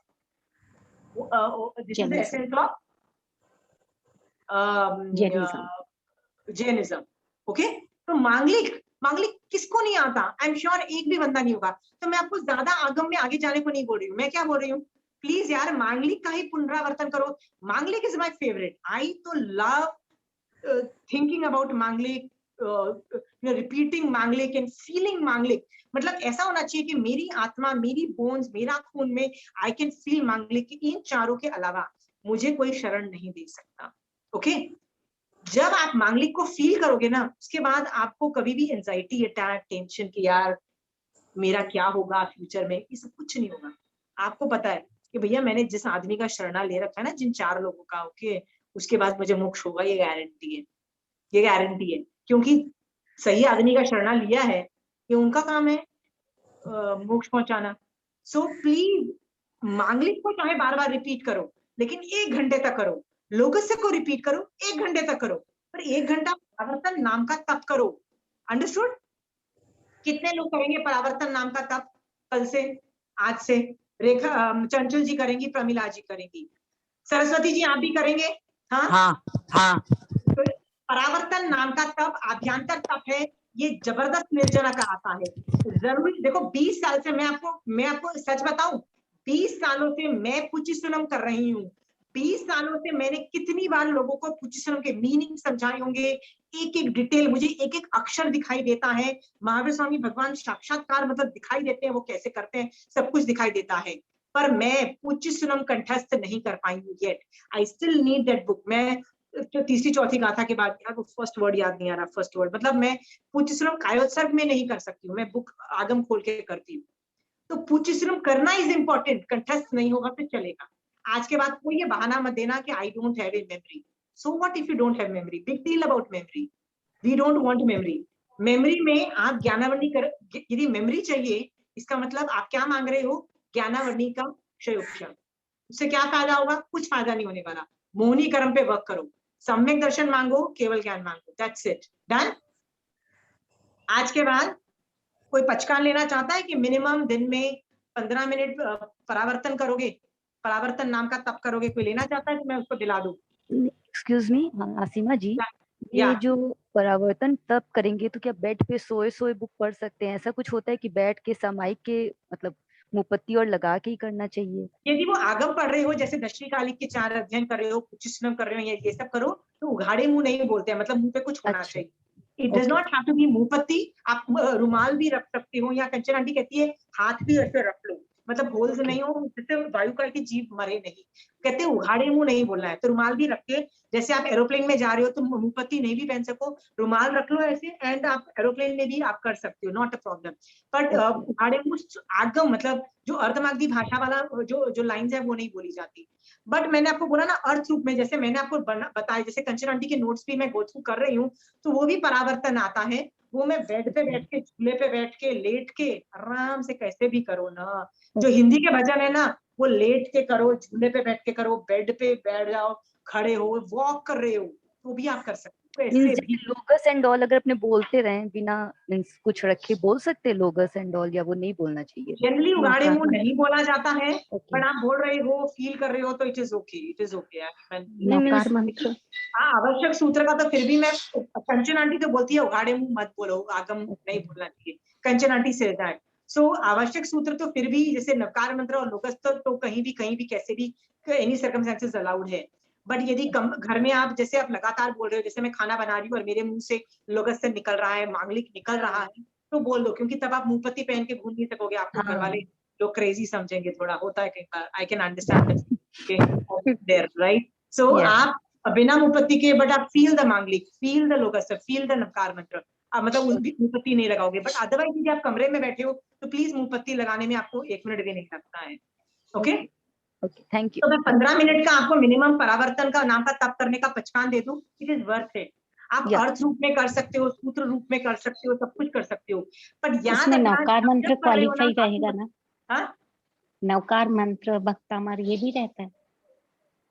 this is the essence of Jainism. Okay, तो मांगलिक किसको नहीं आता? आई एम श्योर एक भी बंदा नहीं होगा। तो मैं आपको ज्यादा आगम में आगे जाने को नहीं बोल रही हूँ। मैं क्या बोल रही हूँ, प्लीज यार मांगलिक का ही पुनरावर्तन करो। मांगलिक इज माय फेवरेट, आई तो लव थिंकिंग अबाउट मांगलिक, रिपीटिंग मांगलिक एंड फीलिंग मांगलिक। मतलब ऐसा होना चाहिए कि मेरी आत्मा, मेरी बोन्स, मेरा खून में आई कैन फील मांगलिक। इन 4 के अलावा मुझे कोई शरण नहीं दे सकता। ओके, जब आप मांगलिक को फील करोगे ना, उसके बाद आपको कभी भी एंजाइटी अटैक, टेंशन कि यार मेरा क्या होगा फ्यूचर में, ये सब कुछ नहीं होगा। आपको पता है कि भैया मैंने जिस आदमी का शरणा ले रखा है ना, जिन 4 लोगों का, ओके, उसके बाद मुझे मोक्ष होगा, ये गारंटी है, ये गारंटी है। क्योंकि सही आदमी का शरणा लिया है, ये उनका काम है मोक्ष पहुंचाना। सो प्लीज मांगलिक को चाहे बार बार रिपीट करो, लेकिन 1 घंटे तक करो। लोगस्य को रिपीट करो, 1 घंटे तक करो, पर 1 घंटा परावर्तन नाम का तप करो। अंडरस्टूड? कितने लोग करेंगे परावर्तन नाम का तप कल से, आज से? रेखा, चंचल जी करेंगी, प्रमिला जी करेंगी, सरस्वती जी आप भी करेंगे? हाँ हाँ हाँ। तो परावर्तन नाम का तप आभ्यंतर तप है, ये जबरदस्त निर्जरा का आता है। जरूरी देखो, 20 साल से मैं आपको सच बताऊं, 20 सालों से मैं पुचिसुनम कर रही हूँ। 20 सालों से मैंने कितनी बार लोगों को पूज्यश्रम के मीनिंग समझाए होंगे, एक एक डिटेल, मुझे एक एक अक्षर दिखाई देता है। महावीर स्वामी भगवान साक्षात्कार मतलब दिखाई देते हैं, वो कैसे करते हैं सब कुछ दिखाई देता है, पर मैं पूज्यश्रम कंठस्थ नहीं कर पाई हूँ yet. I still need that book. मैं तो तीसरी चौथी गाथा के बाद यार वो फर्स्ट वर्ड याद नहीं आ रहा, फर्स्ट वर्ड मतलब मैं पूज्यश्रम कायोत्सर्ग में नहीं कर सकती हूँ, मैं बुक आगम खोल के करती हूँ। तो पूज्यश्रम करना इज इम्पोर्टेंट, कंठस्थ नहीं होगा तो चलेगा। आज के बाद कोई ये बहाना मत देना कि I don't have a memory. So what if you don't have memory? Big deal about memory. We don't want memory. Memory में आप ज्ञानावरणी कर, यदि मेमोरी चाहिए इसका मतलब आप क्या मांग रहे हो? ज्ञानावरणी का क्षयोपशम। उससे क्या फायदा होगा? कुछ फायदा नहीं होने वाला। मोहिनी कर्म पे वर्क करो, सम्यक दर्शन मांगो, केवल ज्ञान मांगो, दैट्स इट, डन। आज के बाद कोई पचकान लेना चाहता है कि मिनिमम दिन में 15 मिनट परावर्तन करोगे, परावर्तन नाम का तप करोगे? कोई लेना चाहता है कि मैं उसको दिला दूं? एक्सक्यूज मी आसिमा जी, या ये जो परावर्तन तप करेंगे तो क्या बेड पे सोए सोए बुक पढ़ सकते हैं? ऐसा कुछ होता है कि बैठ के सामायिक के मतलब मुपत्ति और लगा के ही करना चाहिए? यदि वो आगम पढ़ रहे हो, जैसे दशमी कालिक के 4 अध्ययन कर रहे हो, पूज्यश्रम कर रहे हो, ये सब करो, तो उघाड़े मुंह नहीं बोलते हैं, मतलब मुंह पे कुछ होना अच्छा, चाहिए। It does not have to be muhpatti. आप रुमाल भी रख सकते हो, या कंचन आंटी कहती है हाथ भी ऐसे रख लो, मतलब होल्स Okay. नहीं हो जिससे वायु काल की जीभ मरे नहीं। कहते हैं उघाड़े मुंह नहीं बोलना है, तो रुमाल भी रख के, जैसे आप एरोप्लेन में जा रहे हो तो मुंहपत्ती नहीं भी पहन सको, रुमाल रख लो ऐसे, एंड आप एरोप्लेन में भी आप कर सकते हो, नॉट अ प्रॉब्लम। बट उघाड़े मुंह आगम मतलब जो अर्धमागधी भाषा वाला जो लाइंस है वो नहीं बोली जाती। बट मैंने आपको बोला ना अर्थ रूप में, जैसे मैंने आपको बताया, जैसे कंचन आंटी के नोट्स भी मैं गो थ्रू कर रही हूँ, तो वो भी परावर्तन आता है। वो मैं बेड पे बैठ के, चूल्हे पे बैठ के, लेट के आराम से कैसे भी करो ना। जो हिंदी के भजन है ना, वो लेट के करो, झूले पे बैठ के करो, बेड पे बैठ जाओ, खड़े हो, वॉक कर रहे हो, तो भी आप कर सकते हो मीन्स ऐसे भी। जैसे लोगस एंड ऑल अगर अपने बोलते रहे बिना मीन्स कुछ रखे बोल सकते हैं लोगस एंड ऑल, या वो नहीं बोलना चाहिए? जनरली उगाड़े मुंह नहीं बोला जाता है, ओके, पर आप बोल रहे हो, फील कर रहे हो, तो it is okay, it is okay. नहीं मीन्स नवकार मंत्र। हाँ, आवश्यक सूत्र का तो फिर भी मैं, कंचन आंटी तो बोलती है उघाड़े मुंह मत बोलो, आगम नहीं बोलना चाहिए, कंचन आंटी से दैट। सो आवश्यक सूत्र तो फिर भी, जैसे नवकार मंत्र और लोकस तो कहीं भी कैसे भी एनी सर्कमस्टेंसेस अलाउड है। बट यदि कम घर में आप, जैसे आप लगातार बोल रहे हो, जैसे मैं खाना बना रही हूँ और मेरे मुंह से लोकस से निकल रहा है, मांगलिक निकल रहा है, तो बोल दो, क्योंकि तब आप मुंहपत्ती पहन के घूम नहीं सकोगे, आपको घर वाले लोग क्रेजी समझेंगे, थोड़ा होता है कई बार, I can understand there, right? So आप बिना मुपत्ति के, बट आप feel the Mangalik, feel the Logassa, feel the Navkar Mantra, आप मतलब मुपत्ति नहीं लगाओगे। बट अदरवाइज यदि आप कमरे में बैठे हो तो प्लीज मुपत्ति लगाने में आपको 1 मिनट भी नहीं लगता है। Okay, okay, thank you. तो मैं 15 मिनट का आपको मिनिमम परावर्तन का नाम का तप करने का पचकान दे दूं, इट इज वर्थ इट। आप अर्थ रूप में कर सकते हो, सूत्र रूप में कर सकते हो, सब कुछ कर सकते हो, पर याद इसमें रखना नवकार मंत्र जब कर रहे हो ना, क्वालिफाई रहेगा ना? हाँ? नवकार मंत्र, भक्तामर, ये भी रहता है,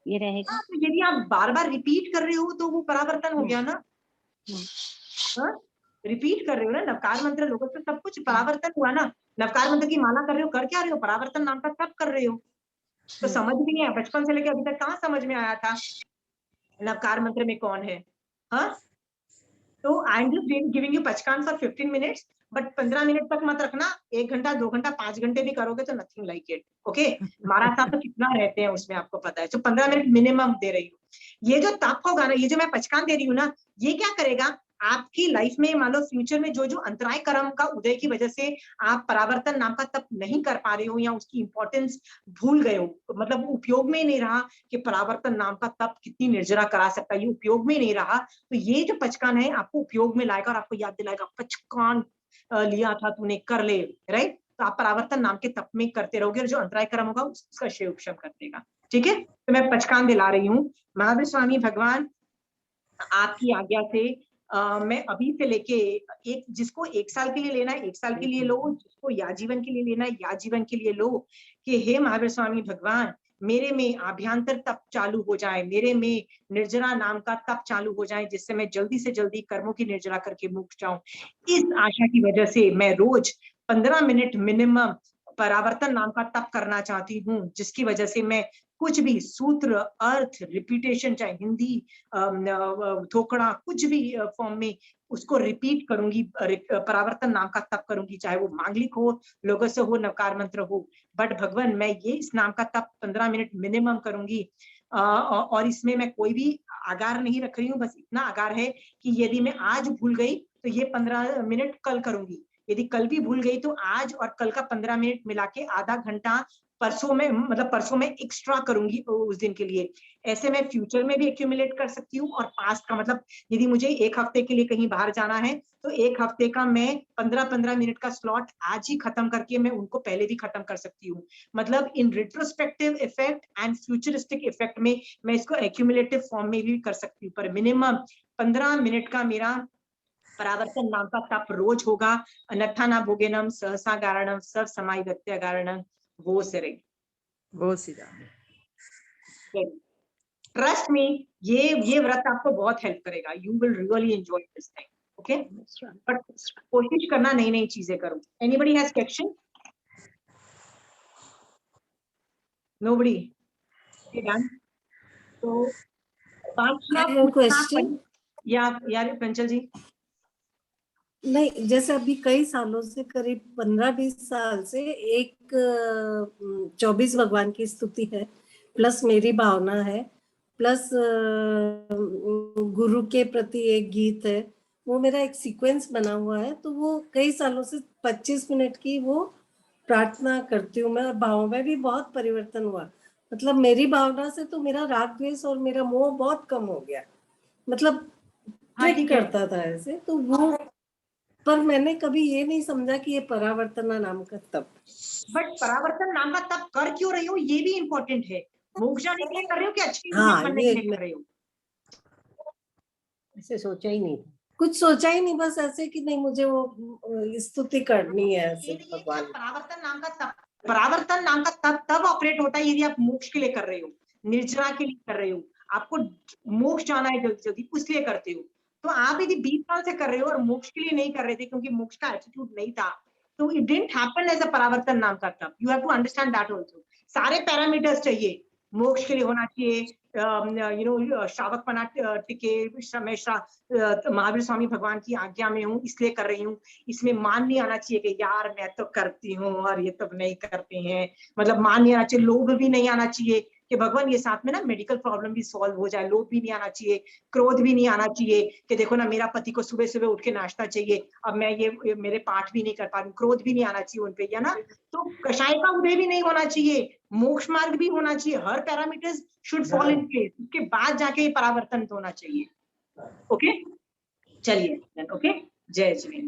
ये रहेगा? हाँ, तो यदि आप बार बार रिपीट कर रहे हो तो वो परावर्तन हो गया ना। हाँ, रिपीट कर रहे हो ना, नवकार मंत्र लोगों से सब कुछ परावर्तन हुआ ना। नवकार मंत्र की माला कर रहे हो, कर क्या रहे हो? परावर्तन नाम का सब कर रहे हो। तो समझ भी नहीं है, बचपन से लेकर अभी तक कहाँ समझ में आया था नवकार मंत्र में कौन है? हाँ, तो I am just giving you pachkhan for 15 minutes, but 15 minute तक मत रखना, 1 घंटा, 2 घंटा, 5 घंटे भी करोगे तो नथिंग लाइक इट। ओके, महाराज साहब तो कितना रहते हैं उसमें आपको पता है, तो 15 मिनट मिनिमम दे रही हूँ। ये जो तप होगा ना, ये जो मैं पचकान दे रही हूँ ना, ये क्या करेगा आपकी लाइफ में, मान लो फ्यूचर में जो जो अंतराय कर्म का उदय की वजह से आप परावर्तन नाम का तप नहीं कर पा रहे हो, या उसकी इंपॉर्टेंस भूल गए हो, मतलब उपयोग में ही नहीं रहा कि परावर्तन नाम का तप कितनी निर्जरा करा सकता है, ये उपयोग में ही नहीं रहा, तो ये जो पचकान है आपको उपयोग में लाएगा और आपको याद दिलाएगा, पचकान लिया था तूने, कर ले, राइट? तो आप परावर्तन नाम के तप में करते रहोगे और जो अंतराय कर्म होगा उसका क्षय उपशम कर देगा। ठीक है, तो मैं पचकान दिला रही हूँ। महावीर स्वामी भगवान आपकी आज्ञा से मैं अभी से लेके एक, जिसको 1 साल के लिए लेना है 1 साल के लिए लो, जिसको या जीवन के लिए लेना है या जीवन के लिए लो, कि हे महावीर स्वामी भगवान, मेरे में आभ्यंतर तप चालू हो जाए, मेरे में निर्जरा नाम का तप चालू हो जाए, जिससे मैं जल्दी से जल्दी कर्मों की निर्जरा करके मुक्त जाऊं। इस आशा की वजह से मैं रोज 15 मिनट मिनिमम परावर्तन नाम का तप करना चाहती हूँ, जिसकी वजह से मैं कुछ भी सूत्र, अर्थ, रिपीटेशन, चाहे हिंदी थोकड़ा, कुछ भी फॉर्म में उसको रिपीट करूंगी, परावर्तन नाम का तप करूंगी, चाहे वो मांगलिक हो, लोगस हो, नवकार मंत्र हो। बट भगवान, मैं ये इस नाम का तप 15 मिनट मिनिमम करूंगी, और इसमें मैं कोई भी आगार नहीं रख रही हूँ, बस इतना आगार है कि यदि मैं आज भूल गई तो ये 15 मिनट कल करूंगी, यदि कल भी भूल गई तो आज और कल का 15 मिनट मिला के आधा घंटा परसों में, मतलब परसों में एक्स्ट्रा करूंगी उस दिन के लिए। ऐसे मैं फ्यूचर में भी एक्यूमुलेट कर सकती हूँ और पास्ट का, मतलब यदि मुझे एक हफ्ते के लिए कहीं बाहर जाना है तो एक हफ्ते का मैं 15-15 मिनट का स्लॉट आज ही खत्म करके मैं उनको पहले भी खत्म कर सकती हूँ। मतलब in retrospective effect and futuristic effect में मैं इसको एक्यूमुलेटिव फॉर्म में भी कर सकती हूँ, पर मिनिमम 15 मिनट का मेरा परावर्तन नाम का तप रोज होगा। अन्यथा न भोगेनम सहसा गारणम सब समाई व्यक्त्या गारणम वो सिरे। वो सीधा। ट्रस्ट मी, ये व्रत आपको बहुत हेल्प करेगा। You will really enjoy this thing, okay? But कोशिश करना नई नई चीजें करो। Anybody has question? Nobody? Done. तो I have a question. यार पंचल जी। नहीं, जैसे अभी कई सालों से, करीब 15-20 साल से एक 24 भगवान की स्तुति है, प्लस मेरी भावना है, प्लस गुरु के प्रति एक गीत है, वो मेरा एक सीक्वेंस बना हुआ है। तो वो कई सालों से 25 मिनट की वो प्रार्थना करती हूँ मैं, और भाव में भी बहुत परिवर्तन हुआ। मतलब मेरी भावना से तो मेरा राग द्वेष और मेरा मोह बहुत कम हो गया। मतलब हाँ, ट्रिक करता था ऐसे, तो वो, पर मैंने कभी ये नहीं समझा कि ये परावर्तना नाम का तप। बट परावर्तन नाम का तप कर क्यों रही हो ये भी इम्पोर्टेंट है। मोक्ष जाने के लिए कर रही हो कि अच्छी इंसान बनने के लिए कर रही हो? ऐसे सोचा ही नहीं, कुछ सोचा ही नहीं, बस ऐसे कि नहीं मुझे वो स्तुति करनी है ऐसे भगवान। परावर्तन नाम का तप, परावर्तन नाम का तप तब ऑपरेट होता है यदि आप मोक्ष के लिए कर रहे हो, निर्जरा के लिए कर रहे हो, आपको मोक्ष जाना है जल्दी जल्दी, उसलिए करते हो। तो आप यदि 20 साल से कर रहे हो और मोक्ष के लिए नहीं कर रहे थे क्योंकि मोक्ष का एटीट्यूड नहीं था, तो it didn't happen as a परावर्तन नाम का तप। You have to understand that also. सारे पैरामीटर्स चाहिए, मोक्ष के लिए होना चाहिए, श्रावकपना टिके, मैं महावीर स्वामी भगवान की आज्ञा में हूँ इसलिए कर रही हूँ। इसमें मान नहीं आना चाहिए कि यार मैं तो करती हूँ और ये तो नहीं करते हैं, मतलब मान नहीं आना चाहिए। लोभ भी नहीं आना चाहिए कि भगवान ये साथ में ना मेडिकल प्रॉब्लम भी सॉल्व हो जाए। लोभ भी नहीं आना चाहिए, क्रोध भी नहीं आना चाहिए कि देखो ना मेरा पति को सुबह सुबह उठ के नाश्ता चाहिए, अब मैं ये मेरे पाठ भी नहीं कर पा रही हूँ। क्रोध भी नहीं आना चाहिए उनपे, है ना? तो कषाय का उदय भी नहीं होना चाहिए, मोक्ष मार्ग भी होना चाहिए। हर parameters should fall in place, उसके बाद जाके परावर्तन होना चाहिए। ओके, चलिए, ओके, जय श्री।